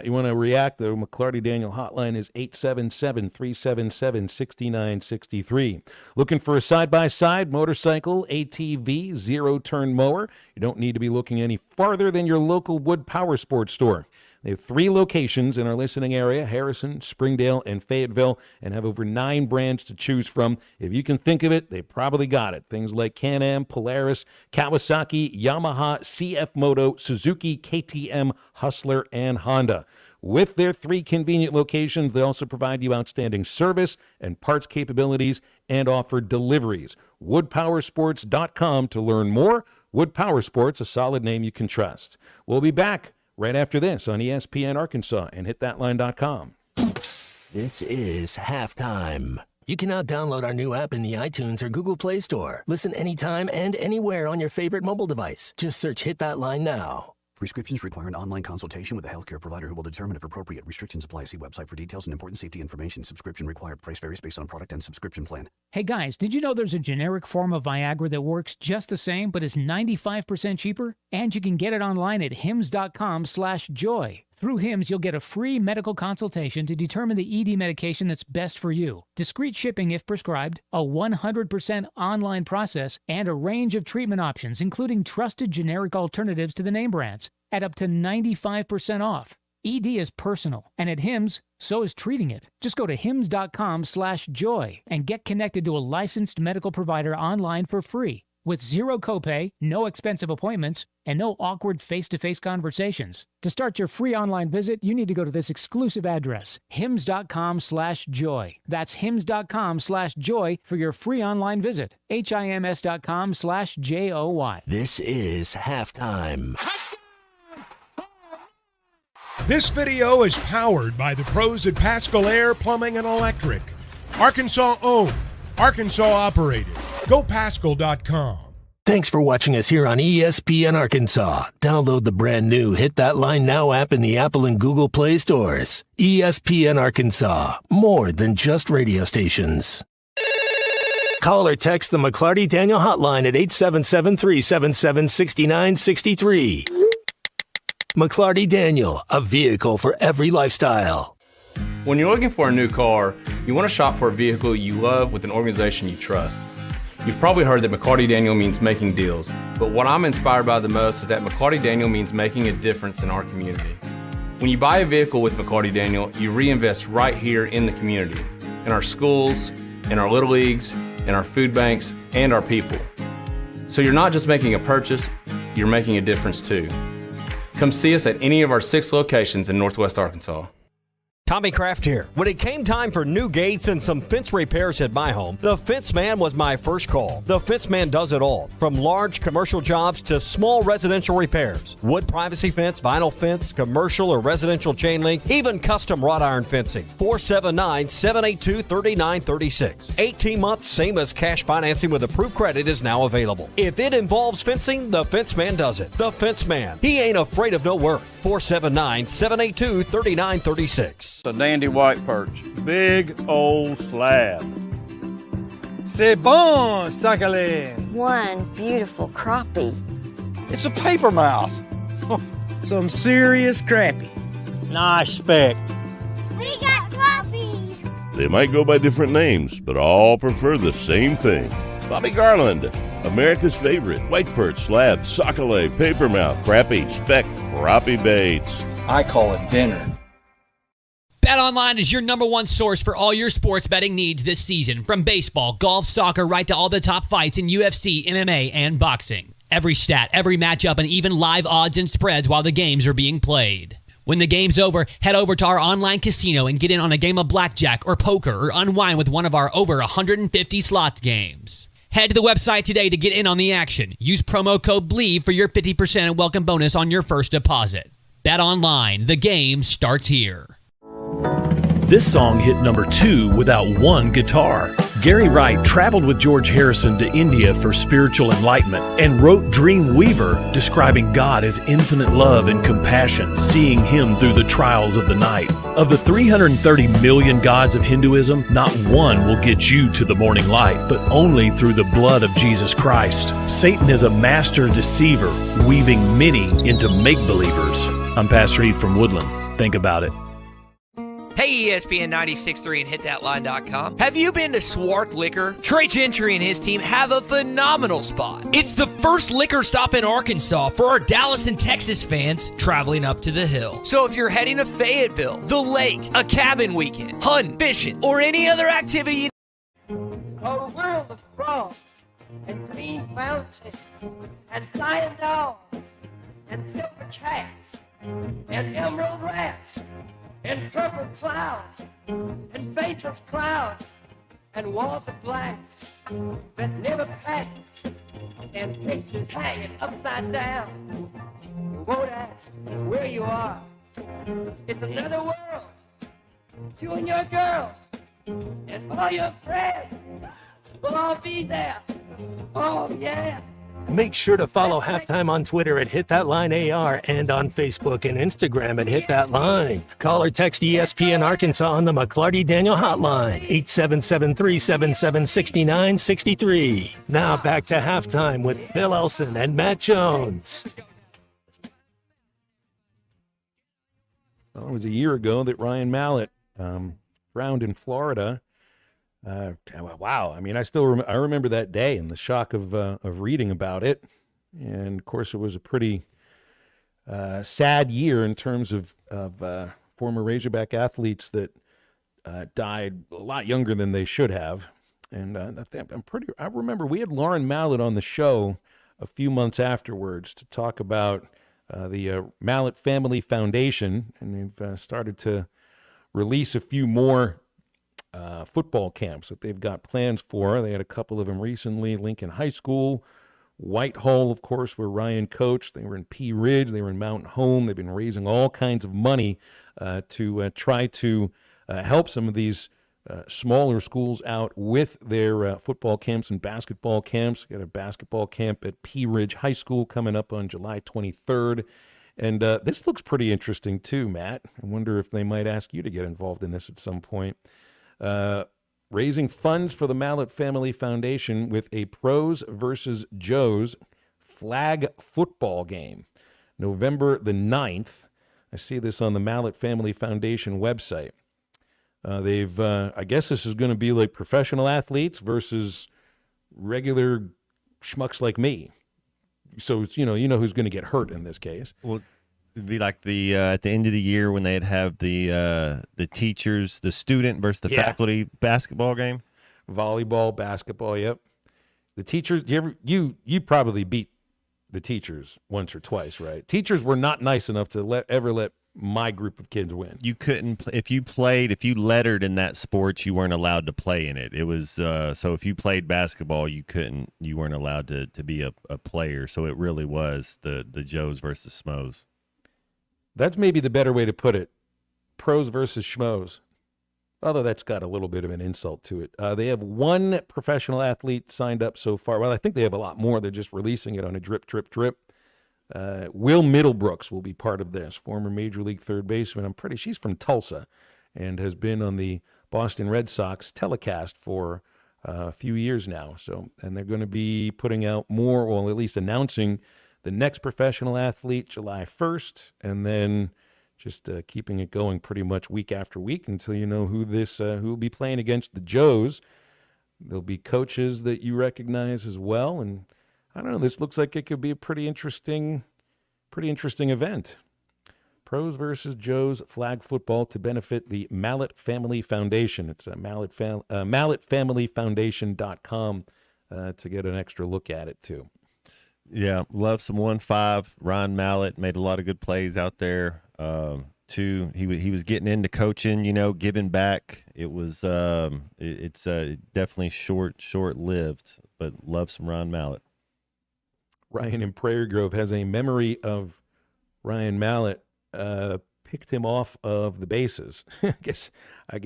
You want to react? The McLarty Daniel hotline is 877-377-6963. Looking for a side-by-side, motorcycle, ATV, zero-turn mower? You don't need to be looking any farther than your local Wood Power Sports store. They have 3 locations in our listening area, Harrison, Springdale, and Fayetteville, and have over 9 brands to choose from. If you can think of it, they probably got it. Things like Can-Am, Polaris, Kawasaki, Yamaha, CF Moto, Suzuki, KTM, Hustler, and Honda. With their 3 convenient locations, they also provide you outstanding service and parts capabilities and offer deliveries. WoodPowersports.com to learn more. Wood Power Sports, a solid name you can trust. We'll be back right after this on ESPN Arkansas and hitthatline.com. This is Halftime. You can now download our new app in the iTunes or Google Play Store. Listen anytime and anywhere on your favorite mobile device. Just search Hit That Line now. Prescriptions require an online consultation with a healthcare provider who will determine if appropriate. Restrictions apply. See website for details and important safety information. Subscription required. Price varies based on product and subscription plan. Hey guys, did you know there's a generic form of Viagra that works just the same but is 95% cheaper? And you can get it online at hims.com/joy. Through Hims, you'll get a free medical consultation to determine the ED medication that's best for you, discreet shipping if prescribed, a 100% online process, and a range of treatment options, including trusted generic alternatives to the name brands, at up to 95% off. ED is personal, and at Hims, so is treating it. Just go to hims.com/joy and get connected to a licensed medical provider online for free, with zero copay, no expensive appointments, and no awkward face-to-face conversations. To start your free online visit, you need to go to this exclusive address, hims.com/joy. That's hims.com/joy for your free online visit. HIMS.com/JOY. This is Halftime. This video is powered by the pros at Pascal Air Plumbing and Electric. Arkansas owned, Arkansas operated. GoPascal.com. Thanks for watching us here on ESPN Arkansas. Download the brand new Hit That Line Now app in the Apple and Google Play stores. ESPN Arkansas, more than just radio stations. Call or text the McLarty Daniel hotline at 877-377-6963. McLarty Daniel, a vehicle for every lifestyle. When you're looking for a new car, you want to shop for a vehicle you love with an organization you trust. You've probably heard that McLarty Daniel means making deals, but what I'm inspired by the most is that McLarty Daniel means making a difference in our community. When you buy a vehicle with McLarty Daniel, you reinvest right here in the community, in our schools, in our little leagues, in our food banks, and our people. So you're not just making a purchase, you're making a difference too. Come see us at any of our 6 locations in Northwest Arkansas. Tommy Kraft here. When it came time for new gates and some fence repairs at my home, the Fence Man was my first call. The Fence Man does it all, from large commercial jobs to small residential repairs. Wood privacy fence, vinyl fence, commercial or residential chain link, even custom wrought iron fencing. 479-782-3936. 18 months, same as cash financing with approved credit is now available. If it involves fencing, the Fence Man does it. The Fence Man. He ain't afraid of no work. 479-782-3936. A dandy white perch. Big old slab. C'est bon, sacalé. One beautiful crappie. It's a paper mouse. Some serious crappie. Nice speck. We got crappies. They might go by different names, but all prefer the same thing. Bobby Garland, America's favorite white perch, slab, sockeye, papermouth, crappie, speck, crappie baits. I call it dinner. BetOnline is your number one source for all your sports betting needs this season. From baseball, golf, soccer, right to all the top fights in UFC, MMA, and boxing. Every stat, every matchup, and even live odds and spreads while the games are being played. When the game's over, head over to our online casino and get in on a game of blackjack or poker or unwind with one of our over 150 slots games. Head to the website today to get in on the action. Use promo code BLEAV for your 50% and welcome bonus on your first deposit. BetOnline, the game starts here. This song hit number 2 without one guitar. Gary Wright traveled with George Harrison to India for spiritual enlightenment and wrote Dream Weaver, describing God as infinite love and compassion, seeing him through the trials of the night. Of the 330 million gods of Hinduism, not one will get you to the morning light, but only through the blood of Jesus Christ. Satan is a master deceiver, weaving many into make-believers. I'm Pastor Eve from Woodland. Think about it. Hey, ESPN 96.3 and hitthatline.com. Have you been to Swark Liquor? Trey Gentry and his team have a phenomenal spot. It's the first liquor stop in Arkansas for our Dallas and Texas fans traveling up to the hill. So if you're heading to Fayetteville, the lake, a cabin weekend, hunting, fishing, or any other activity, A world of frogs and green fountains and flying dogs and silver cats and emerald rats and purple clouds and faceless crowds and walls of glass that never pass and pictures hanging upside down. You won't ask where you are. It's another world. You and your girl and all your friends will all be there. Oh, yeah. Make sure to follow Halftime on Twitter at HitThatLineAR and on Facebook and Instagram at HitThatLine. Call or text ESPN Arkansas on the McLarty Daniel Hotline, 877-377-6963. Now back to Halftime with Bill Elson and Matt Jones. Well, it was a year ago that Ryan Mallett drowned in Florida. Wow. I mean, I remember that day and the shock of reading about it. And of course, it was a pretty sad year in terms of former Razorback athletes that died a lot younger than they should have. And I remember we had Lauren Mallett on the show a few months afterwards to talk about the Mallett Family Foundation, and they've started to release a few more football camps that they've got plans for. They had a couple of them recently, Lincoln High School, Whitehall, of course, where Ryan coached. They were in Pea Ridge. They were in Mountain Home. They've been raising all kinds of money to try to help some of these smaller schools out with their football camps and basketball camps. Got a basketball camp at Pea Ridge High School coming up on July 23rd. And this looks pretty interesting too, Matt. I wonder if they might ask you to get involved in this at some point. Raising funds for the Mallett Family Foundation with a Pros versus Joes flag football game, November the 9th. I see this on the Mallett Family Foundation website. I guess this is going to be like professional athletes versus regular schmucks like me. So it's, you know who's going to get hurt in this case. Well, It'd be like the at the end of the year when they'd have the teachers, the student versus the faculty basketball game. Volleyball, basketball, yep. The teachers, you probably beat the teachers once or twice, right? Teachers were not nice enough to ever let my group of kids win. You couldn't if you lettered in that sport, you weren't allowed to play in it. It was so if you played basketball, you weren't allowed to be a player. So it really was the Joes versus Schmoes. That's maybe the better way to put it. Pros versus schmoes. Although that's got a little bit of an insult to it. They have one professional athlete signed up so far. Well, I think they have a lot more. They're just releasing it on a drip. Will Middlebrooks will be part of this, former Major League third baseman. She's from Tulsa and has been on the Boston Red Sox telecast for a few years now. And they're going to be putting out more, or at least announcing the next professional athlete July 1st, and then just keeping it going pretty much week after week until you know who will be playing against the Joes. There'll be coaches that you recognize as well, and I don't know. This looks like it could be a pretty interesting event. Pros versus Joes flag football to benefit the Mallet Family Foundation. It's malletfamilyfoundation.com to get an extra look at it too. Yeah, love some 1-5. Ryan Mallett made a lot of good plays out there. Too, he was getting into coaching, giving back. It was it's definitely short lived, but love some Ryan Mallett. Ryan in Prairie Grove has a memory of Ryan Mallett picked him off of the bases. I guess I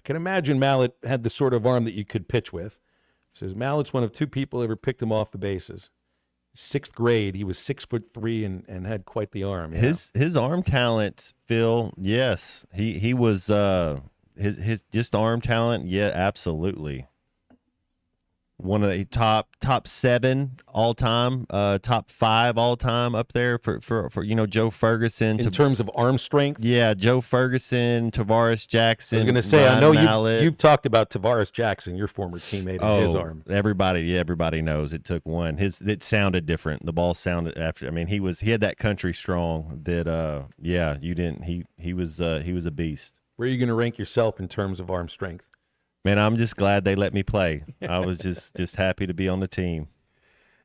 can imagine Mallett had the sort of arm that you could pitch with. Says Mallett's one of two people ever picked him off the bases. 6th grade, he was 6'3" and had quite the arm. His arm talent, Phil. Yes, he was his just arm talent. Yeah, absolutely. One of the top 7 all time, top 5 all time up there for Joe Ferguson in terms of arm strength. Yeah, Joe Ferguson, Tavares Jackson. I was going to say, Ryan I know Mallett. you've talked about Tavares Jackson, your former teammate, and his arm. Everybody knows it took one. It sounded different. The ball sounded after. I mean, he had that country strong. That you didn't. He was a beast. Where are you going to rank yourself in terms of arm strength? Man, I'm just glad they let me play. I was just happy to be on the team.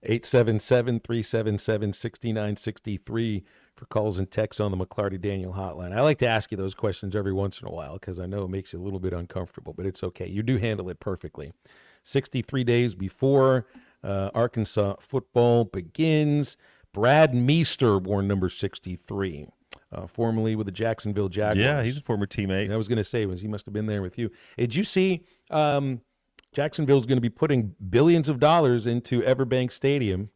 877-377-6963 for calls and texts on the McLarty Daniel hotline. I like to ask you those questions every once in a while because I know it makes you a little bit uncomfortable, but it's okay. You do handle it perfectly. 63 days before Arkansas football begins, Brad Meester, born number 63. Formerly with the Jacksonville Jaguars. Yeah, he's a former teammate. I was going to say, he must have been there with you. Did you see Jacksonville's going to be putting billions of dollars into Everbank Stadium,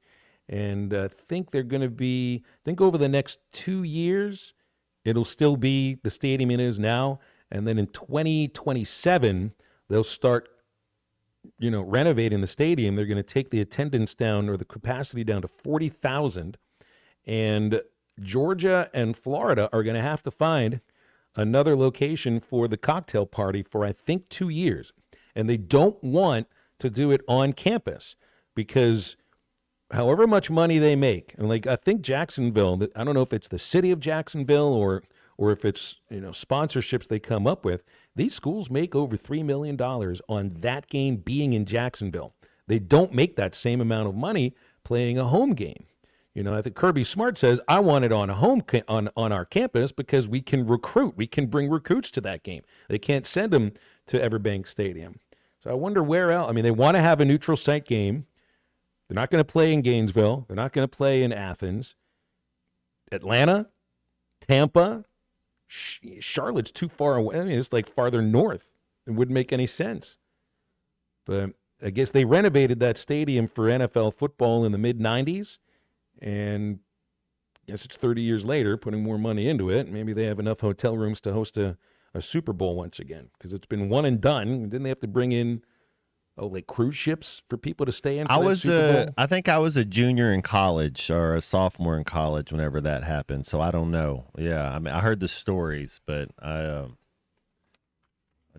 and think they're going to be, over the next 2 years, it'll still be the stadium it is now, and then in 2027, they'll start renovating the stadium. They're going to take the attendance down, or the capacity down, to 40,000, and Georgia and Florida are going to have to find another location for the cocktail party for, I think, 2 years. And they don't want to do it on campus because however much money they make, and I think Jacksonville, I don't know if it's the city of Jacksonville or if it's, sponsorships they come up with, these schools make over $3 million on that game being in Jacksonville. They don't make that same amount of money playing a home game. I think Kirby Smart says, I want it on on our campus because we can recruit. We can bring recruits to that game. They can't send them to Everbank Stadium. So I wonder where else. I mean, they want to have a neutral site game. They're not going to play in Gainesville. They're not going to play in Athens. Atlanta, Tampa, Charlotte's too far away. I mean, it's like farther north. It wouldn't make any sense. But I guess they renovated that stadium for NFL football in the mid-'90s. And I guess it's 30 years later, putting more money into it. Maybe they have enough hotel rooms to host a Super Bowl once again because it's been one and done. Didn't they have to bring in cruise ships for people to stay in? I think I was a junior in college or a sophomore in college whenever that happened. So I don't know. Yeah, I mean, I heard the stories, but I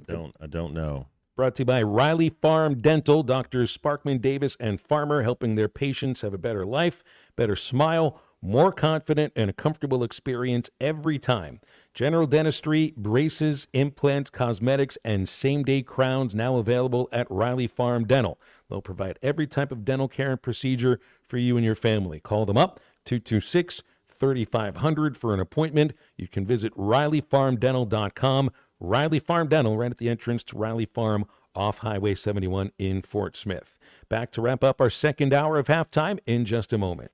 don't know. Brought to you by Riley Farm Dental, Doctors Sparkman, Davis, and Farmer, helping their patients have a better life, better smile, More confident and a comfortable experience every time. General dentistry, braces, implants, cosmetics, and same-day crowns now available at Riley Farm Dental. They'll provide every type of dental care and procedure for you and your family. Call them up, 226-3500 for an appointment. You can visit RileyFarmDental.com. Riley Farm Dental, right at the entrance to Riley Farm off Highway 71 in Fort Smith. Back to wrap up our second hour of halftime in just a moment.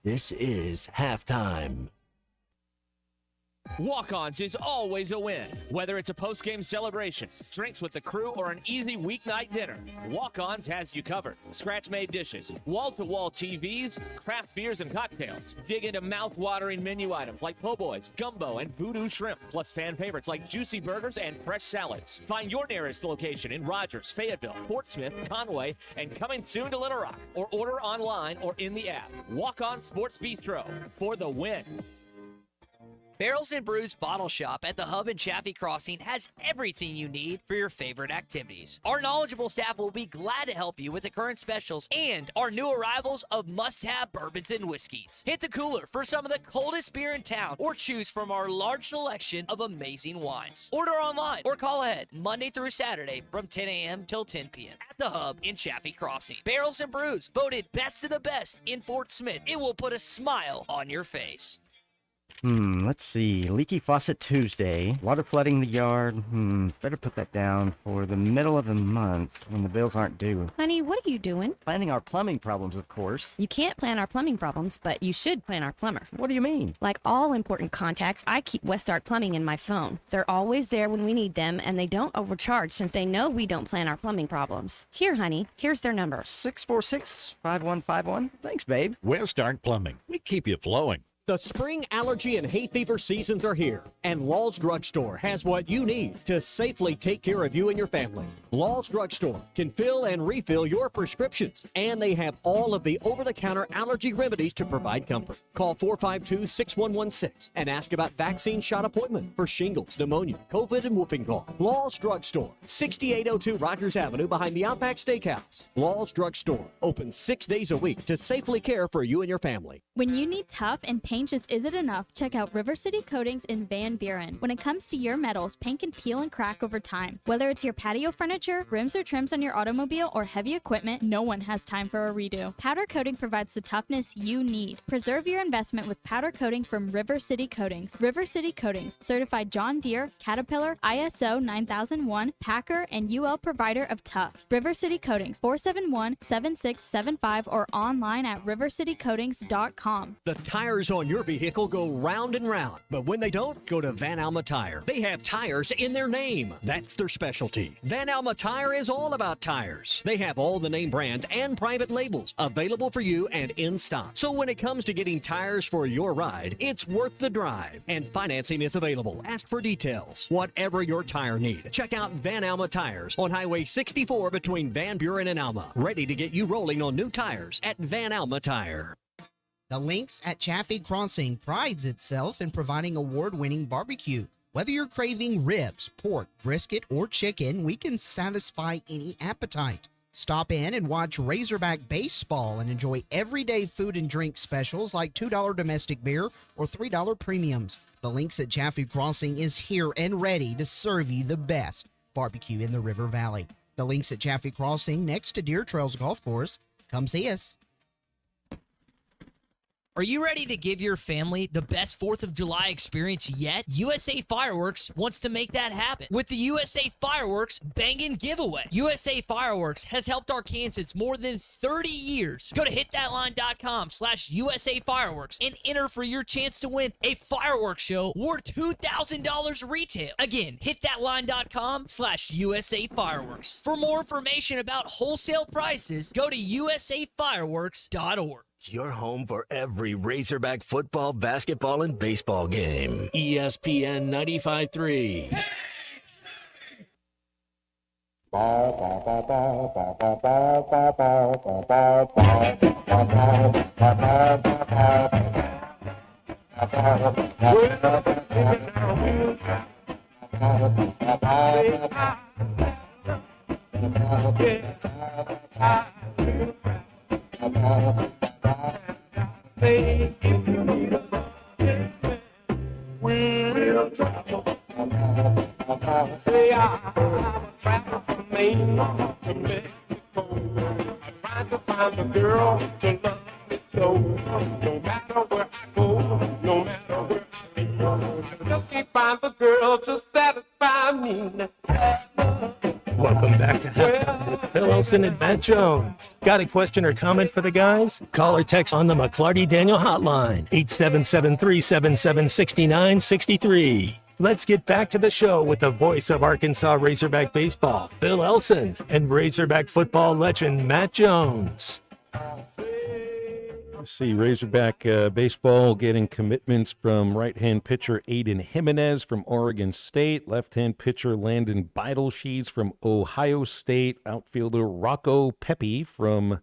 This is halftime. Walk-Ons is always a win. Whether it's a post-game celebration, drinks with the crew, or an easy weeknight dinner, Walk-Ons has you covered. Scratch-made dishes, wall-to-wall TVs, craft beers and cocktails. Dig into mouth-watering menu items like po' boys, gumbo, and voodoo shrimp, plus fan favorites like juicy burgers and fresh salads. Find your nearest location in Rogers, Fayetteville, Fort Smith, Conway, and coming soon to Little Rock, or order online or in the app. Walk-On Sports Bistro for the win. Barrels and Brews Bottle Shop at the Hub in Chaffee Crossing has everything you need for your favorite activities. Our knowledgeable staff will be glad to help you with the current specials and our new arrivals of must-have bourbons and whiskeys. Hit the cooler for some of the coldest beer in town or choose from our large selection of amazing wines. Order online or call ahead Monday through Saturday from 10 a.m. till 10 p.m. at the Hub in Chaffee Crossing. Barrels and Brews, voted best of the best in Fort Smith. It will put a smile on your face. Let's see. Leaky faucet Tuesday. Water flooding the yard. Better put that down for the middle of the month when the bills aren't due. Honey, what are you doing? Planning our plumbing problems, of course. You can't plan our plumbing problems, but you should plan our plumber. What do you mean? Like all important contacts, I keep Westark Plumbing in my phone. They're always there when we need them, and they don't overcharge since they know we don't plan our plumbing problems. Here, honey, here's their number. 646-5151. Thanks, babe. Westark Plumbing. We keep you flowing. The spring allergy and hay fever seasons are here, and Law's Drugstore has what you need to safely take care of you and your family. Law's Drugstore can fill and refill your prescriptions, and they have all of the over-the-counter allergy remedies to provide comfort. Call 452-6116 and ask about vaccine shot appointment for shingles, pneumonia, COVID, and whooping cough. Law's Drugstore, 6802 Rogers Avenue behind the Outback Steakhouse. Law's Drugstore, open 6 days a week to safely care for you and your family. When you need tough and paint just isn't enough, check out River City Coatings in Van Buren. When it comes to your metals, paint can peel and crack over time. Whether it's your patio furniture, rims or trims on your automobile, or heavy equipment, no one has time for a redo. Powder coating provides the toughness you need. Preserve your investment with powder coating from River City Coatings. River City Coatings, certified John Deere, Caterpillar, ISO 9001, Packer, and UL provider of tough. River City Coatings, 471-7675 or online at rivercitycoatings.com. The tires on your vehicle go round and round, but when they don't, go to Van Alma Tire. They have tires in their name. That's their specialty. Van Alma Tire is all about tires. They have all the name brands and private labels available for you and in stock. So when it comes to getting tires for your ride, it's worth the drive. And financing is available. Ask for details. Whatever your tire need, check out Van Alma Tires on Highway 64 between Van Buren and Alma. Ready to get you rolling on new tires at Van Alma Tire. The Links at Chaffee Crossing prides itself in providing award-winning barbecue. Whether you're craving ribs, pork, brisket, or chicken, we can satisfy any appetite. Stop in and watch Razorback Baseball and enjoy everyday food and drink specials like $2 domestic beer or $3 premiums. The Links at Chaffee Crossing is here and ready to serve you the best barbecue in the River Valley. The Links at Chaffee Crossing next to Deer Trails Golf Course. Come see us. Are you ready to give your family the best 4th of July experience yet? USA Fireworks wants to make that happen with the USA Fireworks Bangin' Giveaway. USA Fireworks has helped Arkansans more than 30 years. Go to hitthatline.com/USA Fireworks and enter for your chance to win a fireworks show worth $2,000 retail. Again, hitthatline.com/USA Fireworks. For more information about wholesale prices, go to usafireworks.org. Your home for every Razorback football, basketball, and baseball game. ESPN 95.3. off to Mexico. I tried to find a girl to love me so. No matter where I go, no matter where I be, I just can't find the girl to satisfy me. Welcome back to Halftime with Phil Elson and Matt Jones. Got a question or comment for the guys? Call or text on the McLarty Daniel hotline, 877-377-6963. Let's get back to the show with the voice of Arkansas Razorback baseball, Phil Elson, and Razorback football legend Matt Jones. Let's see, Razorback baseball getting commitments from right-hand pitcher Aiden Jimenez from Oregon State, left-hand pitcher Landon Beidelsheets from Ohio State, outfielder Rocco Pepe from,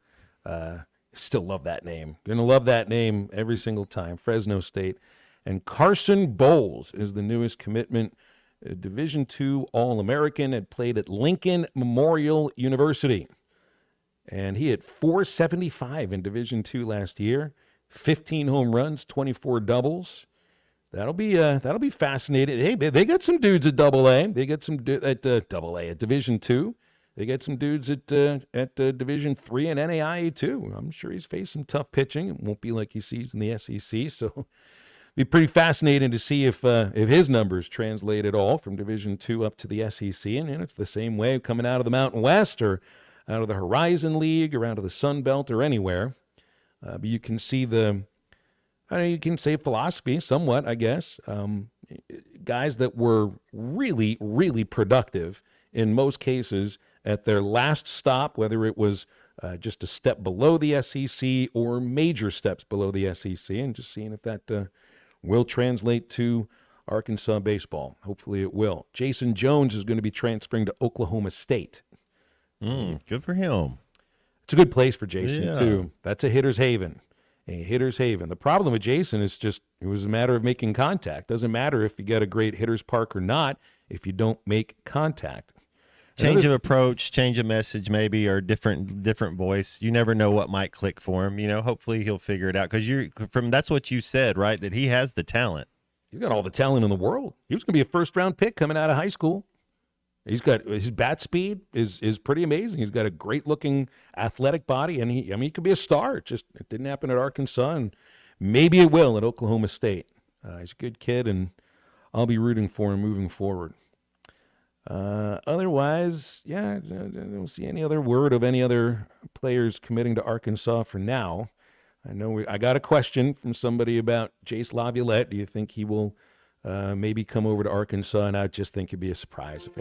still love that name, gonna love that name every single time, Fresno State, and Carson Bowles is the newest commitment, Division II All-American, had played at Lincoln Memorial University. And he hit .475 in Division II last year, 15 home runs, 24 doubles. That'll be fascinating. Hey, they got some dudes at AA. They got some at AA at Division II. They got some dudes at Division III and NAIA too. I'm sure he's faced some tough pitching. It won't be like he sees in the SEC. So, be pretty fascinating to see if his numbers translate at all from Division II up to the SEC. And it's the same way coming out of the Mountain West or out of the Horizon League or out of the Sun Belt or anywhere. But you can see you can say philosophy somewhat, I guess. Guys that were really, really productive in most cases at their last stop, whether it was just a step below the SEC or major steps below the SEC, and just seeing if that will translate to Arkansas baseball. Hopefully it will. Jason Jones is going to be transferring to Oklahoma State. Good for him. It's a good place for Jason, too. That's a hitter's haven. A hitter's haven. The problem with Jason is just it was a matter of making contact. Doesn't matter if you get a great hitter's park or not if you don't make contact. Change of approach, change of message maybe, or different voice. You never know what might click for him. Hopefully he'll figure it out because that's what you said, right? That he has the talent. He's got all the talent in the world. He was going to be a first-round pick coming out of high school. He's got his bat speed is pretty amazing. He's got a great-looking athletic body, and he could be a star. It didn't happen at Arkansas, and maybe it will at Oklahoma State. He's a good kid, and I'll be rooting for him moving forward. Otherwise, I don't see any other word of any other players committing to Arkansas for now. I got a question from somebody about Jace Laviolette. Do you think he will maybe come over to Arkansas? And I just think it'd be a surprise if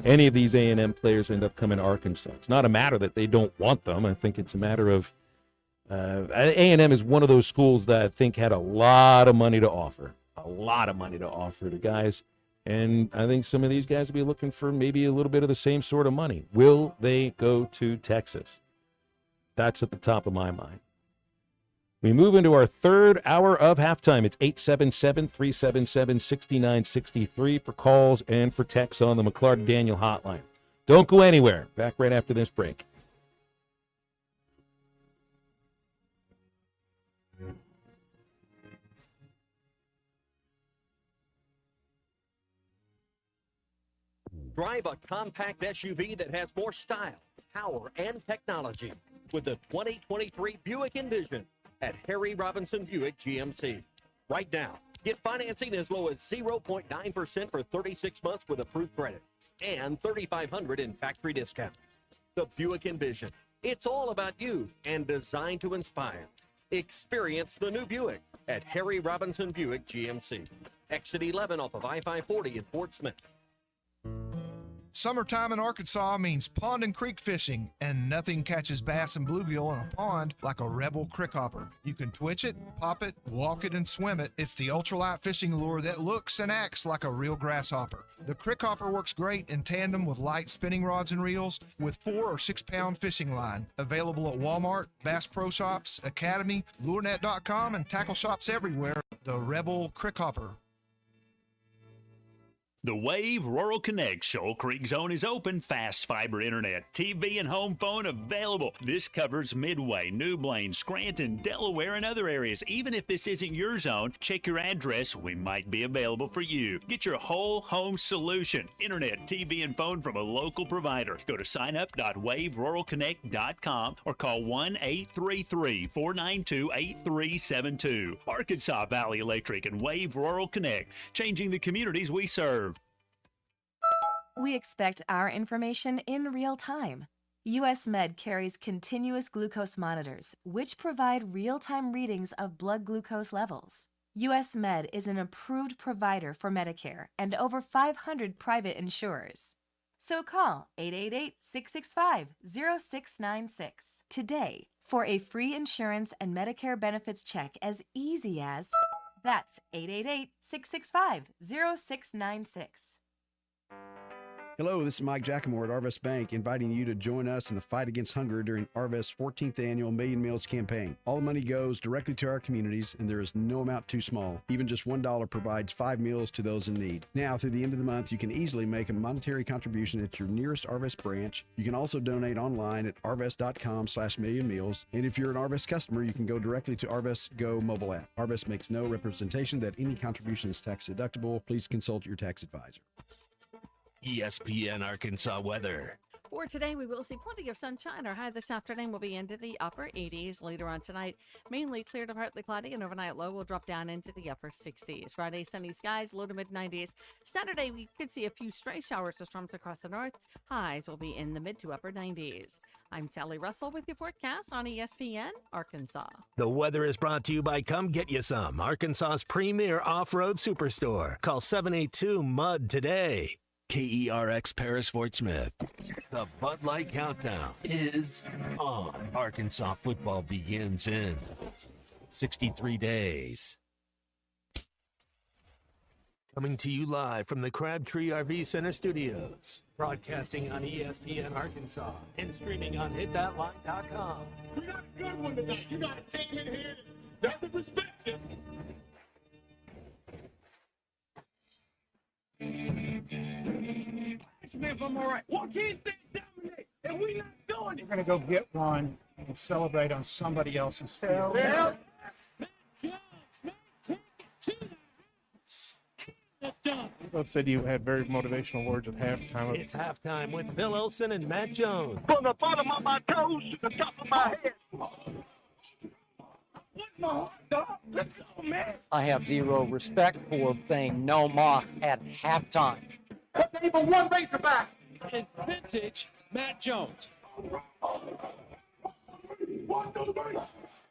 any of these A&M players end up coming to Arkansas. It's not a matter that they don't want them. I think it's a matter of A&M is one of those schools that I think had a lot of money to offer to guys. And I think some of these guys will be looking for maybe a little bit of the same sort of money. Will they go to Texas? That's at the top of my mind. We move into our third hour of halftime. It's 877-377-6963 for calls and for texts on the McLarty Daniel hotline. Don't go anywhere. Back right after this break. Drive a compact SUV that has more style, power, and technology with the 2023 Buick Envision at Harry Robinson Buick GMC. Right now, get financing as low as 0.9% for 36 months with approved credit and $3,500 in factory discounts. The Buick Envision. It's all about you and designed to inspire. Experience the new Buick at Harry Robinson Buick GMC. Exit 11 off of I-540 in Fort Smith. Summertime in Arkansas means pond and creek fishing, and nothing catches bass and bluegill in a pond like a Rebel crickhopper. You can twitch it, pop it, walk it, and swim it. It's the ultralight fishing lure that looks and acts like a real grasshopper. The crickhopper works great in tandem with light spinning rods and reels with 4 or 6 pound fishing line. Available at Walmart, Bass Pro Shops, Academy, LureNet.com, and tackle shops everywhere. The Rebel crickhopper. The Wave Rural Connect Shoal Creek Zone is open. Fast fiber internet, TV, and home phone available. This covers Midway, New Blaine, Scranton, Delaware, and other areas. Even if this isn't your zone, check your address. We might be available for you. Get your whole home solution. Internet, TV, and phone from a local provider. Go to signup.waveruralconnect.com or call 1-833-492-8372. Arkansas Valley Electric and Wave Rural Connect, changing the communities we serve. We expect our information in real time. US Med carries continuous glucose monitors, which provide real-time readings of blood glucose levels. US Med is an approved provider for Medicare and over 500 private insurers. So call 888-665-0696 today for a free insurance and Medicare benefits check as easy as... That's 888-665-0696. Hello, this is Mike Giacomo at Arvest Bank, inviting you to join us in the fight against hunger during Arvest's 14th annual Million Meals campaign. All the money goes directly to our communities, and there is no amount too small. Even just $1 provides 5 meals to those in need. Now, through the end of the month, you can easily make a monetary contribution at your nearest Arvest branch. You can also donate online at arvest.com/millionmeals. And if you're an Arvest customer, you can go directly to Arvest Go mobile app. Arvest makes no representation that any contribution is tax deductible. Please consult your tax advisor. ESPN Arkansas weather. For today, we will see plenty of sunshine. Our high this afternoon will be into the upper 80s. Later on tonight, mainly clear to partly cloudy, and overnight low will drop down into the upper 60s. Friday, sunny skies, low to mid 90s. Saturday, we could see a few stray showers or storms across the north. Highs will be in the mid to upper 90s. I'm Sally Russell with your forecast on ESPN Arkansas. The weather is brought to you by Come Get You Some, Arkansas's premier off-road superstore. Call 782-MUD today. KERX Paris Fort Smith. The Bud Light Countdown is on. Arkansas football begins in 63 days. Coming to you live from the Crabtree RV Center studios. Broadcasting on ESPN Arkansas and streaming on hitthatline.com. We got a good one tonight. You got a team in here that doesn't respect you. If I'm all right. Why can't they dominate? And we not doing it. We're gonna go get one and celebrate on somebody else's field. Well, Both said you had very motivational words at halftime. It's halftime with Bill Olson and Matt Jones. From the bottom of my toes to the top of my head. What's my heart, dog? Let's go, man. I have zero respect for saying no moss at halftime. But they even one Razorback. It's vintage Matt Jones.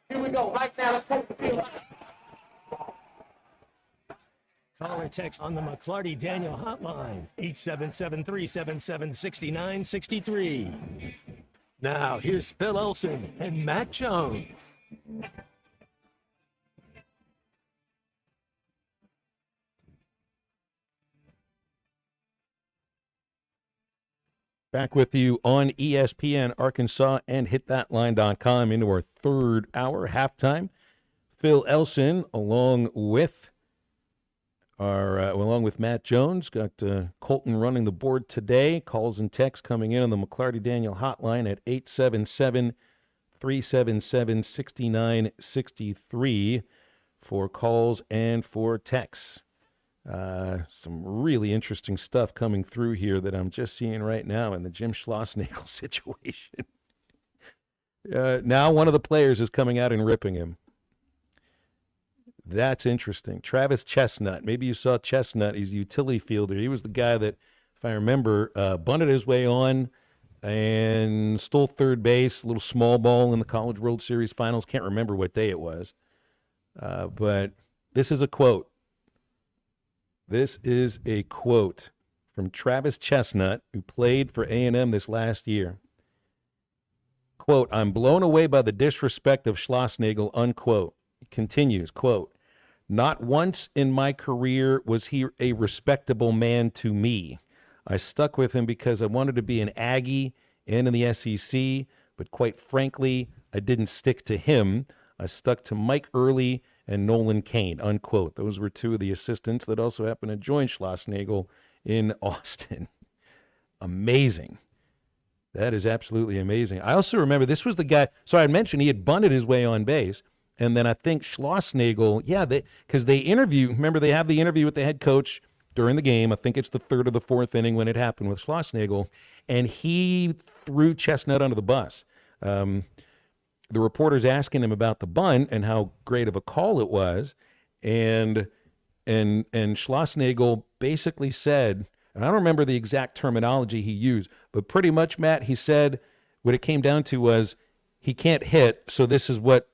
Here we go. Right now, let's take the field. Call or text on the McLarty Daniel hotline, 877-377-6963. Now, here's Phil Olson and Matt Jones. Back with you on ESPN Arkansas and hitthatline.com into our third hour, halftime. Phil Elson, along with Matt Jones, got Colton running the board today. Calls and texts coming in on the McLarty Daniel hotline at 877-377-6963 for calls and for texts. Some really interesting stuff coming through here that I'm just seeing right now in the Jim Schlossnagle situation. Now one of the players is coming out and ripping him. That's interesting. Travis Chestnut. Maybe you saw Chestnut. He's a utility fielder. He was the guy that, if I remember, bunted his way on and stole third base, a little small ball in the College World Series finals. Can't remember what day it was. But this is a quote. This is a quote from Travis Chestnut, who played for A&M this last year. Quote, "I'm blown away by the disrespect of Schlossnagle," unquote. He continues, quote, "Not once in my career was he a respectable man to me. I stuck with him because I wanted to be an Aggie and in the SEC, but quite frankly, I didn't stick to him. I stuck to Mike Early and Nolan Kane," unquote. Those were two of the assistants that also happened to join Schlossnagle in Austin. Amazing. That is absolutely amazing. I also remember this was the guy. So I mentioned he had bunted his way on base. And then I think Schlossnagel, because they interview, remember they have the interview with the head coach during the game. I think it's the third or the fourth inning when it happened with Schlossnagel. And he threw Chestnut under the bus. The reporter's asking him about the bunt and how great of a call it was. And Schlossnagel basically said, and I don't remember the exact terminology he used, but pretty much, Matt, he said what it came down to was he can't hit, so this is what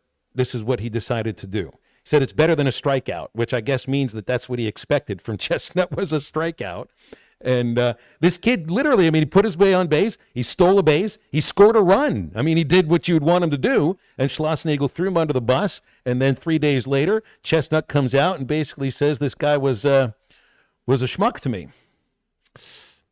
he decided to do. He said it's better than a strikeout, which I guess means that that's what he expected from Chestnut was a strikeout. And this kid literally, I mean, he put his way on base. He stole a base. He scored a run. I mean, he did what you'd want him to do. And Schlossnagel threw him under the bus. And then 3 days later, Chestnut comes out and basically says this guy was a schmuck to me.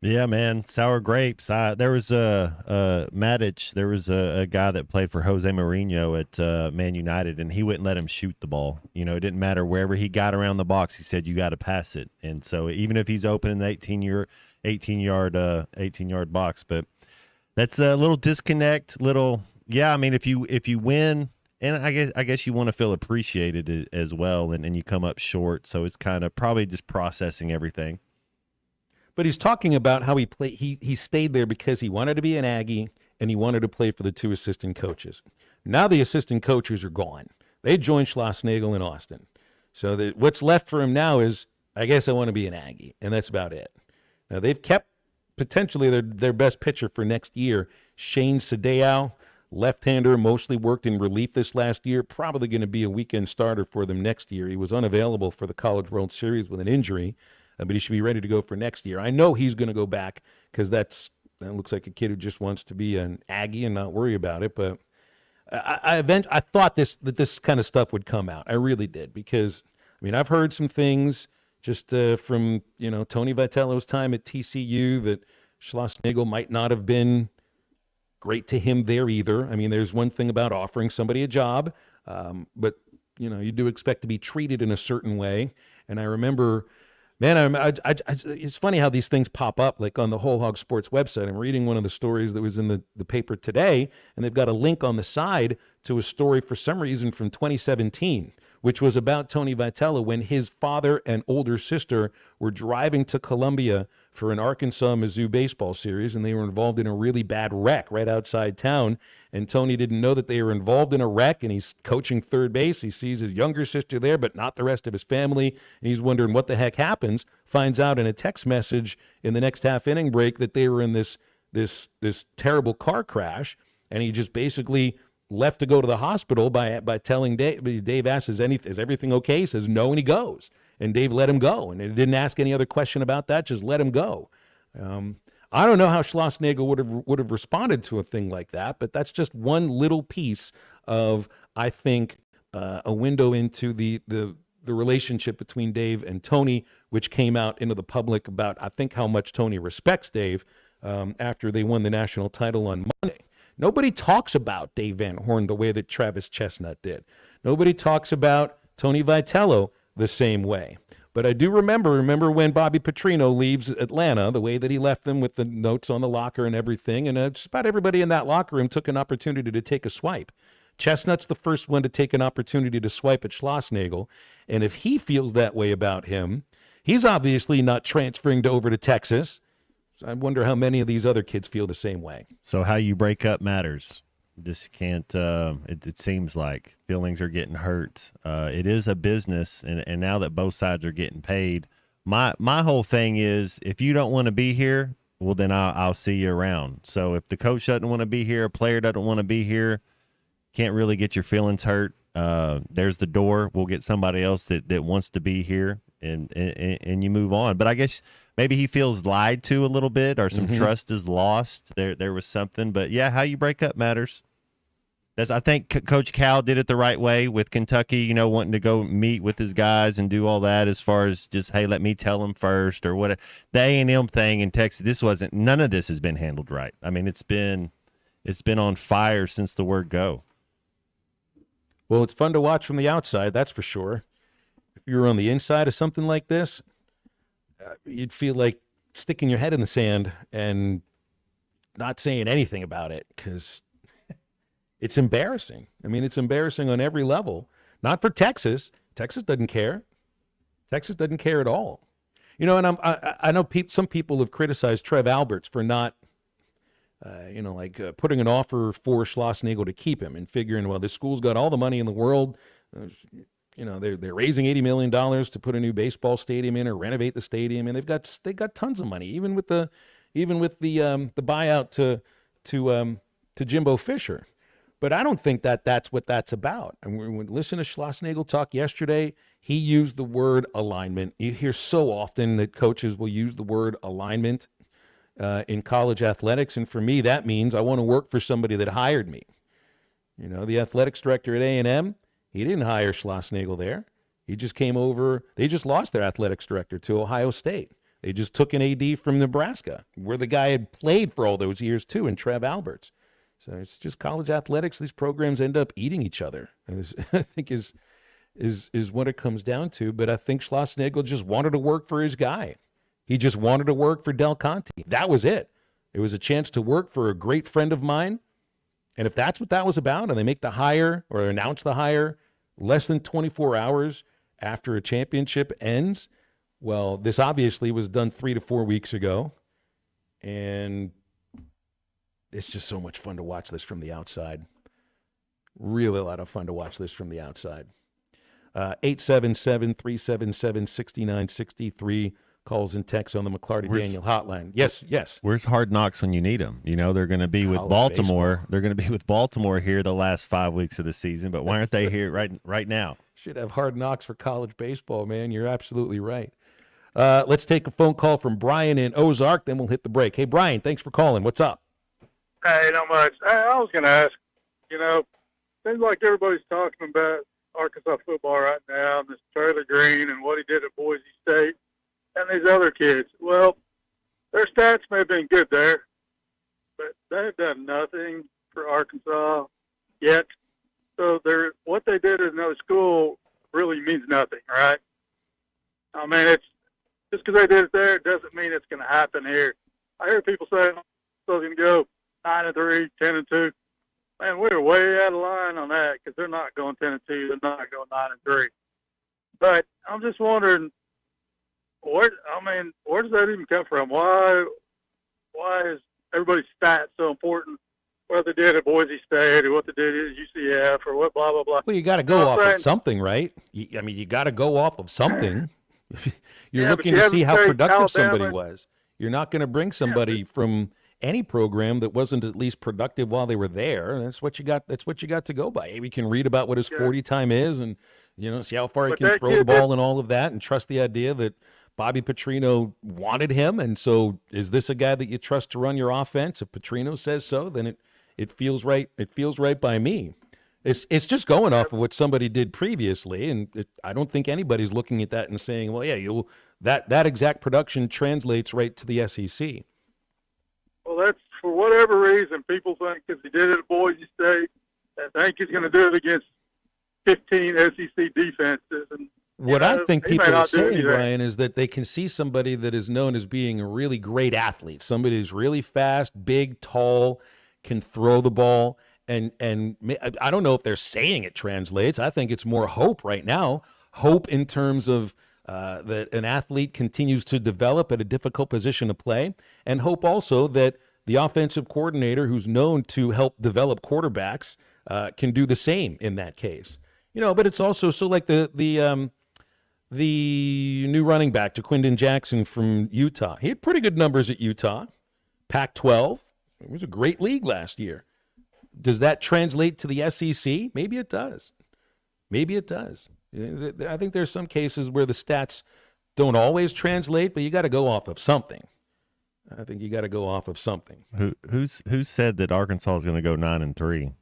Yeah, man, sour grapes. There was a Matic. There was a guy that played for Jose Mourinho at Man United, and he wouldn't let him shoot the ball. You know, it didn't matter wherever he got around the box. He said you got to pass it, and so even if he's open in the 18-yard box, but that's a little disconnect. I mean, if you win, and I guess you want to feel appreciated as well, and you come up short, so it's kind of probably just processing everything. But he's talking about how he stayed there because he wanted to be an Aggie and he wanted to play for the two assistant coaches. Now the assistant coaches are gone. They joined Schlossnagel in Austin. So what's left for him now is, I guess I want to be an Aggie, and that's about it. Now they've kept potentially their best pitcher for next year, Shane Sadeo, left-hander, mostly worked in relief this last year, probably going to be a weekend starter for them next year. He was unavailable for the College World Series with an injury. But he should be ready to go for next year. I know he's going to go back because that looks like a kid who just wants to be an Aggie and not worry about it. But I thought that this kind of stuff would come out. I really did because, I mean, I've heard some things just from, Tony Vitello's time at TCU that Schlossnagel might not have been great to him there either. I mean, there's one thing about offering somebody a job, but, you do expect to be treated in a certain way. And I remember... Man, it's funny how these things pop up, like on the Whole Hog Sports website. I'm reading one of the stories that was in the paper today, and they've got a link on the side to a story for some reason from 2017, which was about Tony Vitello when his father and older sister were driving to Columbia for an Arkansas-Mizzou baseball series, and they were involved in a really bad wreck right outside town. And Tony didn't know that they were involved in a wreck, and he's coaching third base. He sees his younger sister there, but not the rest of his family, and he's wondering what the heck happens. Finds out in a text message in the next half-inning break that they were in this terrible car crash, and he just basically left to go to the hospital by telling Dave. Dave asks, is everything okay? He says no, and he goes. And Dave let him go, and he didn't ask any other question about that, just let him go. I don't know how Schlossnagel would have responded to a thing like that, but that's just one little piece of, I think, a window into the relationship between Dave and Tony, which came out into the public about, I think, how much Tony respects Dave after they won the national title on Monday. Nobody talks about Dave Van Horn the way that Travis Chestnut did. Nobody talks about Tony Vitello the same way. But I do remember when Bobby Petrino leaves Atlanta, the way that he left them with the notes on the locker and everything, and just about everybody in that locker room took an opportunity to take a swipe. Chestnut's the first one to take an opportunity to swipe at Schlossnagel, and if he feels that way about him, he's obviously not transferring over to Texas. So I wonder how many of these other kids feel the same way. So how you break up matters. Just can't. It seems like feelings are getting hurt. It is a business, and now that both sides are getting paid, my whole thing is if you don't want to be here, well then I'll see you around. So if the coach doesn't want to be here, a player doesn't want to be here, can't really get your feelings hurt. There's the door. We'll get somebody else that wants to be here, and you move on. But I guess maybe he feels lied to a little bit, or some trust is lost. There was something, but yeah, how you break up matters. I think Coach Cal did it the right way with Kentucky, wanting to go meet with his guys and do all that as far as just, hey, let me tell them first or what. The A&M thing in Texas, none of this has been handled right. I mean, it's been on fire since the word go. Well, it's fun to watch from the outside, that's for sure. If you were on the inside of something like this, you'd feel like sticking your head in the sand and not saying anything about it because it's embarrassing. I mean, it's embarrassing on every level. Not for Texas. Texas doesn't care. Texas doesn't care at all. You know, and I know some people have criticized Trev Alberts for not, putting an offer for Schlossnagle to keep him and figuring, well, this school's got all the money in the world. They're raising $80 million to put a new baseball stadium in or renovate the stadium, and they've got tons of money, even with the buyout to Jimbo Fisher. But I don't think that's what that's about. And when we listen to Schlossnagle talk yesterday, he used the word alignment. You hear so often that coaches will use the word alignment in college athletics, and for me, that means I want to work for somebody that hired me. You know, the athletics director at A&M, he didn't hire Schlossnagle there. He just came over. They just lost their athletics director to Ohio State. They just took an AD from Nebraska, where the guy had played for all those years too, in Trev Alberts. So it's just college athletics. These programs end up eating each other, I think is what it comes down to. But I think Schlossnagle just wanted to work for his guy. He just wanted to work for Del Conte. That was it. It was a chance to work for a great friend of mine. And if that's what that was about, and they make the hire or announce the hire less than 24 hours after a championship ends, well, this obviously was done 3 to 4 weeks ago. And it's just so much fun to watch this from the outside. Really a lot of fun to watch this from the outside. 877-377-6963 calls and texts on the McLarty Daniel hotline. Yes. Where's Hard Knocks when you need them? You know, they're going to be with Baltimore. Baseball. They're going to be with Baltimore here the last 5 weeks of the season, but why aren't they here right now? Should have Hard Knocks for college baseball, man. You're absolutely right. Let's take a phone call from Brian in Ozark, then we'll hit the break. Hey, Brian, thanks for calling. What's up? Hey, not much. I was going to ask, seems like everybody's talking about Arkansas football right now and this Taylor Green and what he did at Boise State and these other kids. Well, their stats may have been good there, but they've done nothing for Arkansas yet. So what they did at another school really means nothing, right? I mean, it's just because they did it there doesn't mean it's going to happen here. I hear people saying they're going to go 9-3, 10-2. Man, we're way out of line on that because they're not going 10-2. They're not going 9-3. But I'm just wondering, where does that even come from? Why is everybody's stats so important? What they did at Boise State or what they did at UCF or what blah, blah, blah. Well, you got to go off of something, right? You got to go off of something. You're looking to see how productive somebody was. You're not going to bring somebody from any program that wasn't at least productive while they were there. That's what you got. That's what you got to go by. We can read about what his 40 time is and, see how far he can throw the ball and all of that and trust the idea that Bobby Petrino wanted him. And so is this a guy that you trust to run your offense? If Petrino says so, then it feels right. It feels right by me. It's just going off of what somebody did previously. And I don't think anybody's looking at that and saying, well, yeah, that exact production translates right to the SEC. Well, that's for whatever reason. People think because he did it at Boise State, they think he's going to do it against 15 SEC defenses. And what I think people are saying, Brian, is that they can see somebody that is known as being a really great athlete, somebody who's really fast, big, tall, can throw the ball. And I don't know if they're saying it translates. I think it's more hope right now. Hope in terms of that an athlete continues to develop at a difficult position to play, and hope also that the offensive coordinator who's known to help develop quarterbacks can do the same in that case. But it's also so like the new running back, Jaquindon Jackson from Utah. He had pretty good numbers at Utah. Pac-12. It was a great league last year. Does that translate to the SEC? Maybe it does. Maybe it does. I think there's some cases where the stats don't always translate, but you got to go off of something. I think you got to go off of something. Who said that Arkansas is going to go 9-3?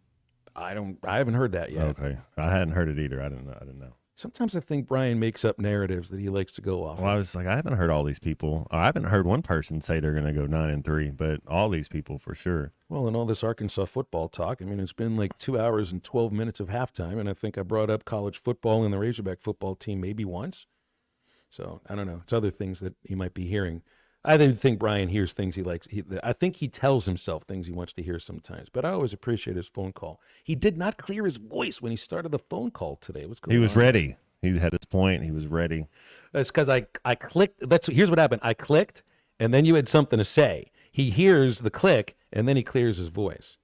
I haven't heard that yet. Okay, I hadn't heard it either. I didn't know. Sometimes I think Brian makes up narratives that he likes to go off. Well, I was like, I haven't heard all these people. I haven't heard one person say they're going to go 9-3, but all these people for sure. Well, in all this Arkansas football talk, it's been like 2 hours and 12 minutes of halftime, and I think I brought up college football and the Razorback football team maybe once. So I don't know. It's other things that you might be hearing. I didn't think Brian hears things he likes. I think he tells himself things he wants to hear sometimes, but I always appreciate his phone call. He did not clear his voice when he started the phone call today. What's going on? He was ready. He had his point. He was ready. That's because I clicked. Here's what happened. I clicked, and then you had something to say. He hears the click, and then he clears his voice.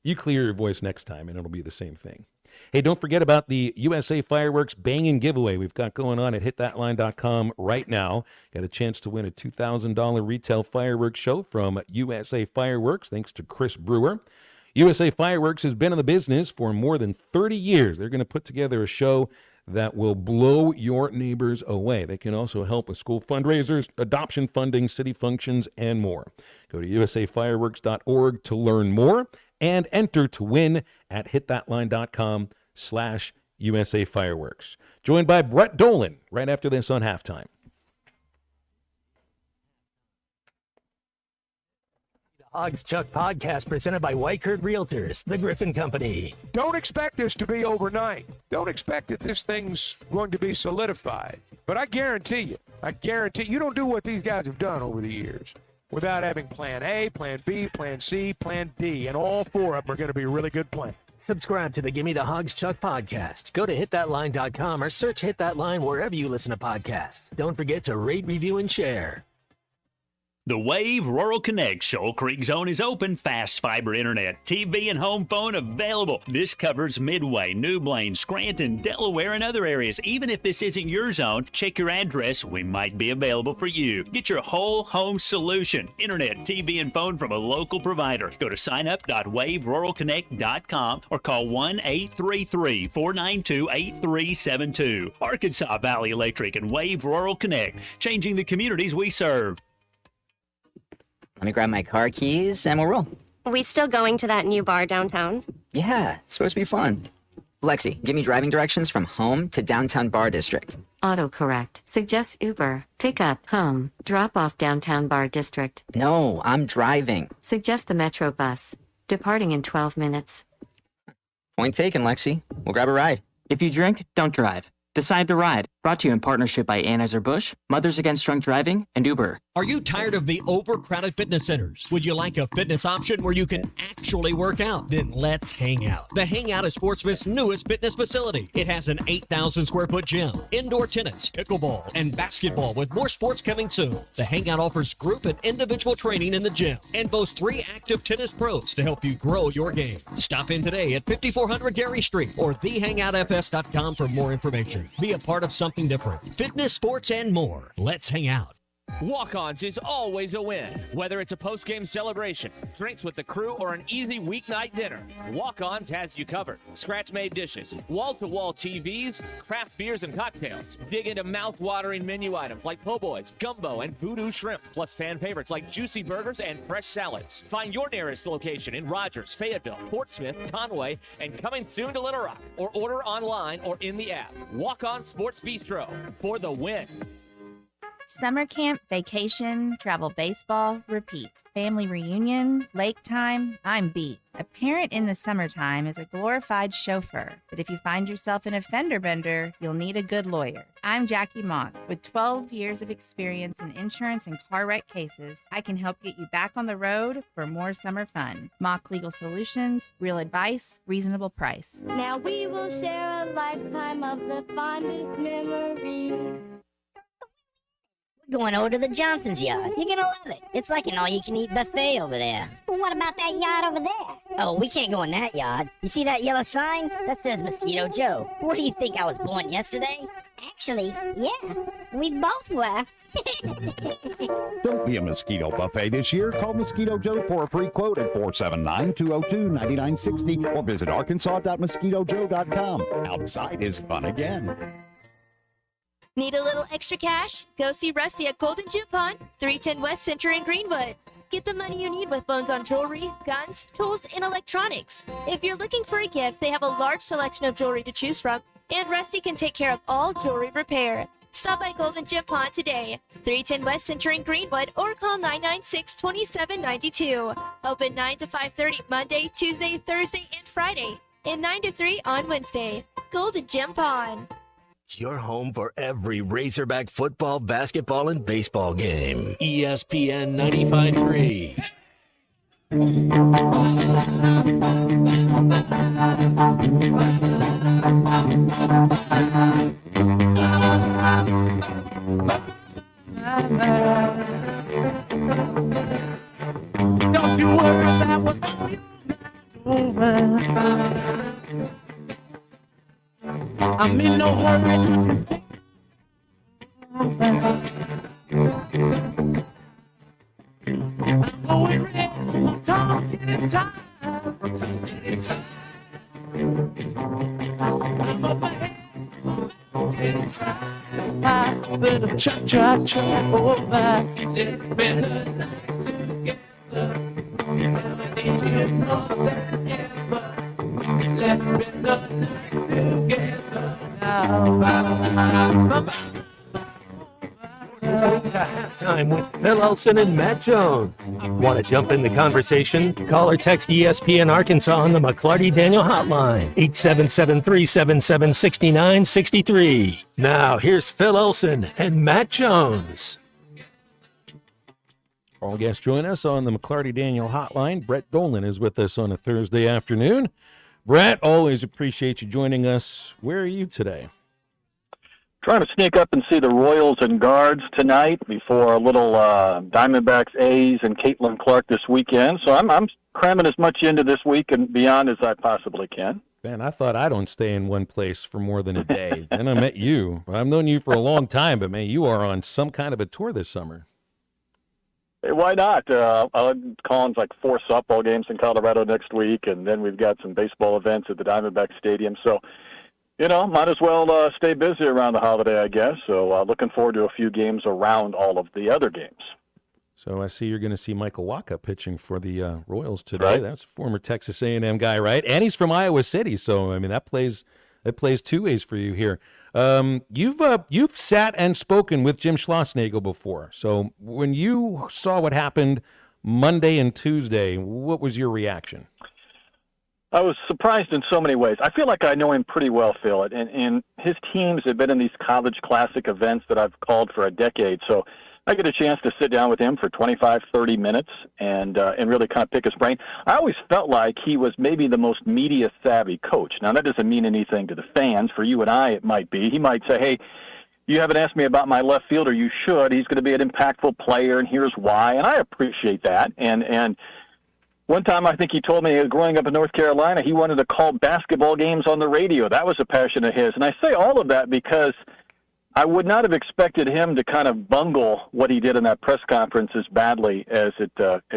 You clear your voice next time, and it'll be the same thing. Hey, don't forget about the USA Fireworks Bangin' Giveaway we've got going on at hitthatline.com right now. Got a chance to win a $2,000 retail fireworks show from USA Fireworks, thanks to Chris Brewer. USA Fireworks has been in the business for more than 30 years. They're going to put together a show that will blow your neighbors away. They can also help with school fundraisers, adoption funding, city functions, and more. Go to usafireworks.org to learn more and enter to win at hitthatline.com/USA Fireworks. Joined by Brett Dolan right after this on Halftime. Hogs Chuck podcast presented by Weichert Realtors, the Griffin Company. Don't expect this to be overnight. Don't expect that this thing's going to be solidified. But I guarantee you don't do what these guys have done over the years without having plan A, plan B, plan C, plan D, and all four of them are going to be really good plans. Subscribe to the Gimme the Hogs Chuck podcast. Go to hitthatline.com or search Hit That Line wherever you listen to podcasts. Don't forget to rate, review, and share. The Wave Rural Connect Shoal Creek Zone is open. Fast fiber internet, TV, and home phone available. This covers Midway, New Blaine, Scranton, Delaware, and other areas. Even if this isn't your zone, check your address. We might be available for you. Get your whole home solution. Internet, TV, and phone from a local provider. Go to signup.waveruralconnect.com or call 1-833-492-8372. Arkansas Valley Electric and Wave Rural Connect, changing the communities we serve. Let me grab my car keys and we'll roll. Are we still going to that new bar downtown? Yeah, it's supposed to be fun. Lexi, give me driving directions from home to downtown bar district. Autocorrect. Suggest Uber. Pick up, home. Drop off downtown bar district. No, I'm driving. Suggest the Metro bus. Departing in 12 minutes. Point taken, Lexi. We'll grab a ride. If you drink, don't drive. Decide to Ride. Brought to you in partnership by Anheuser-Busch, Mothers Against Drunk Driving, and Uber. Are you tired of the overcrowded fitness centers? Would you like a fitness option where you can actually work out? Then let's hang out. The Hangout is Sportsman's newest fitness facility. It has an 8,000 square foot gym, indoor tennis, pickleball, and basketball with more sports coming soon. The Hangout offers group and individual training in the gym and boasts 3 active tennis pros to help you grow your game. Stop in today at 5400 Gary Street or thehangoutfs.com for more information. Be a part of something different. Fitness, sports, and more. Let's hang out. Walk-Ons is always a win. Whether it's a post-game celebration, drinks with the crew, or an easy weeknight dinner, Walk-Ons has you covered. Scratch-made dishes, wall-to-wall TVs, craft beers and cocktails. Dig into mouth-watering menu items like po' boys, gumbo, and voodoo shrimp, plus fan favorites like juicy burgers and fresh salads. Find your nearest location in Rogers, Fayetteville, Fort Smith, Conway, and coming soon to Little Rock, or order online or in the app. Walk-On Sports Bistro for the win. Summer camp, vacation, travel baseball, repeat. Family reunion, lake time, I'm beat. A parent in the summertime is a glorified chauffeur, but if you find yourself in a fender bender, you'll need a good lawyer. I'm Jackie Mock. With 12 years of experience in insurance and car wreck cases, I can help get you back on the road for more summer fun. Mock Legal Solutions, real advice, reasonable price. Now we will share a lifetime of the fondest memories. Going over to the Johnson's yard. You're gonna love it. It's like an all-you-can-eat buffet over there. Well, what about that yard over there? Oh, we can't go in that yard. You see that yellow sign? That says Mosquito Joe. What do you think, I was born yesterday? Actually, yeah, we both were. Don't be a mosquito buffet this year. Call Mosquito Joe for a free quote at 479-202-9960 or visit arkansas.mosquitojoe.com. Outside is fun again. Need a little extra cash? Go see Rusty at Golden Gym Pond, 310 West Center in Greenwood. Get the money you need with loans on jewelry, guns, tools, and electronics. If you're looking for a gift, they have a large selection of jewelry to choose from, and Rusty can take care of all jewelry repair. Stop by Golden Gym Pond today, 310 West Center in Greenwood, or call 996-2792. Open 9 to 5:30 Monday, Tuesday, Thursday, and Friday, and 9 to 3 on Wednesday. Golden Gym Pond. Your home for every Razorback football, basketball, and baseball game. ESPN 95.3. Don't you worry, that was over. I'm in no hurry. I'm going red. I'm talking in time. I'm talking in time. I'm up ahead. I better cha-cha-cha over. It's been a night together. I need you more than ever. Let's spend the night together now. Listening to Halftime with Phil Elson and Matt Jones. Want to jump in the conversation? Call or text ESPN Arkansas on the McLarty Daniel Hotline, 877-377-6963. Now, here's Phil Elson and Matt Jones. All guests join us on the McLarty Daniel Hotline. Brett Dolan is with us on a Thursday afternoon. Brett, always appreciate you joining us. Where are you today? Trying to sneak up and see the Royals and Guards tonight before a little Diamondbacks, A's, and Caitlin Clark this weekend. So I'm cramming as much into this week and beyond as I possibly can. Man, I thought I don't stay in one place for more than a day. Then I met you. I've known you for a long time, but, man, you are on some kind of a tour this summer. Hey, why not? Colin's like 4 softball games in Colorado next week, and then we've got some baseball events at the Diamondback Stadium. So, might as well stay busy around the holiday, I guess. So looking forward to a few games around all of the other games. So I see you're going to see Michael Wacha pitching for the Royals today. Right. That's a former Texas A&M guy, right? And he's from Iowa City, so I mean that plays two ways for you here. You've sat and spoken with Jim Schlossnagle before. So when you saw what happened Monday and Tuesday, what was your reaction? I was surprised in so many ways. I feel like I know him pretty well, Phil, and his teams have been in these college classic events that I've called for a decade. So I get a chance to sit down with him for 25, 30 minutes and really kind of pick his brain. I always felt like he was maybe the most media-savvy coach. Now, that doesn't mean anything to the fans. For you and I, it might be. He might say, hey, you haven't asked me about my left fielder. You should. He's going to be an impactful player, and here's why. And I appreciate that. And one time I think he told me growing up in North Carolina, he wanted to call basketball games on the radio. That was a passion of his. And I say all of that because I would not have expected him to kind of bungle what he did in that press conference as badly as it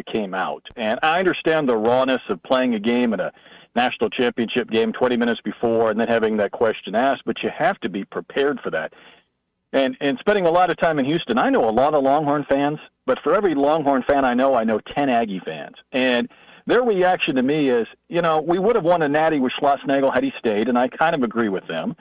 came out. And I understand the rawness of playing a game in a national championship game 20 minutes before and then having that question asked, but you have to be prepared for that. And spending a lot of time in Houston, I know a lot of Longhorn fans, but for every Longhorn fan I know 10 Aggie fans. And their reaction to me is, we would have won a natty with Schlossnagle had he stayed, and I kind of agree with them.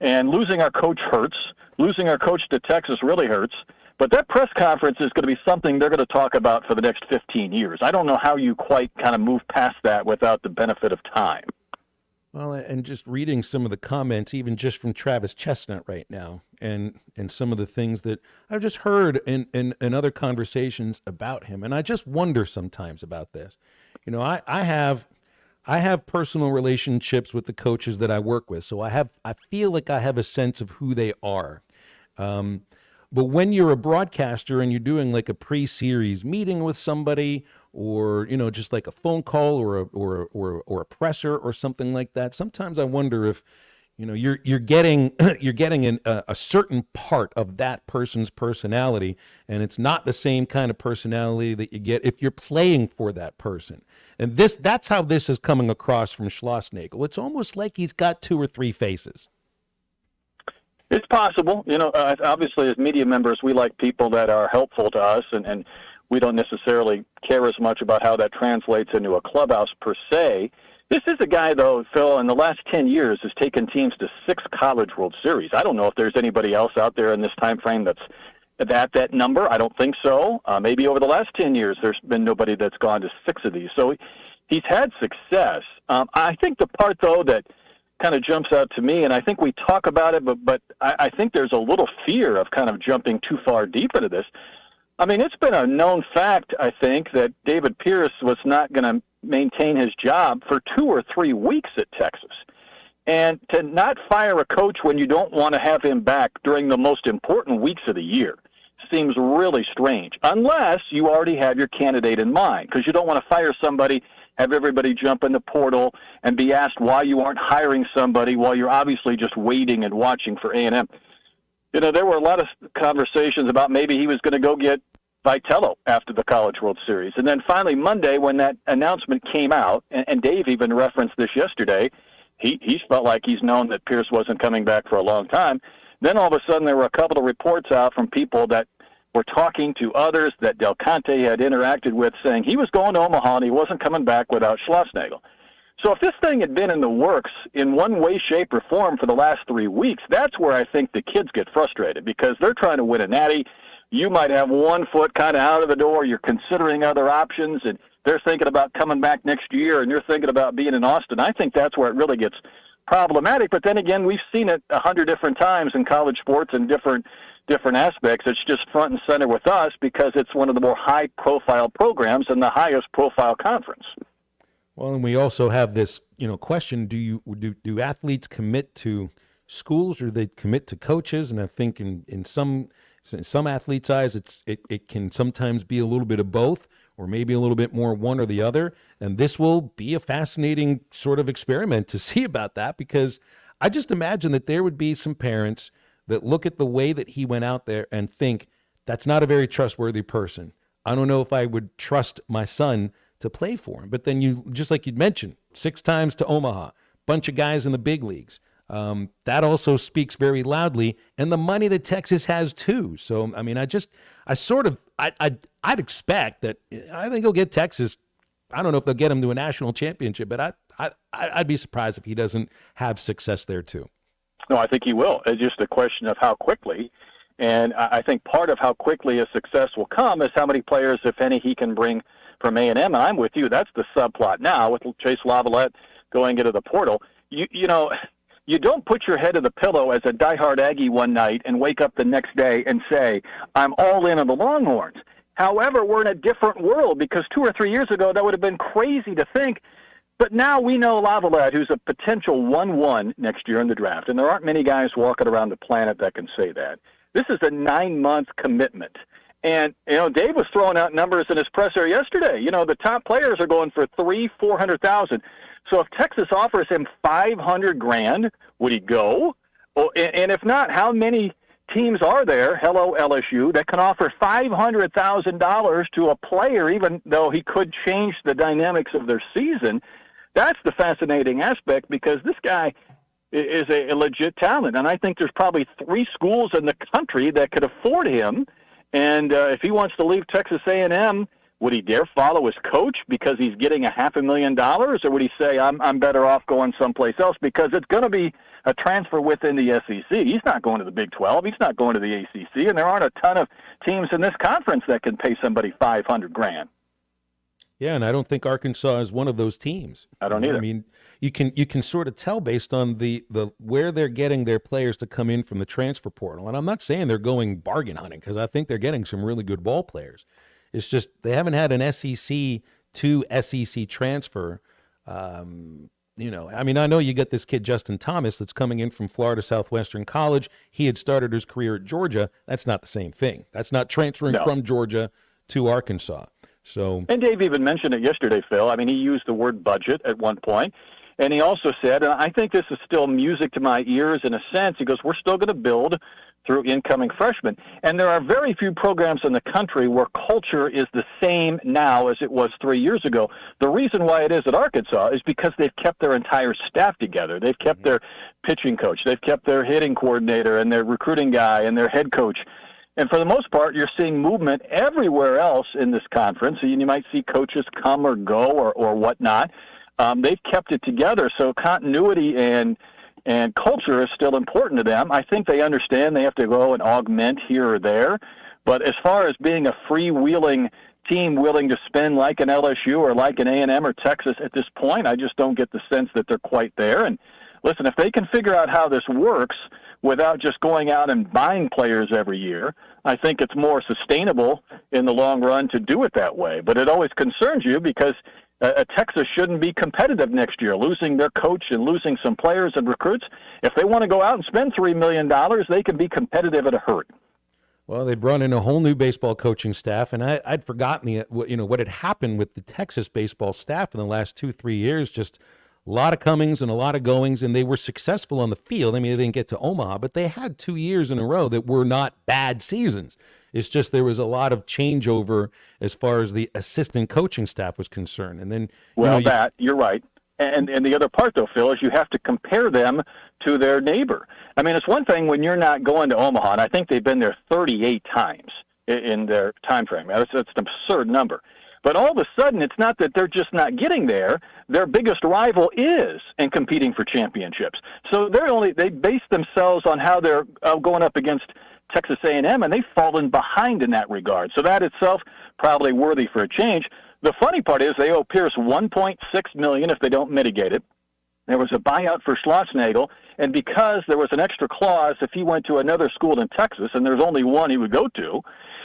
And losing our coach hurts. Losing our coach to Texas really hurts. But that press conference is going to be something they're going to talk about for the next 15 years. I don't know how you quite kind of move past that without the benefit of time. Well, and just reading some of the comments, even just from Travis Chestnut right now, and some of the things that I've just heard in other conversations about him, and I just wonder sometimes about this. I have personal relationships with the coaches that I work with, so I feel like I have a sense of who they are. But when you're a broadcaster and you're doing like a pre-series meeting with somebody, or just like a phone call or a presser or something like that, sometimes I wonder if you're getting a certain part of that person's personality, and it's not the same kind of personality that you get if you're playing for that person. And that's how this is coming across from Schlossnagle. It's almost like he's got 2 or 3 faces. It's possible. Obviously as media members, we like people that are helpful to us, and we don't necessarily care as much about how that translates into a clubhouse per se. This is a guy, though, Phil, in the last 10 years has taken teams to 6 College World Series. I don't know if there's anybody else out there in this time frame that's at that number. I don't think so. Maybe over the last 10 years, there's been nobody that's gone to 6 of these. So he's had success. I think the part, though, that kind of jumps out to me, and I think we talk about it, but I think there's a little fear of kind of jumping too far deep into this. I mean, it's been a known fact, I think, that David Pierce was not going to maintain his job for 2 or 3 weeks at Texas. And to not fire a coach when you don't want to have him back during the most important weeks of the year seems really strange, unless you already have your candidate in mind, because you don't want to fire somebody, have everybody jump in the portal, and be asked why you aren't hiring somebody while you're obviously just waiting and watching for A&M. You know, there were a lot of conversations about maybe he was going to go get Vitello after the College World Series. And then finally Monday, when that announcement came out, and Dave even referenced this yesterday, he felt like he's known that Pierce wasn't coming back for a long time. Then all of a sudden there were a couple of reports out from people that were talking to others that Del Conte had interacted with, saying he was going to Omaha and he wasn't coming back without Schlossnagle. So if this thing had been in the works in one way, shape, or form for the last 3 weeks, that's where I think the kids get frustrated, because they're trying to win a natty. You might have 1 foot kind of out of the door. You're considering other options, and they're thinking about coming back next year, and you're thinking about being in Austin. I think that's where it really gets problematic. But then again, we've seen it 100 different times in college sports in different aspects. It's just front and center with us because it's one of the more high-profile programs in the highest-profile conference. Well, and we also have this, question: do athletes commit to schools, or they commit to coaches? And I think in some athletes' eyes, it can sometimes be a little bit of both, or maybe a little bit more one or the other. And this will be a fascinating sort of experiment to see about that, because I just imagine that there would be some parents that look at the way that he went out there and think, that's not a very trustworthy person. I don't know if I would trust my son to play for him. But then just like you'd mentioned, 6 times to Omaha, bunch of guys in the big leagues. That also speaks very loudly, and the money that Texas has too. So, I mean, I'd expect that. I think he'll get Texas. I don't know if they'll get him to a national championship, but I'd be surprised if he doesn't have success there too. No, I think he will. It's just a question of how quickly. And I think part of how quickly a success will come is how many players, if any, he can bring from A&M. And I'm with you. That's the subplot now with Chase Lavalette going into the portal. You don't put your head in the pillow as a diehard Aggie one night and wake up the next day and say, I'm all in on the Longhorns. However, we're in a different world, because 2 or 3 years ago, that would have been crazy to think. But now we know Lavalette, who's a potential 1-1 next year in the draft, and there aren't many guys walking around the planet that can say that. This is a 9-month commitment. And, Dave was throwing out numbers in his presser yesterday. The top players are going for $400,000. So if Texas offers him $500,000, would he go? Oh, and if not, how many teams are there, hello LSU, that can offer $500,000 to a player, even though he could change the dynamics of their season? That's the fascinating aspect, because this guy is a legit talent. And I think there's probably 3 schools in the country that could afford him. And if he wants to leave Texas A&M, would he dare follow his coach because he's getting $500,000, or would he say, I'm better off going someplace else, because it's going to be a transfer within the SEC? He's not going to the Big 12. He's not going to the ACC, and there aren't a ton of teams in this conference that can pay somebody $500,000. Yeah, and I don't think Arkansas is one of those teams. I don't either. I mean, you can sort of tell based on the where they're getting their players to come in from the transfer portal. And I'm not saying they're going bargain hunting, because I think they're getting some really good ball players. It's just they haven't had an SEC to SEC transfer. I mean, I know you got this kid, Justin Thomas, that's coming in from Florida Southwestern College. He had started his career at Georgia. That's not the same thing. That's not transferring from Georgia to Arkansas. So, and Dave even mentioned it yesterday, Phil. I mean, he used the word budget at one point, and he also said, and I think this is still music to my ears in a sense, he goes, we're still going to build through incoming freshmen. And there are very few programs in the country where culture is the same now as it was 3 years ago. The reason why it is at Arkansas is because they've kept their entire staff together. They've kept their pitching coach. They've kept their hitting coordinator and their recruiting guy and their head coach. And for the most part, you're seeing movement everywhere else in this conference. So you might see coaches come or go or whatnot. They've kept it together. So continuity and culture is still important to them. I think they understand they have to go and augment here or there. But as far as being a freewheeling team willing to spend like an LSU or like an A&M or Texas at this point, I just don't get the sense that they're quite there. And listen, if they can figure out how this works without just going out and buying players every year, I think it's more sustainable in the long run to do it that way. But it always concerns you because Texas shouldn't be competitive next year, losing their coach and losing some players and recruits. If they want to go out and spend $3 million, they can be competitive in a hurry. Well, they brought in a whole new baseball coaching staff, and I'd forgotten what had happened with the Texas baseball staff in the last 2-3 years. Just a lot of comings and a lot of goings, and they were successful on the field. I mean, they didn't get to Omaha, but they had 2 years in a row that were not bad seasons. It's just there was a lot of changeover as far as the assistant coaching staff was concerned. And then, you're right. And the other part, though, Phil, is you have to compare them to their neighbor. I mean, it's one thing when you're not going to Omaha, and I think they've been there 38 times in their time frame. That's an absurd number. But all of a sudden, it's not that they're just not getting there. Their biggest rival is in competing for championships. So they base themselves on how they're going up against Texas A&M, and they've fallen behind in that regard. So that itself probably worthy for a change. The funny part is they owe Pierce $1.6 million if they don't mitigate it. There was a buyout for Schlossnagel, and because there was an extra clause if he went to another school in Texas, and there's only one he would go to,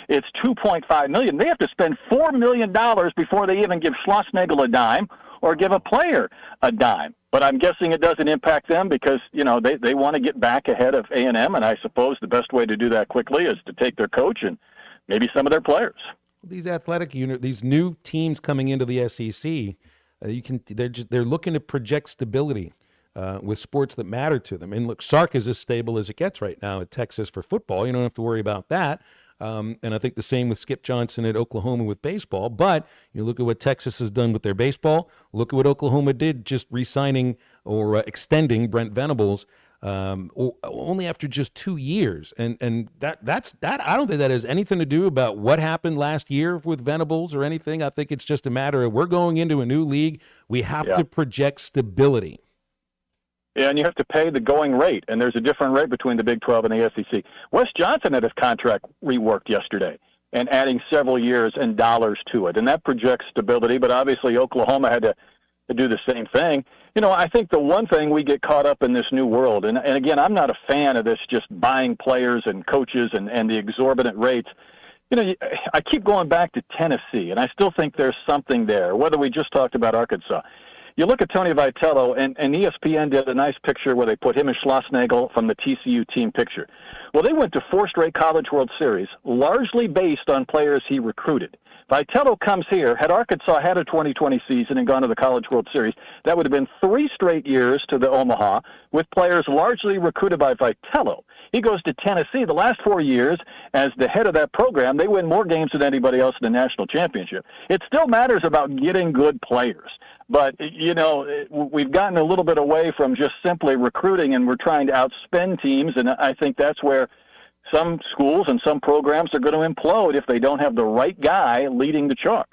it's $2.5 million. They have to spend $4 million before they even give Schlossnagel a dime or give a player a dime. But I'm guessing it doesn't impact them because, they want to get back ahead of A&M, and I suppose the best way to do that quickly is to take their coach and maybe some of their players. These athletic these new teams coming into the SEC, they're looking to project stability with sports that matter to them. And look, Sark is as stable as it gets right now at Texas for football. You don't have to worry about that. And I think the same with Skip Johnson at Oklahoma with baseball. But you look at what Texas has done with their baseball. Look at what Oklahoma did just re-signing or extending Brent Venables only after just 2 years. And that's I don't think that has anything to do about what happened last year with Venables or anything. I think it's just a matter of we're going into a new league. We have to project stability. Yeah, and you have to pay the going rate, and there's a different rate between the Big 12 and the SEC. Wes Johnson had his contract reworked yesterday and adding several years and dollars to it, and that projects stability, but obviously Oklahoma had to do the same thing. I think the one thing we get caught up in this new world, and again, I'm not a fan of this just buying players and coaches and the exorbitant rates. I keep going back to Tennessee, and I still think there's something there, whether we just talked about Arkansas. You look at Tony Vitello, and ESPN did a nice picture where they put him and Schlossnagel from the TCU team picture. Well, they went to 4 straight College World Series, largely based on players he recruited. Vitello comes here. Had Arkansas had a 2020 season and gone to the College World Series, that would have been 3 straight years to the Omaha with players largely recruited by Vitello. He goes to Tennessee. The last 4 years, as the head of that program, they win more games than anybody else in the national championship. It still matters about getting good players. But, we've gotten a little bit away from just simply recruiting, and we're trying to outspend teams, and I think that's where some schools and some programs are going to implode if they don't have the right guy leading the charge.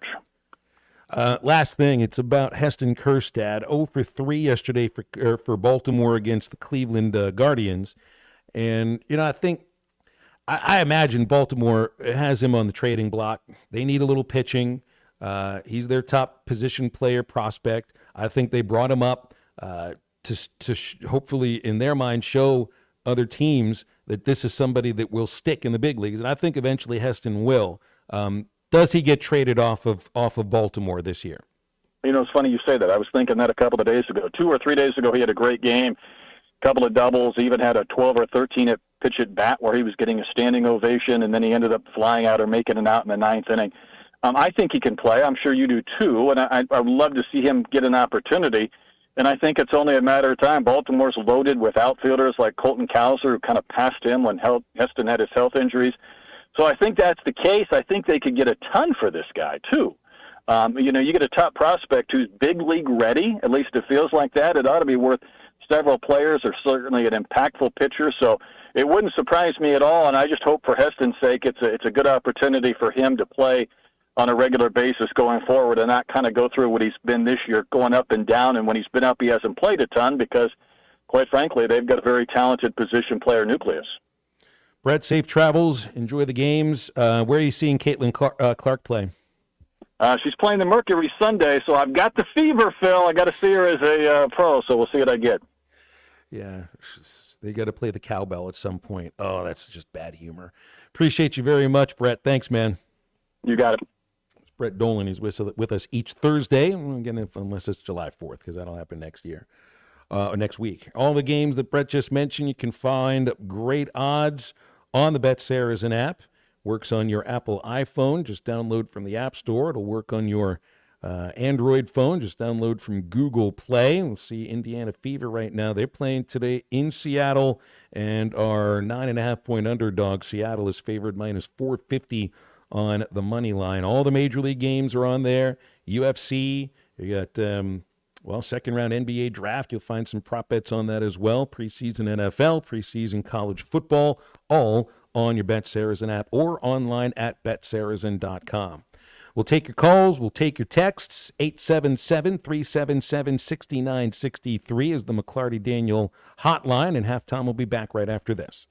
Last thing, it's about Heston Kjerstad, 0 for 3 yesterday for Baltimore against the Cleveland Guardians. And, I imagine Baltimore has him on the trading block. They need a little pitching. He's their top position player prospect. I think they brought him up to hopefully, in their mind, show other teams that this is somebody that will stick in the big leagues. And I think eventually Heston will. Does he get traded off of Baltimore this year? It's funny you say that. I was thinking that a couple of days ago. 2 or 3 days ago, he had a great game, couple of doubles, even had a 12 or 13 pitch at bat where he was getting a standing ovation, and then he ended up flying out or making it out in the 9th inning. I think he can play. I'm sure you do too, and I would love to see him get an opportunity. And I think it's only a matter of time. Baltimore's loaded with outfielders like Colton Cowser, who kind of passed him when Heston had his health injuries. So I think that's the case. I think they could get a ton for this guy too. You get a top prospect who's big league ready. At least it feels like that. It ought to be worth several players, or certainly an impactful pitcher. So it wouldn't surprise me at all. And I just hope for Heston's sake, it's a good opportunity for him to play on a regular basis going forward and not kind of go through what he's been this year, going up and down. And when he's been up, he hasn't played a ton because, quite frankly, they've got a very talented position player nucleus. Brett, safe travels. Enjoy the games. Where are you seeing Caitlin Clark play? She's playing the Mercury Sunday, so I've got the fever, Phil. I got to see her as a pro, so we'll see what I get. Yeah, they got to play the cowbell at some point. Oh, that's just bad humor. Appreciate you very much, Brett. Thanks, man. You got it. It's Brett Dolan. He's with us each Thursday, again, unless it's July 4th, because that'll happen next week. All the games that Brett just mentioned, you can find great odds on the BetSaracen app. Works on your Apple iPhone. Just download from the App Store. It'll work on your Android phone. Just download from Google Play. We'll see Indiana Fever right now. They're playing today in Seattle and are 9.5-point underdog. Seattle is favored minus 450 on the money line. All the Major League games are on there. UFC. You got, second round NBA draft. You'll find some prop bets on that as well. Preseason NFL, preseason college football, all on your BetSaracen app or online at betsaracen.com. We'll take your calls. We'll take your texts. 877-377-6963 is the McLarty Daniel hotline, and Halftime will be back right after this.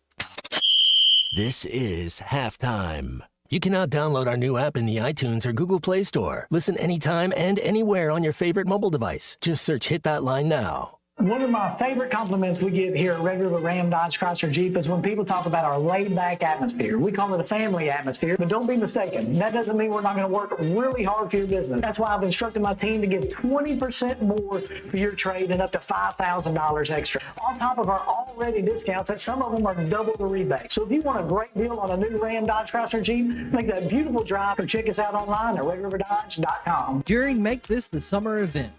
This is Halftime. You can now download our new app in the iTunes or Google Play Store. Listen anytime and anywhere on your favorite mobile device. Just search Hit That Line now. One of my favorite compliments we get here at Red River Ram Dodge Chrysler Jeep is when people talk about our laid-back atmosphere. We call it a family atmosphere, but don't be mistaken. That doesn't mean we're not going to work really hard for your business. That's why I've instructed my team to give 20% more for your trade and up to $5,000 extra. On top of our already discounts, that some of them are double the rebate. So if you want a great deal on a new Ram Dodge Chrysler Jeep, make that beautiful drive or check us out online at redriverdodge.com. During Make This the Summer event.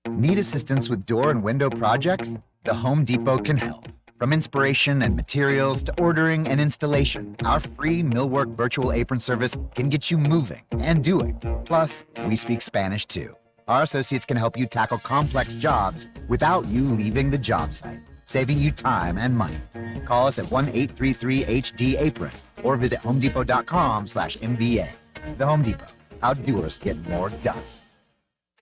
Need assistance with door and window projects? The Home Depot can help. From inspiration and materials to ordering and installation, our free Millwork virtual apron service can get you moving and doing. Plus, we speak Spanish too. Our associates can help you tackle complex jobs without you leaving the job site, saving you time and money. Call us at 1-833-HD-APRON or visit homedepot.com/MBA. The Home Depot. How doers get more done.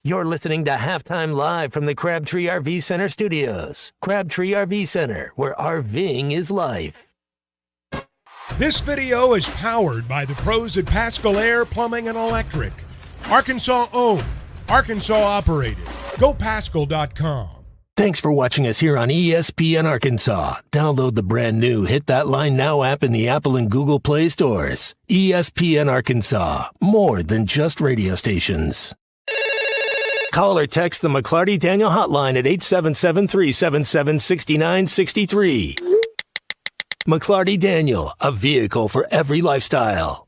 You're listening to Halftime Live from the Crabtree RV Center studios. Crabtree RV Center, where RVing is life. This video is powered by the pros at Pascal Air Plumbing and Electric. Arkansas owned, Arkansas operated. GoPascal.com. Thanks for watching us here on ESPN Arkansas. Download the brand new Hit That Line Now app in the Apple and Google Play stores. ESPN Arkansas, more than just radio stations. Call or text the McLarty Daniel hotline at 877-377-6963. McLarty Daniel, a vehicle for every lifestyle.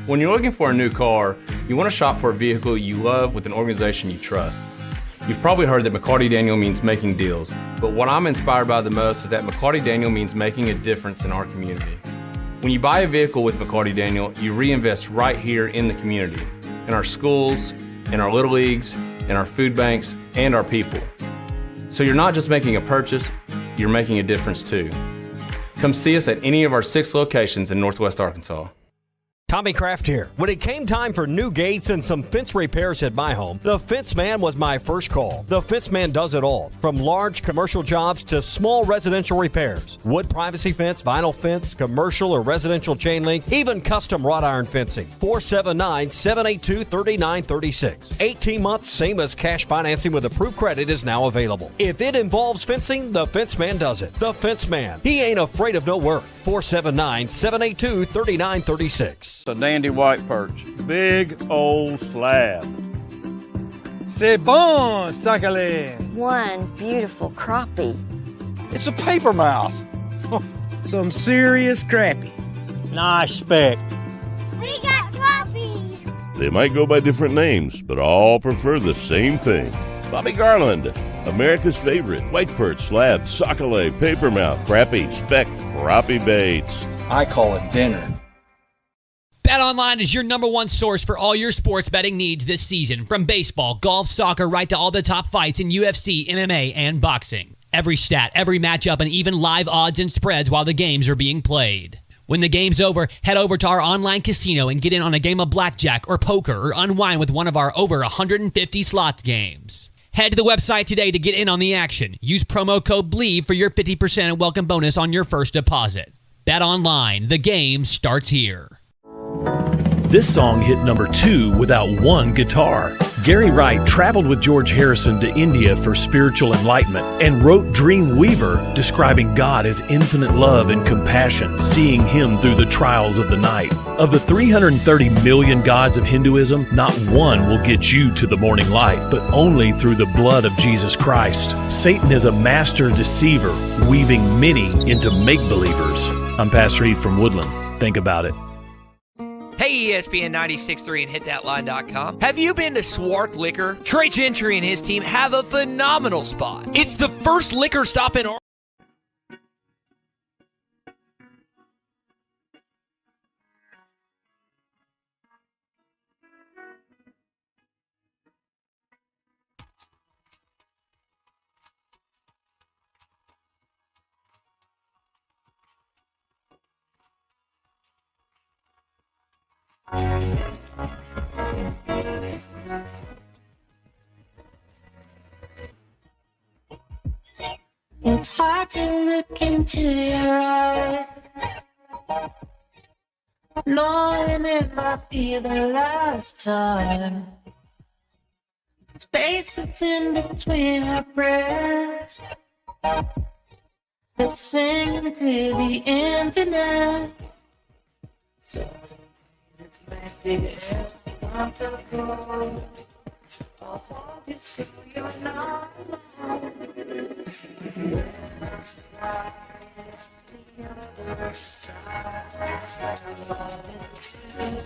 When you're looking for a new car, you want to shop for a vehicle you love with an organization you trust. You've probably heard that McLarty Daniel means making deals, but what I'm inspired by the most is that McLarty Daniel means making a difference in our community. When you buy a vehicle with McLarty Daniel, you reinvest right here in the community, in our schools, in our little leagues, in our food banks, and our people. So you're not just making a purchase, you're making a difference too. Come see us at any of our 6 locations in Northwest Arkansas. Tommy Kraft here. When it came time for new gates and some fence repairs at my home, the Fence Man was my first call. The Fence Man does it all, from large commercial jobs to small residential repairs. Wood privacy fence, vinyl fence, commercial or residential chain link, even custom wrought iron fencing. 479-782-3936. 18 months, same as cash financing with approved credit is now available. If it involves fencing, the Fence Man does it. The Fence Man. He ain't afraid of no work. 479-782-3936. A dandy white perch. Big old slab. C'est bon, sacalé. One beautiful crappie. It's a paper mouse. Some serious crappie. Nice speck. We got crappie. They might go by different names, but all prefer the same thing. Bobby Garland, America's favorite white perch, slab, sockeye, papermouth, crappie, speck, crappie baits. I call it dinner. BetOnline is your number one source for all your sports betting needs this season. From baseball, golf, soccer, right to all the top fights in UFC, MMA, and boxing. Every stat, every matchup, and even live odds and spreads while the games are being played. When the game's over, head over to our online casino and get in on a game of blackjack or poker or unwind with one of our over 150 slots games. Head to the website today to get in on the action. Use promo code BLEAV for your 50% and welcome bonus on your first deposit. BetOnline, the game starts here. This song hit number 2 without one guitar. Gary Wright traveled with George Harrison to India for spiritual enlightenment and wrote Dream Weaver, describing God as infinite love and compassion, seeing him through the trials of the night. Of the 330 million gods of Hinduism, not one will get you to the morning light, but only through the blood of Jesus Christ. Satan is a master deceiver, weaving many into make-believers. I'm Pastor Heath from Woodland. Think about it. Hey, ESPN 96.3 and hitthatline.com. Have you been to Swart Liquor? Trey Gentry and his team have a phenomenal spot. It's the first liquor stop in It's hard to look into your eyes, knowing it might be the last time. Spaces in between our breaths, let's sing to the infinite. So let's make it comfortable. I'll hold you so you're not alone. When I try the other side, I'm loving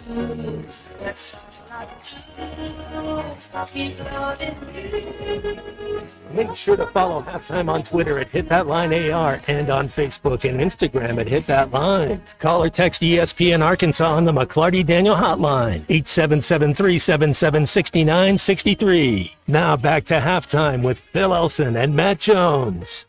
you. That's all I do. Keep loving you. Make sure to follow Halftime on Twitter at HitThatLineAR and on Facebook and Instagram at HitThatLine. Call or text ESPN Arkansas on the McLarty Daniel Hotline, 877-377-6963. Now back to Halftime with Phil Elson and Matt Jones.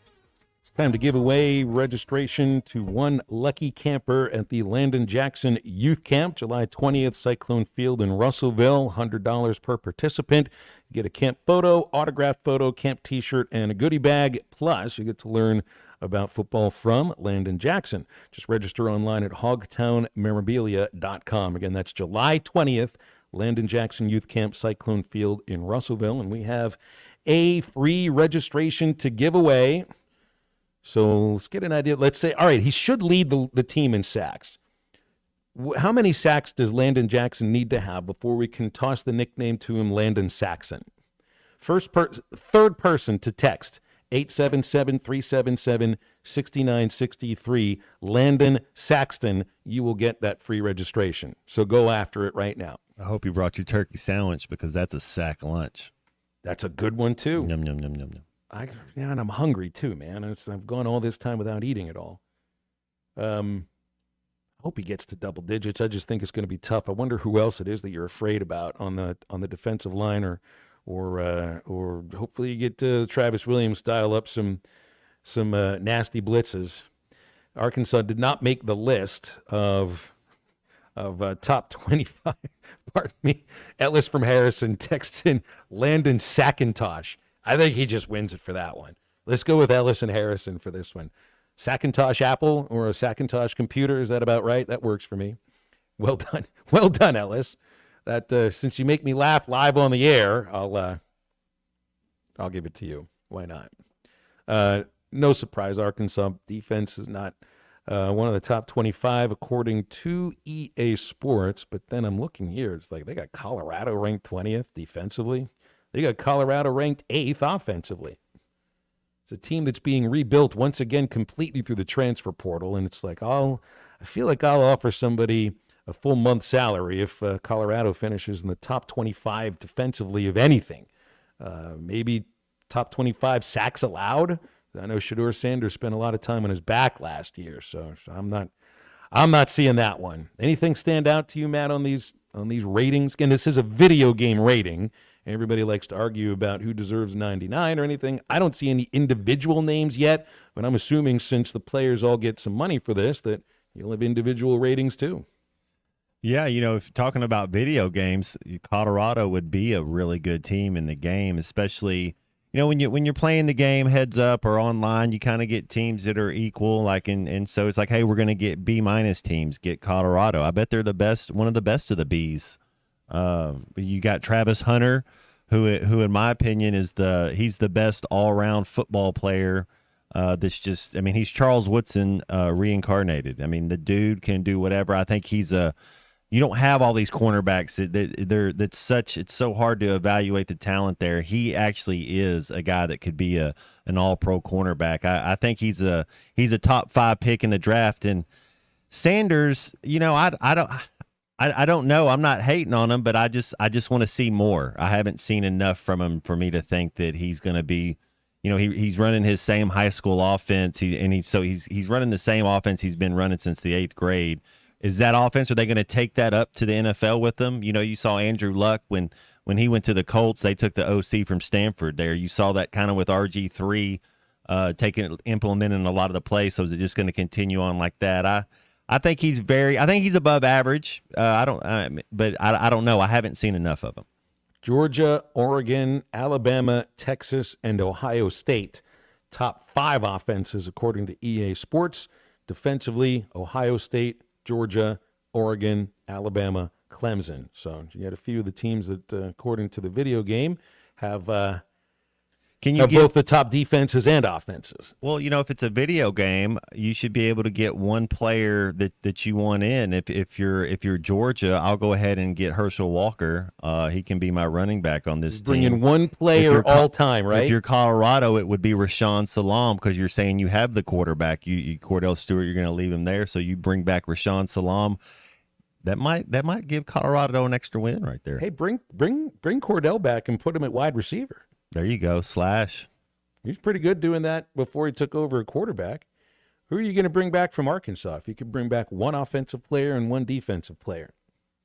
It's time to give away registration to one lucky camper at the Landon Jackson Youth Camp, July 20th, Cyclone Field in Russellville, $100 per participant. You get a camp photo, autographed photo, camp t-shirt, and a goodie bag. Plus, you get to learn about football from Landon Jackson. Just register online at hogtownmemorabilia.com. Again, that's July 20th, Landon Jackson Youth Camp, Cyclone Field in Russellville. And we have a free registration to give away. So let's get an idea. Let's say, all right, he should lead the team in sacks. How many sacks does Landon Jackson need to have before we can toss the nickname to him, Landon Saxon? Third person to text 877-377-6963, Landon Saxton. You will get that free registration. So go after it right now. I hope you brought your turkey sandwich because that's a sack lunch. That's a good one too. Yum, yum, yum, yum, yum. And I'm hungry too, man. I've gone all this time without eating it all. I hope he gets to double digits. I just think it's going to be tough. I wonder who else it is that you're afraid about on the defensive line, or hopefully you get Travis Williams dial up some nasty blitzes. Arkansas did not make the list of top 25. Pardon me. Ellis from Harrison texts in Landon Sackintosh. I think he just wins it for that one. Let's go with Ellis and Harrison for this one. Sackintosh Apple or a Sackintosh computer, is that about right? That works for me. Well done. Well done, Ellis. That since you make me laugh live on the air, I'll give it to you. Why not? No surprise, Arkansas defense is not one of the top 25 according to EA Sports, but then I'm looking here. It's like they got Colorado ranked 20th defensively. They got Colorado ranked 8th offensively. It's a team that's being rebuilt once again completely through the transfer portal, and it's like, I feel like I'll offer somebody a full month's salary if Colorado finishes in the top 25 defensively of anything. Maybe top 25 sacks allowed. I know Shedeur Sanders spent a lot of time on his back last year, so I'm not seeing that one. Anything stand out to you, Matt, on these ratings? Again, this is a video game rating. Everybody likes to argue about who deserves 99 or anything. I don't see any individual names yet, but I'm assuming since the players all get some money for this that you'll have individual ratings too. Yeah, if talking about video games, Colorado would be a really good team in the game, especially when you're playing the game heads up or online, you kind of get teams that are equal. And so it's like, hey, we're going to get B- teams. Get Colorado. I bet they're the best, one of the best of the Bs. You got Travis Hunter who in my opinion he's the best all-around football player. He's Charles Woodson reincarnated. I mean, the dude can do whatever. I think you don't have all these cornerbacks. It's so hard to evaluate the talent there. He actually is a guy that could be an all-pro cornerback. I think he's a top 5 pick in the draft. And Sanders, I don't know. I'm not hating on him, but I just want to see more. I haven't seen enough from him for me to think that he's going to be. He's running his same high school offense. He's running the same offense he's been running since the 8th grade. Is that offense? Are they going to take that up to the NFL with them? You saw Andrew Luck when he went to the Colts. They took the OC from Stanford there. You saw that kind of with RG3 implementing a lot of the plays. So is it just going to continue on like that? I think he's above average. I don't know. I haven't seen enough of him. Georgia, Oregon, Alabama, Texas, and Ohio State. Top 5 offenses according to EA Sports. Defensively, Ohio State, Georgia, Oregon, Alabama, Clemson. So you had a few of the teams that, according to the video game, have both the top defenses and offenses. Well, if it's a video game, you should be able to get one player that you want in. If you're Georgia, I'll go ahead and get Herschel Walker. He can be my running back on this team. Bring in one player all time, right? If you're Colorado, it would be Rashawn Salaam because you're saying you have the quarterback. You Cordell Stewart, you're going to leave him there, so you bring back Rashawn Salaam. That might give Colorado an extra win right there. Hey, bring Cordell back and put him at wide receiver. There you go, Slash. He's pretty good doing that before he took over a quarterback. Who are you going to bring back from Arkansas if you could bring back one offensive player and one defensive player?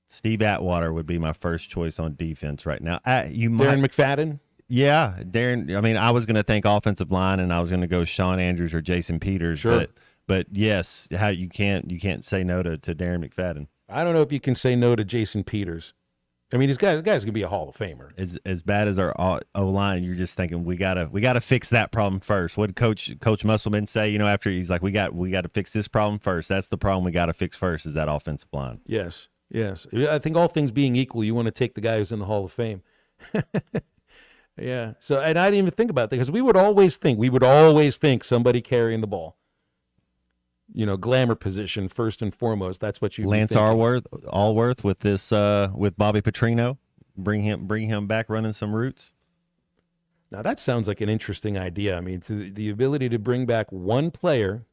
Steve Atwater would be my first choice on defense right now. Darren McFadden? Yeah, Darren. I mean, I was going to think offensive line, and I was going to go Sean Andrews or Jason Peters. Sure. But yes, you can't say no to Darren McFadden. I don't know if you can say no to Jason Peters. I mean, this guy's gonna be a Hall of Famer. As bad as our O line, you're just thinking we gotta fix that problem first. What did Coach Musselman say? After he's like, we got to fix this problem first. That's the problem we got to fix first. Is that offensive line? Yes. I think all things being equal, you want to take the guy who's in the Hall of Fame. Yeah. So, and I didn't even think about that because we would always think somebody carrying the ball. Glamour position first and foremost. That's what you. Lance Allworth with this with Bobby Petrino, bring him back running some routes. Now that sounds like an interesting idea. I mean, the ability to bring back one player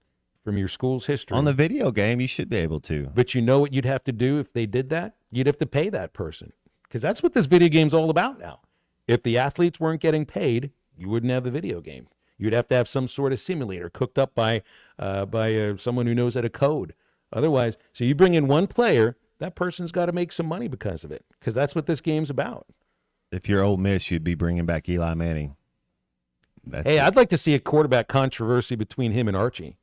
from your school's history on the video game, you should be able to. But you know what you'd have to do if they did that? You'd have to pay that person because that's what this video game's all about now. If the athletes weren't getting paid, you wouldn't have the video game. You'd have to have some sort of simulator cooked up by someone who knows how to code. Otherwise, so you bring in one player, that person's got to make some money because of it, because that's what this game's about. If you're Ole Miss, you'd be bringing back Eli Manning. I'd like to see a quarterback controversy between him and Archie.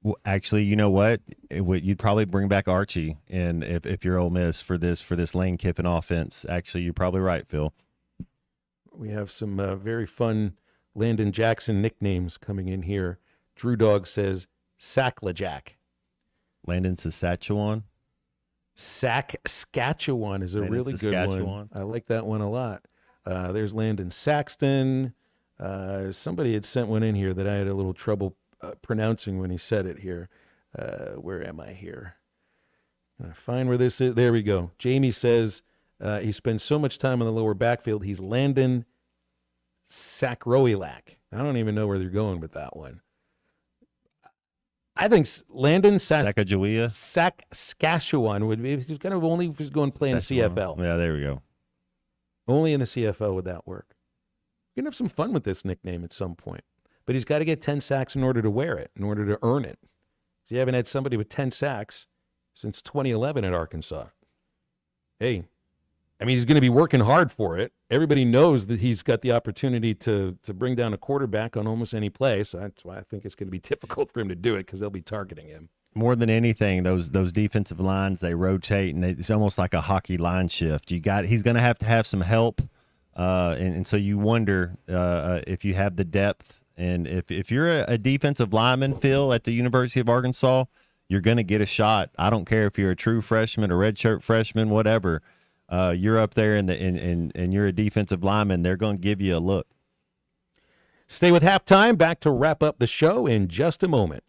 Well, actually, you know what? You'd probably bring back Archie, and if you're Ole Miss for this Lane Kiffin offense. Actually, you're probably right, Phil. We have some very fun Landon Jackson nicknames coming in here. Drew Dog says Sacklejack. Landon Saskatchewan. Saskatchewan is a really good one. I like that one a lot. There's Landon Saxton. Somebody had sent one in here that I had a little trouble pronouncing when he said it here. Where am I here? Can I find where this is? There we go. Jamie says he spends so much time in the lower backfield. He's Landon Sakroilak. I don't even know where they're going with that one. I think Landon Sacagawea. Saskatchewan would be. He's kind of only if he's going to play in the CFL. Yeah, there we go. Only in the CFL would that work. You're going to have some fun with this nickname at some point. But he's got to get 10 sacks in order to wear it, in order to earn it. So you haven't had somebody with 10 sacks since 2011 at Arkansas. Hey, I mean, he's going to be working hard for it. Everybody knows that he's got the opportunity to bring down a quarterback on almost any play, so that's why I think it's going to be difficult for him to do it because they'll be targeting him. More than anything, those defensive lines, they rotate, and it's almost like a hockey line shift. He's going to have some help, and so you wonder if you have the depth. And if you're a defensive lineman, Phil, at the University of Arkansas, you're going to get a shot. I don't care if you're a true freshman, a redshirt freshman, whatever. you're up there and you're a defensive lineman, they're going to give you a look. Stay with Halftime. Back to wrap up the show in just a moment.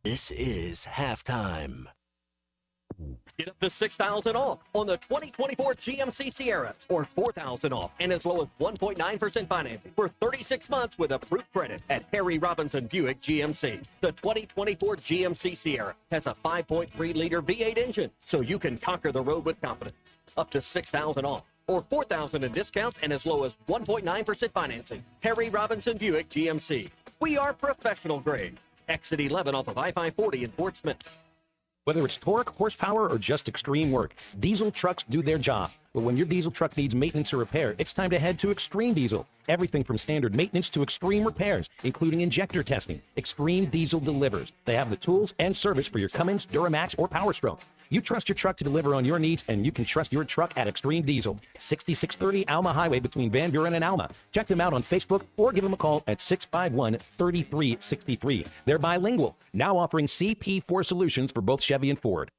This is Halftime. Get up to $6,000 off on the 2024 GMC Sierras or $4,000 off and as low as 1.9% financing for 36 months with approved credit at Harry Robinson Buick GMC. The 2024 GMC Sierra has a 5.3-liter V8 engine, so you can conquer the road with confidence. Up to $6,000 off or $4,000 in discounts and as low as 1.9% financing. Harry Robinson Buick GMC. We are professional grade. Exit 11 off of I-540 in Fort Smith. Whether it's torque, horsepower, or just extreme work, diesel trucks do their job. But when your diesel truck needs maintenance or repair, it's time to head to Extreme Diesel. Everything from standard maintenance to extreme repairs, including injector testing. Extreme Diesel delivers. They have the tools and service for your Cummins, Duramax, or Power Stroke. You trust your truck to deliver on your needs, and you can trust your truck at Extreme Diesel. 6630 Alma Highway between Van Buren and Alma. Check them out on Facebook or give them a call at 651-3363. They're bilingual, now offering CP4 solutions for both Chevy and Ford.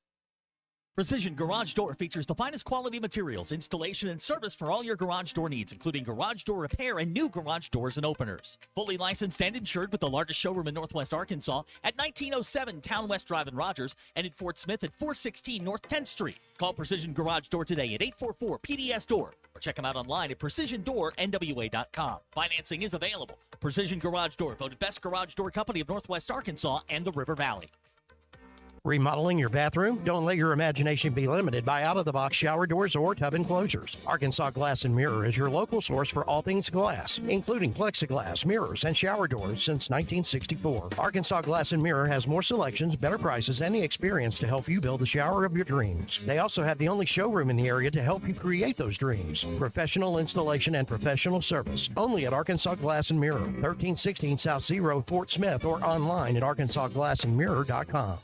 Precision Garage Door features the finest quality materials, installation, and service for all your garage door needs, including garage door repair and new garage doors and openers. Fully licensed and insured with the largest showroom in Northwest Arkansas at 1907 Town West Drive in Rogers and in Fort Smith at 416 North 10th Street. Call Precision Garage Door today at 844-PDS-DOOR or check them out online at PrecisionDoorNWA.com. Financing is available. Precision Garage Door, voted Best Garage Door Company of Northwest Arkansas and the River Valley. Remodeling your bathroom? Don't let your imagination be limited by out-of-the-box shower doors or tub enclosures. Arkansas Glass and Mirror is your local source for all things glass, including plexiglass, mirrors, and shower doors since 1964. Arkansas Glass and Mirror has more selections, better prices, and the experience to help you build the shower of your dreams. They also have the only showroom in the area to help you create those dreams. Professional installation and professional service. Only at Arkansas Glass and Mirror, 1316 South Z Road, Fort Smith, or online at arkansasglassandmirror.com.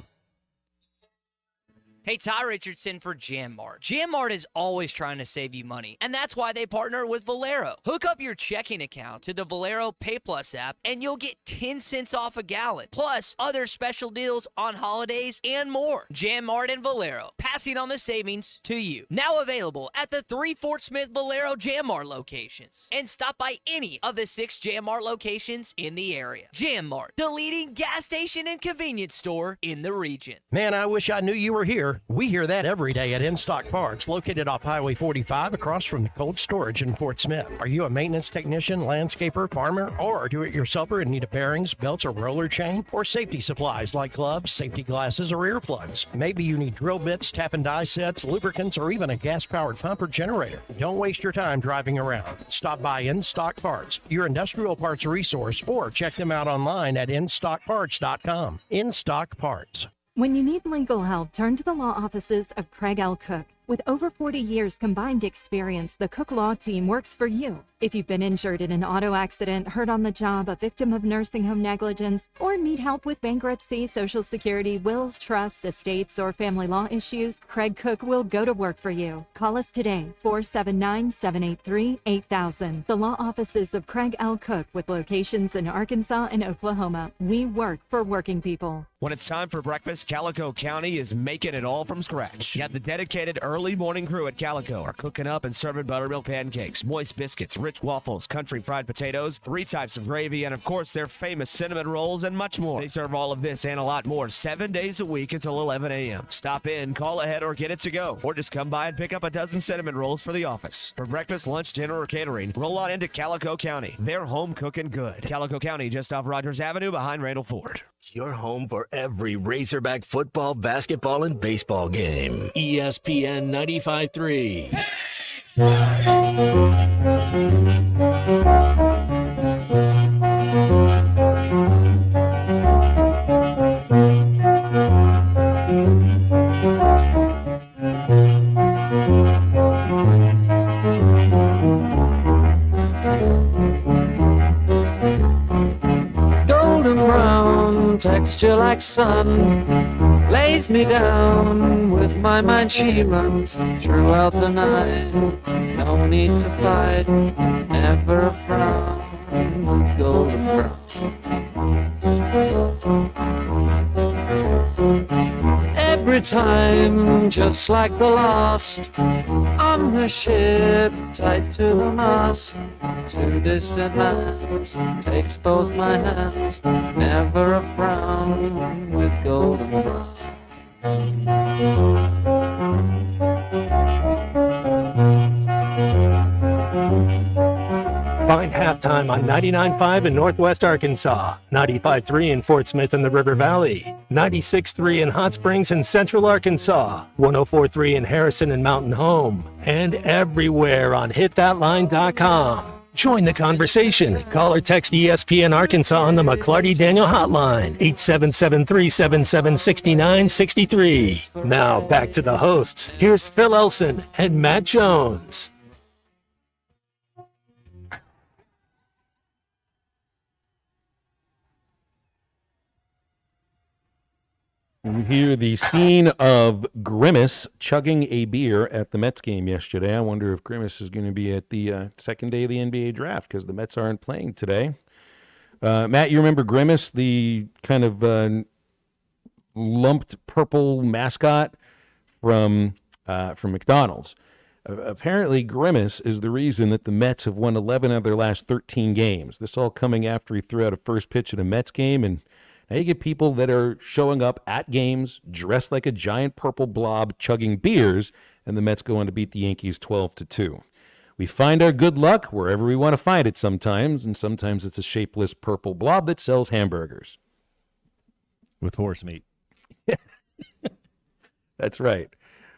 Hey, Ty Richardson for JamMart. JamMart is always trying to save you money, and that's why they partner with Valero. Hook up your checking account to the Valero Pay Plus app, and you'll get 10 cents off a gallon, plus other special deals on holidays and more. JamMart and Valero, passing on the savings to you. Now available at the 3 Fort Smith Valero JamMart locations. And stop by any of the 6 JamMart locations in the area. JamMart, the leading gas station and convenience store in the region. Man, I wish I knew you were here. We hear that every day at In Stock Parts, located off Highway 45 across from the cold storage in Fort Smith. Are you a maintenance technician, landscaper, farmer, or a do-it-yourselfer in need of bearings, belts, or roller chain? Or safety supplies like gloves, safety glasses, or earplugs? Maybe you need drill bits, tap and die sets, lubricants, or even a gas-powered pump or generator. Don't waste your time driving around. Stop by In Stock Parts, your industrial parts resource, or check them out online at InStockParts.com. In Stock Parts. When you need legal help, turn to the law offices of Craig L. Cook. With over 40 years combined experience, the Cook Law Team works for you. If you've been injured in an auto accident, hurt on the job, a victim of nursing home negligence, or need help with bankruptcy, Social Security, wills, trusts, estates, or family law issues, Craig Cook will go to work for you. Call us today, 479-783-8000. The law offices of Craig L. Cook with locations in Arkansas and Oklahoma. We work for working people. When it's time for breakfast, Calico County is making it all from scratch. You got the dedicated early morning crew at Calico are cooking up and serving buttermilk pancakes, moist biscuits, rich waffles, country fried potatoes, 3 types of gravy, and of course their famous cinnamon rolls and much more. They serve all of this and a lot more 7 days a week until 11 a.m. Stop in, call ahead, or get it to go. Or just come by and pick up a dozen cinnamon rolls for the office. For breakfast, lunch, dinner, or catering, roll on into Calico County. They're home cooking good. Calico County, just off Rogers Avenue behind Randall Ford. Your home for every Razorback football, basketball, and baseball game. ESPN 95.3. Texture like sun lays me down. With my mind she runs throughout the night. No need to fight, never a frown, golden brown. Every time, just like the last. On the ship, tied to the mast. Two distant lands, takes both my hands. Never a frown with golden brown. Find Halftime on 99.5 in Northwest Arkansas, 95.3 in Fort Smith and the River Valley, 96.3 in Hot Springs and Central Arkansas, 104.3 in Harrison and Mountain Home, and everywhere on hitthatline.com. Join the conversation. Call or text ESPN Arkansas on the McLarty Daniel Hotline, 877-377-6963. Now back to the hosts. Here's Phil Elson and Matt Jones. We hear the scene of Grimace chugging a beer at the Mets game yesterday. I wonder if Grimace is going to be at the second day of the NBA draft because the Mets aren't playing today. Matt, you remember Grimace, the kind of lumped purple mascot from McDonald's? Apparently, Grimace is the reason that the Mets have won 11 of their last 13 games. This all coming after he threw out a first pitch at a Mets game, and now you get people that are showing up at games dressed like a giant purple blob chugging beers, and the Mets go on to beat the Yankees 12-2. We find our good luck wherever we want to find it sometimes, and sometimes it's a shapeless purple blob that sells hamburgers. With horse meat. That's right.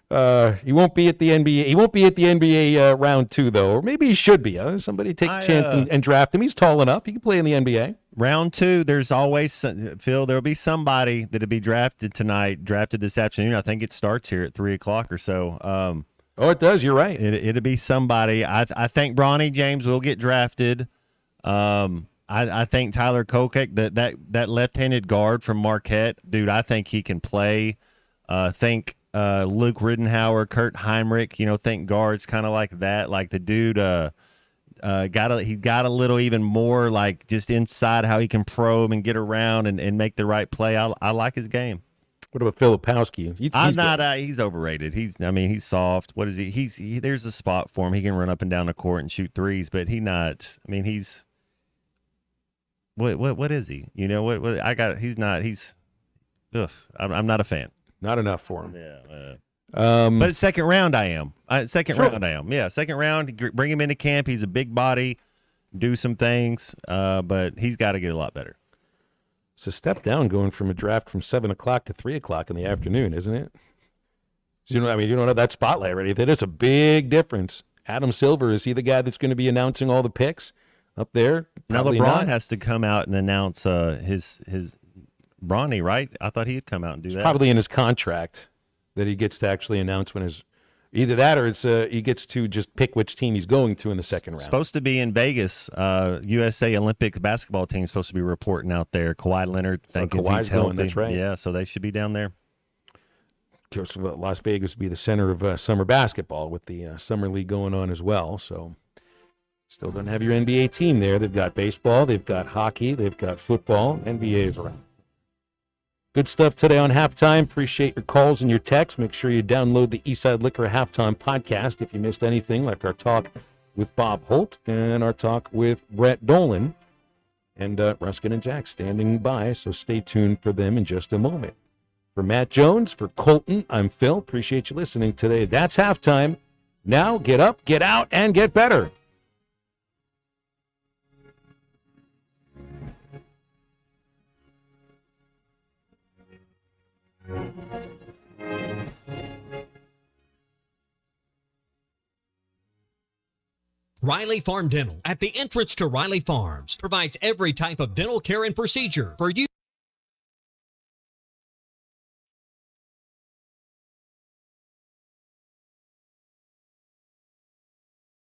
He won't be at the NBA. He won't be at the NBA round 2, though, or maybe he should be. Somebody take a chance and draft him. He's tall enough. He can play in the NBA. Round 2, there's always, Phil, there'll be somebody that'll be drafted tonight, drafted this afternoon. I think it starts here at 3 o'clock or so. Oh, it does. You're right. It'll be somebody. I think Bronny James will get drafted. I think Tyler Kokek, that left-handed guard from Marquette, dude, I think he can play. Think Luke Riddenhauer, Kurt Heinrich, think guards kind of like that. Like the dude he got a little even more like just inside how he can probe and get around and make the right play. I like his game. What about Filipowski? He's overrated. He's soft. What is he? There's a spot for him. He can run up and down the court and shoot threes, but he's what is he? I'm not a fan. Not enough for him. Yeah. But second round, I am. Second round. Yeah, second round. Bring him into camp. He's a big body. Do some things, but he's got to get a lot better. It's a step down going from a draft from 7 o'clock to 3 o'clock in the afternoon, isn't it? You don't have that spotlight or anything. It's a big difference. Adam Silver, is he the guy that's going to be announcing all the picks up there? Now Probably LeBron not. has to come out and announce his Bronny, right? I thought he'd come out and do that. Probably in his contract that he gets to actually announce when either that or it's he gets to just pick which team he's going to in the second round. Supposed to be in Vegas. USA Olympic basketball team is supposed to be reporting out there. Kawhi Leonard thinking he's healthy. That's right. Yeah, so they should be down there. Of course, Las Vegas would be the center of summer basketball with the summer league going on as well. So still don't have your NBA team there. They've got baseball, they've got hockey, they've got football. NBA is around. Good stuff today on Halftime. Appreciate your calls and your texts. Make sure you download the Eastside Liquor Halftime podcast if you missed anything, like our talk with Bob Holt and our talk with Brett Dolan. And Ruskin and Jack standing by, so stay tuned for them in just a moment. For Matt Jones, for Colton, I'm Phil. Appreciate you listening today. That's Halftime. Now get up, get out, and get better. Riley Farm Dental, at the entrance to Riley Farms, provides every type of dental care and procedure for you.